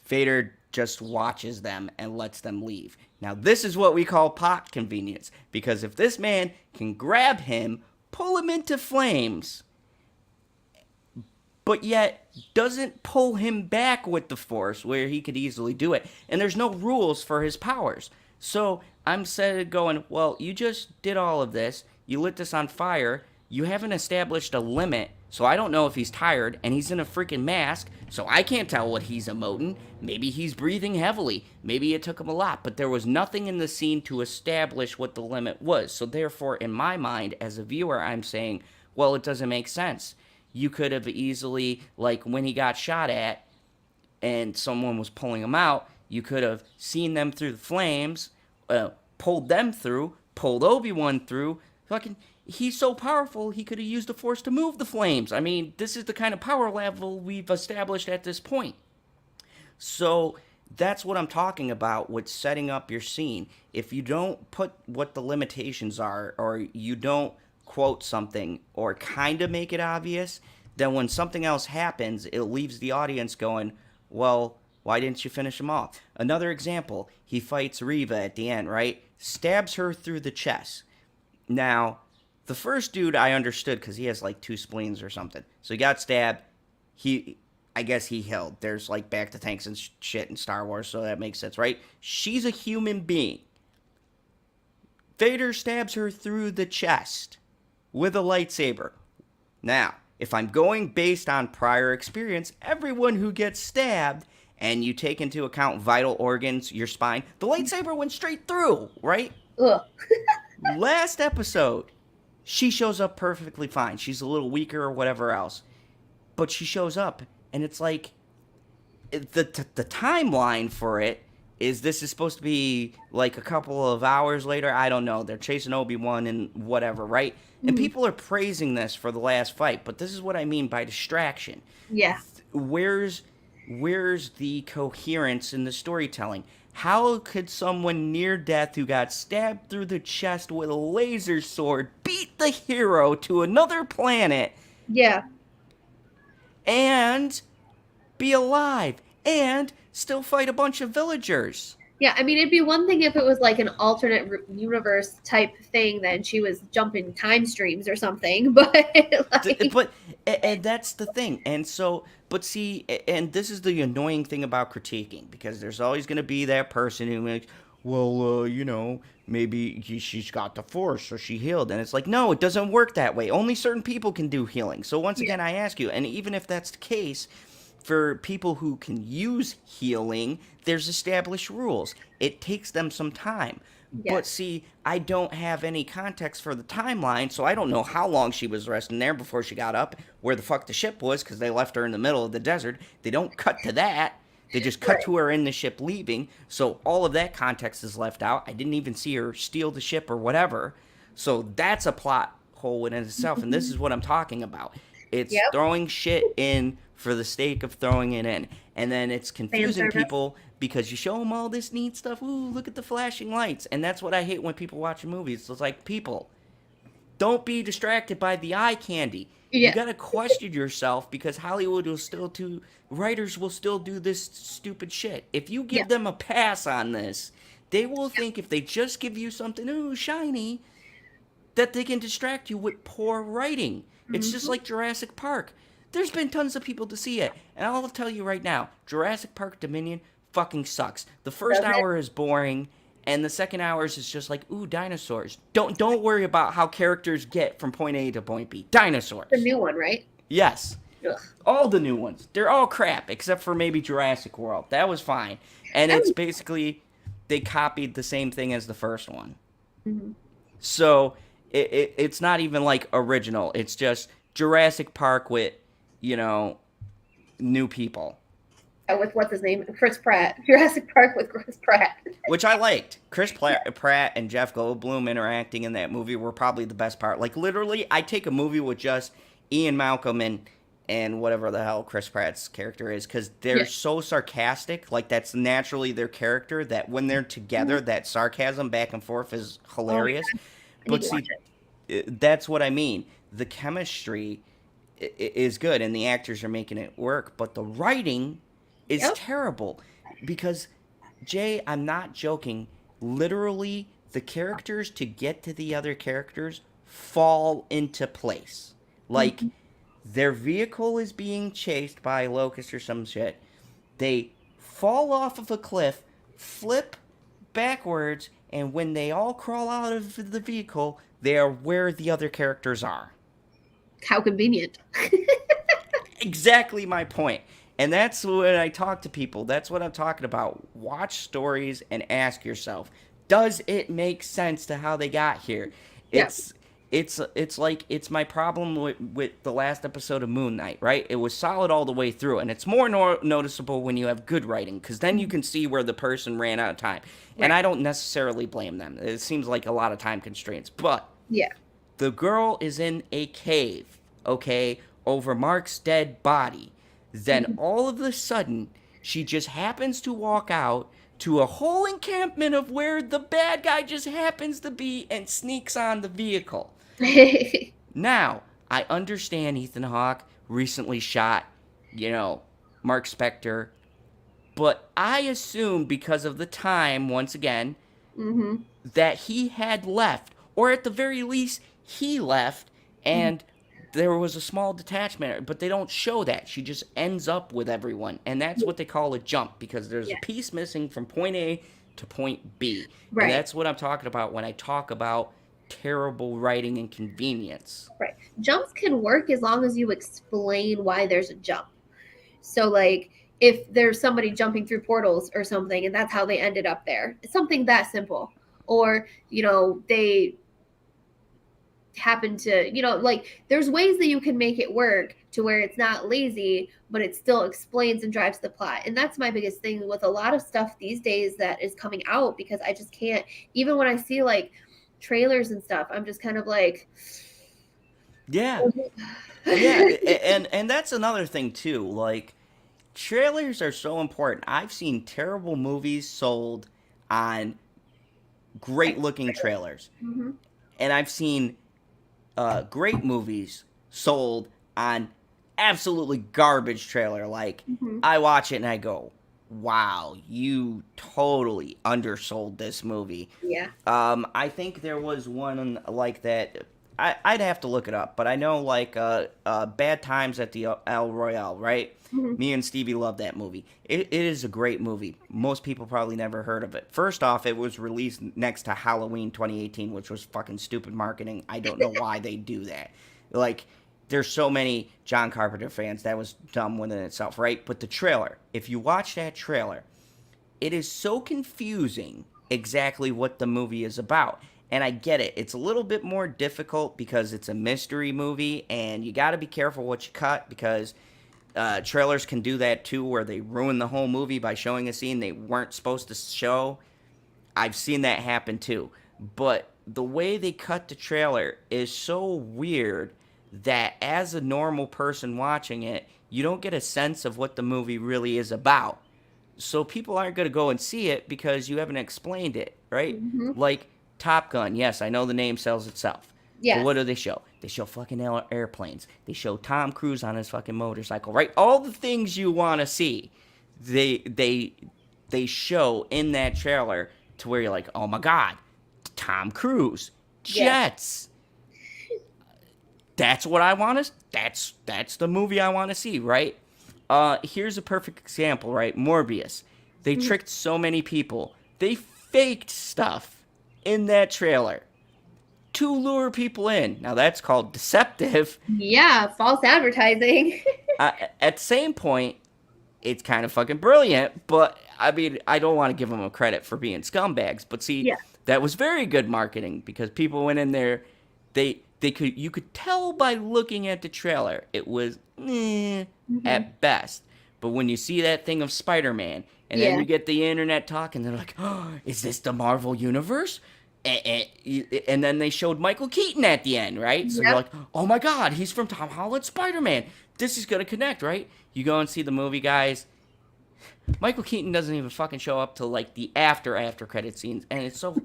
Vader just watches them and lets them leave. Now, this is what we call plot convenience, because if this man can grab him, pull him into flames, but yet doesn't pull him back with the Force where he could easily do it, and there's no rules for his powers. So I'm going, well, you just did all of this, you lit this on fire, you haven't established a limit, so I don't know if he's tired, and he's in a freaking mask, so I can't tell what he's emoting. Maybe he's breathing heavily. Maybe it took him a lot, but there was nothing in the scene to establish what the limit was. So therefore, in my mind, as a viewer, I'm saying, well, it doesn't make sense. You could have easily, like when he got shot at and someone was pulling him out, you could have seen them through the flames, pulled them through, pulled Obi-Wan through, fucking... He's so powerful, he could have used the Force to move the flames. I mean, this is the kind of power level we've established at this point. So that's what I'm talking about with setting up your scene. If you don't put what the limitations are, or you don't quote something, or kind of make it obvious, then when something else happens, it leaves the audience going, well, why didn't you finish him off? Another example, he fights Reva at the end, right? Stabs her through the chest. Now... the first dude I understood because he has like 2 spleens or something. So he got stabbed. I guess he healed. There's like back to tanks and shit in Star Wars, so that makes sense, right? She's a human being. Vader stabs her through the chest with a lightsaber. Now, if I'm going based on prior experience, everyone who gets stabbed, and you take into account vital organs, your spine, the lightsaber went straight through, right? Ugh. Last episode, she shows up perfectly fine. She's a little weaker or whatever else. But she shows up, and it's like, the timeline for it is this is supposed to be like a couple of hours later. I don't know. They're chasing Obi-Wan and whatever, right? And people are praising this for the last fight, but this is what I mean by distraction. Yeah. Where's the coherence in the storytelling? How could someone near death who got stabbed through the chest with a laser sword beat the hero to another planet? Yeah. And be alive and still fight a bunch of villagers. Yeah, I mean, it'd be one thing if it was like an alternate universe type thing, then she was jumping time streams or something, but like... And that's the thing. And so, but see, and this is the annoying thing about critiquing, because there's always going to be that person who makes, well, maybe she's got the Force, so she healed. And it's like, no, it doesn't work that way. Only certain people can do healing. So once again, I ask you, and even if that's the case, for people who can use healing, there's established rules. It takes them some time. Yeah. But see, I don't have any context for the timeline, so I don't know how long she was resting there before she got up, where the fuck the ship was, because they left her in the middle of the desert. They don't cut to that. They just cut to her in the ship leaving, so all of that context is left out. I didn't even see her steal the ship or whatever. So that's a plot hole in itself, and this is what I'm talking about. It's Yep. throwing shit in for the sake of throwing it in. And then it's confusing service. people because you show them all this neat stuff. Ooh, look at the flashing lights. And that's what I hate when people watch movies. It's like, people, don't be distracted by the eye candy. Yeah. You gotta question yourself, because Hollywood will still do, writers will still do this stupid shit. If you give them a pass on this, they will think if they just give you something, ooh, shiny, that they can distract you with poor writing. It's just like Jurassic Park. There's been tons of people to see it. And I'll tell you right now, Jurassic Park Dominion fucking sucks. The first hour is boring, and the second hour is just like, ooh, dinosaurs. Don't worry about how characters get from point A to point B. Dinosaurs. The new one, right? Yes. Ugh. All the new ones. They're all crap, except for maybe Jurassic World. That was fine. And it's basically, they copied the same thing as the first one. Mm-hmm. So it's not even like original. It's just Jurassic Park with, new people. With what's his name? Chris Pratt. Jurassic Park with Chris Pratt. Which I liked. Chris Pratt and Jeff Goldblum interacting in that movie were probably the best part. Like, literally, I take a movie with just Ian Malcolm and whatever the hell Chris Pratt's character is, because they're so sarcastic. Like, that's naturally their character, that when they're together, that sarcasm back and forth is hilarious. But see, that's what I mean. The chemistry is good, and the actors are making it work, but the writing is terrible. Because, Jay, I'm not joking, literally, the characters to get to the other characters fall into place. Like, their vehicle is being chased by a locust or some shit. They fall off of a cliff, flip backwards, and when they all crawl out of the vehicle, they are where the other characters are. How convenient. Exactly my point. And that's when I talk to people. That's what I'm talking about. Watch stories and ask yourself, does it make sense to how they got here? It's like, it's my problem with the last episode of Moon Knight, right? It was solid all the way through, and it's more noticeable when you have good writing, because then you can see where the person ran out of time. Right. And I don't necessarily blame them. It seems like a lot of time constraints. But the girl is in a cave, okay, over Mark's dead body. Then all of a sudden, she just happens to walk out to a whole encampment of where the bad guy just happens to be and sneaks on the vehicle. Now, I understand Ethan Hawke recently shot, Mark Spector, but I assume because of the time, once again, that he had left, or at the very least, he left, and there was a small detachment, but they don't show that. She just ends up with everyone, and that's what they call a jump, because there's a piece missing from point A to point B. Right. And that's what I'm talking about when I talk about terrible writing and convenience. Right. Jumps can work as long as you explain why there's a jump. So, like, if there's somebody jumping through portals or something, and that's how they ended up there. It's something that simple. Or, they happen to, like, there's ways that you can make it work to where it's not lazy, but it still explains and drives the plot. And that's my biggest thing with a lot of stuff these days that is coming out, because I just can't, even when I see, like, trailers and stuff, I'm just kind of like, and that's another thing too. Like, trailers are so important. I've seen terrible movies sold on great looking trailers, and I've seen great movies sold on absolutely garbage trailer. Like, I watch it and I go, wow, you totally undersold this movie. Yeah. I think there was one like that. I'd have to look it up, but I know, like, Bad Times at the El Royale, right? Me and Stevie love that movie. It is a great movie. Most people probably never heard of it. First off, it was released next to Halloween 2018, which was fucking stupid marketing. I don't know why they do that. Like, there's so many John Carpenter fans. That was dumb within itself, right? But the trailer, if you watch that trailer, it is so confusing exactly what the movie is about. And I get it. It's a little bit more difficult because it's a mystery movie, and you got to be careful what you cut because trailers can do that too, where they ruin the whole movie by showing a scene they weren't supposed to show. I've seen that happen too. But the way they cut the trailer is so weird that as a normal person watching it, you don't get a sense of what the movie really is about. So people aren't going to go and see it because you haven't explained it, right? Mm-hmm. Like Top Gun, yes, I know the name sells itself. Yes. But what do they show? They show fucking airplanes. They show Tom Cruise on his fucking motorcycle, right? All the things you want to see, they show in that trailer to where you're like, oh my god, Tom Cruise, jets. That's what I want to. That's the movie I want to see, right? Here's a perfect example, right? Morbius. They tricked so many people. They faked stuff in that trailer to lure people in. Now that's called deceptive. Yeah, false advertising. At the same point, it's kind of fucking brilliant, but I mean, I don't want to give them a credit for being scumbags. But see, that was very good marketing because people went in there. You could tell by looking at the trailer, it was at best. But when you see that thing of Spider-Man, and then you get the internet talking, they're like, oh, is this the Marvel Universe? And then they showed Michael Keaton at the end, right? So you're like, oh my god, he's from Tom Holland's Spider-Man. This is going to connect, right? You go and see the movie, guys. Michael Keaton doesn't even fucking show up till like the after credit scenes, and it's so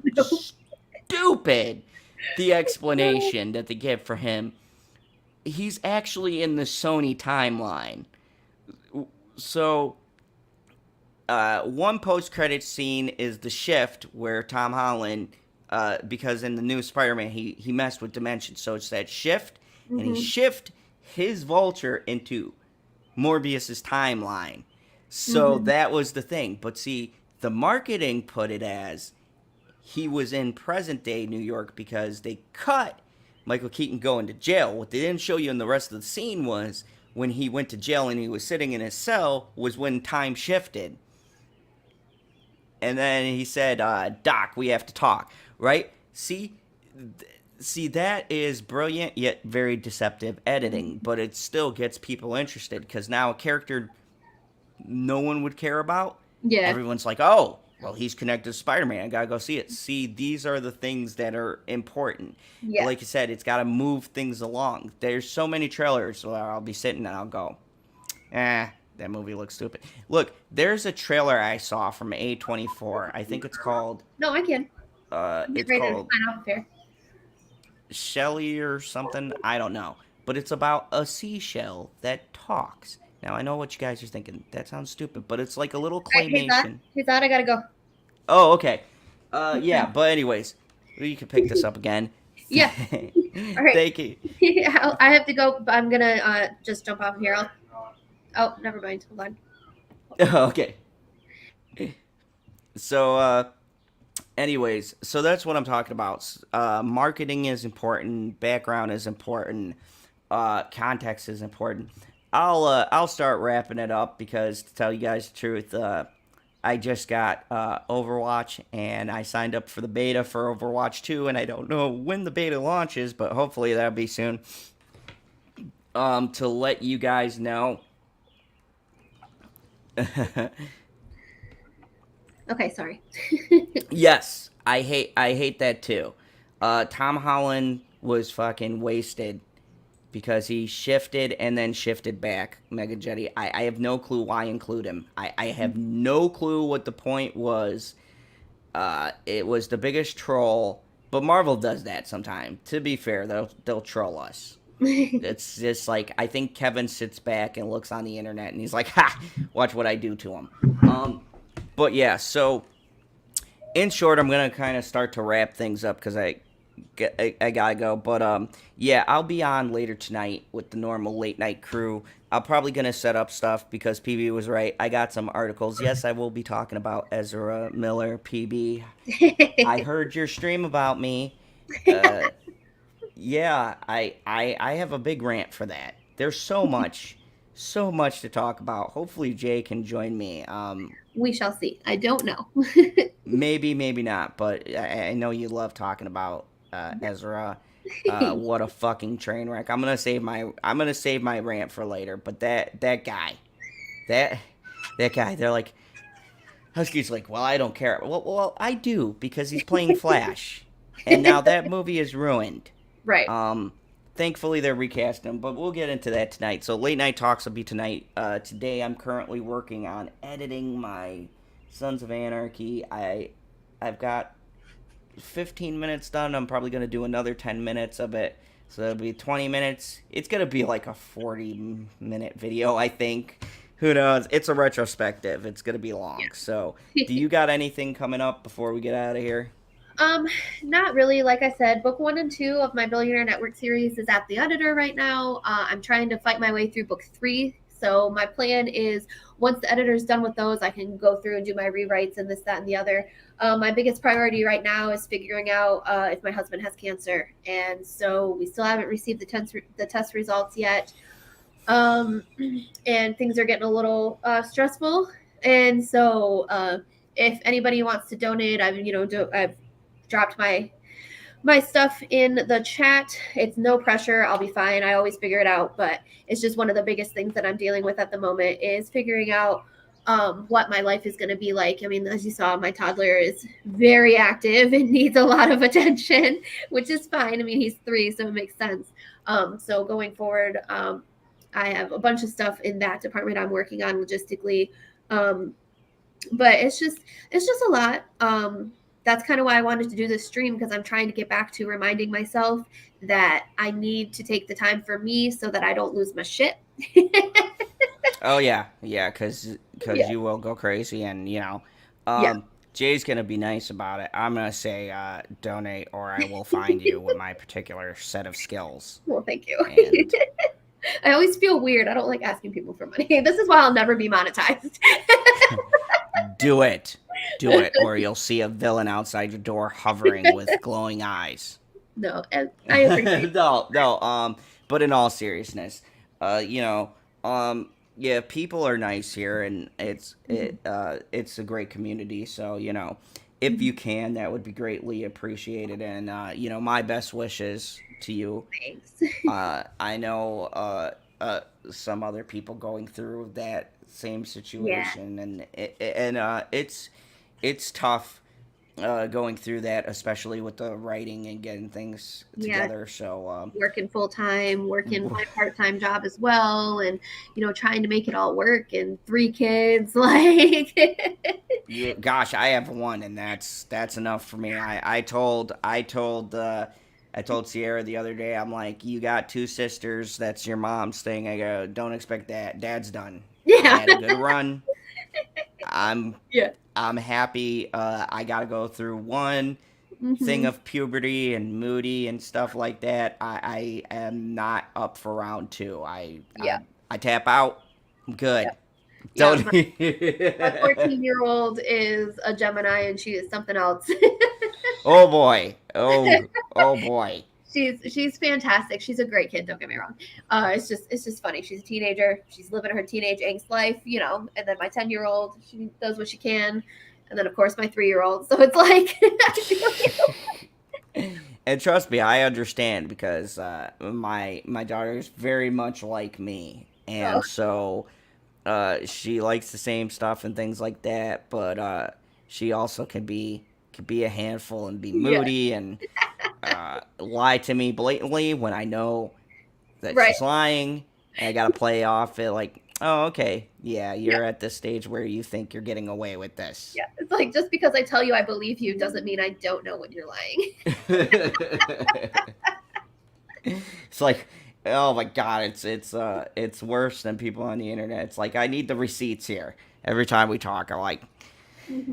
stupid, the explanation that they give for him. He's actually in the Sony timeline. So, one post-credit scene is the shift where Tom Holland, because in the new Spider-Man, he messed with dimensions. So it's that shift, and he shift his Vulture into Morbius's timeline. So that was the thing. But see, the marketing put it as he was in present-day New York because they cut Michael Keaton going to jail. What they didn't show you in the rest of the scene was when he went to jail and he was sitting in his cell was when time shifted. And then he said, Doc, we have to talk, right? See, that is brilliant yet very deceptive editing, but it still gets people interested because now a character no one would care about, everyone's like, oh, well, he's connected to Spider-Man. I gotta go see it. See, these are the things that are important. Yeah. Like I said, it's got to move things along. There's so many trailers where I'll be sitting and I'll go, that movie looks stupid. Look, there's a trailer I saw from A24. I think it's called... No, I can. It's called Shelly or something. I don't know. But it's about a seashell that talks. Now, I know what you guys are thinking. That sounds stupid, but it's like a little claymation. Hey, Zod, I gotta go. Oh, okay. Yeah, but anyways, you can pick this up again. Yeah. All right. Thank you. I have to go, but I'm gonna just jump off here. Oh, never mind. Hold on. Okay. So, anyways, so that's what I'm talking about. Marketing is important. Background is important. Context is important. I'll start wrapping it up because, to tell you guys the truth, I just got Overwatch, and I signed up for the beta for Overwatch 2, and I don't know when the beta launches, but hopefully that'll be soon. To let you guys know. Okay, sorry. Yes, I hate that too. Tom Holland was fucking wasted because he shifted and then shifted back. Mega Jetty. I have no clue why include him. I have no clue what the point was. It was the biggest troll, but Marvel does that sometimes. To be fair, they'll troll us. It's just like, I think Kevin sits back and looks on the internet and he's like, ha, watch what I do to him. But yeah, so in short, I'm going to kind of start to wrap things up because I gotta go. But yeah, I'll be on later tonight with the normal late night crew. I'm probably going to set up stuff because PB was right. I got some articles. Yes, I will be talking about Ezra Miller, PB. I heard your stream about me. Yeah, I have a big rant for that. There's so much so much to talk about. Hopefully Jay can join me. We shall see. I don't know. Maybe, maybe not, but I know you love talking about Ezra. What a fucking train wreck. I'm gonna save my rant for later. But that guy, that that guy, they're like Husky's like, well, I don't care. Well, I do because he's playing Flash, and now that movie is ruined. Right. Thankfully they're recasting him, but we'll get into that tonight. So late night talks will be tonight. Today I'm currently working on editing my Sons of Anarchy. I've got 15 minutes done. I'm probably going to do another 10 minutes of it. So it'll be 20 minutes. It's going to be like a 40-minute video, I think. Who knows? It's a retrospective. It's going to be long. So do you got anything coming up before we get out of here? Not really. Like I said, book 1 and 2 of my Billionaire Network series is at the editor right now. I'm trying to fight my way through book 3. So my plan is once the editor's done with those, I can go through and do my rewrites and this, that, and the other. My biggest priority right now is figuring out if my husband has cancer. And so we still haven't received the test results yet. And things are getting a little stressful. And so if anybody wants to donate, I've dropped my stuff in the chat. It's no pressure. I'll be fine. I always figure it out. But it's just one of the biggest things that I'm dealing with at the moment is figuring out what my life is going to be like. I mean, as you saw, my toddler is very active and needs a lot of attention, which is fine. I mean, he's 3, so it makes sense. So going forward, I have a bunch of stuff in that department I'm working on logistically. But it's just a lot. That's kind of why I wanted to do this stream, because I'm trying to get back to reminding myself that I need to take the time for me so that I don't lose my shit. Oh yeah, because you will go crazy, and Jay's gonna be nice about it. I'm gonna say donate, or I will find you with my particular set of skills. Well, thank you. And I always feel weird. I don't like asking people for money. This is why I'll never be monetized. do it, or you'll see a villain outside your door hovering with glowing eyes. No, I appreciate no. But in all seriousness, people are nice here, and it's a great community. So if you can, that would be greatly appreciated. And my best wishes to you. Thanks. I know some other people going through that same situation, and it's tough going through that, especially with the writing and getting things together. So working full time, working my part-time job as well, and trying to make it all work, and 3 kids, like gosh, I have 1, and that's enough for me. I told Sierra the other day, I'm like, you got 2 sisters, that's your mom's thing. I go, don't expect that. Dad's done. I had a good run. I'm happy. I gotta go through one thing of puberty and moody and stuff like that. I am not up for round 2. I tap out. I'm good. My 14-year-old is a Gemini, and she is something else. Oh boy. Oh boy. She's fantastic. She's a great kid. Don't get me wrong. It's just funny. She's a teenager. She's living her teenage angst life, and then my 10-year-old, she does what she can, and then of course my 3-year-old. So it's like, and trust me, I understand, because my daughter is very much like me, and so she likes the same stuff and things like that, but she also can be a handful and be moody and lie to me blatantly when I know that she's lying, and I gotta play off it like, oh, okay, you're at this stage where you think you're getting away with this. Yeah, it's like, just because I tell you I believe you doesn't mean I don't know when you're lying. It's like, oh my god, it's worse than people on the internet. It's like, I need the receipts here every time we talk. I'm like,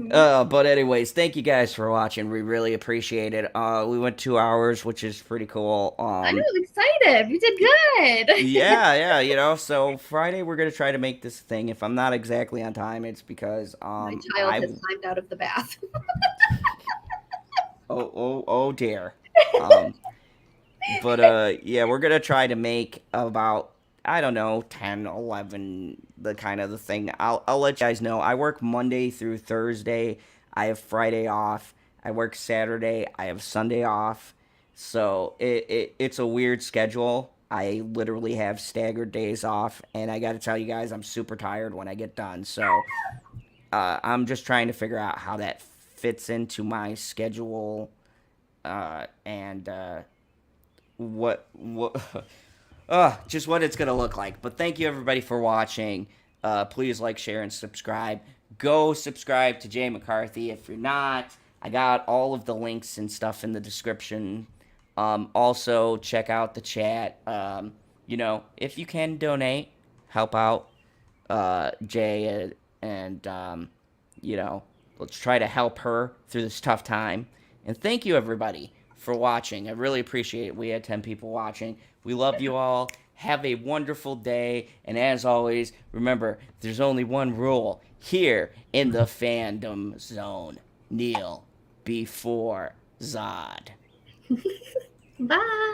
but anyways, thank you guys for watching. We really appreciate it. We went 2 hours, which is pretty cool. I know, I'm excited. You did good. yeah. So Friday we're gonna try to make this thing. If I'm not exactly on time, it's because my child has climbed out of the bath. oh dear. But we're gonna try to make about I don't know, 10, 11, the kind of the thing. I'll let you guys know. I work Monday through Thursday. I have Friday off. I work Saturday. I have Sunday off. So it's a weird schedule. I literally have staggered days off, and I got to tell you guys, I'm super tired when I get done. So I'm just trying to figure out how that fits into my schedule, and what just what it's gonna look like. But thank you everybody for watching. Please like, share, and subscribe. Go subscribe to J McCarthy if you're not. I got all of the links and stuff in the description. Also, check out the chat. If you can donate, help out Jay, and let's try to help her through this tough time. And thank you, everybody, for watching. I really appreciate it. We had 10 people watching. We love you all. Have a wonderful day. And as always, remember, there's only one rule here in the fandom zone. Kneel before Zod. Bye.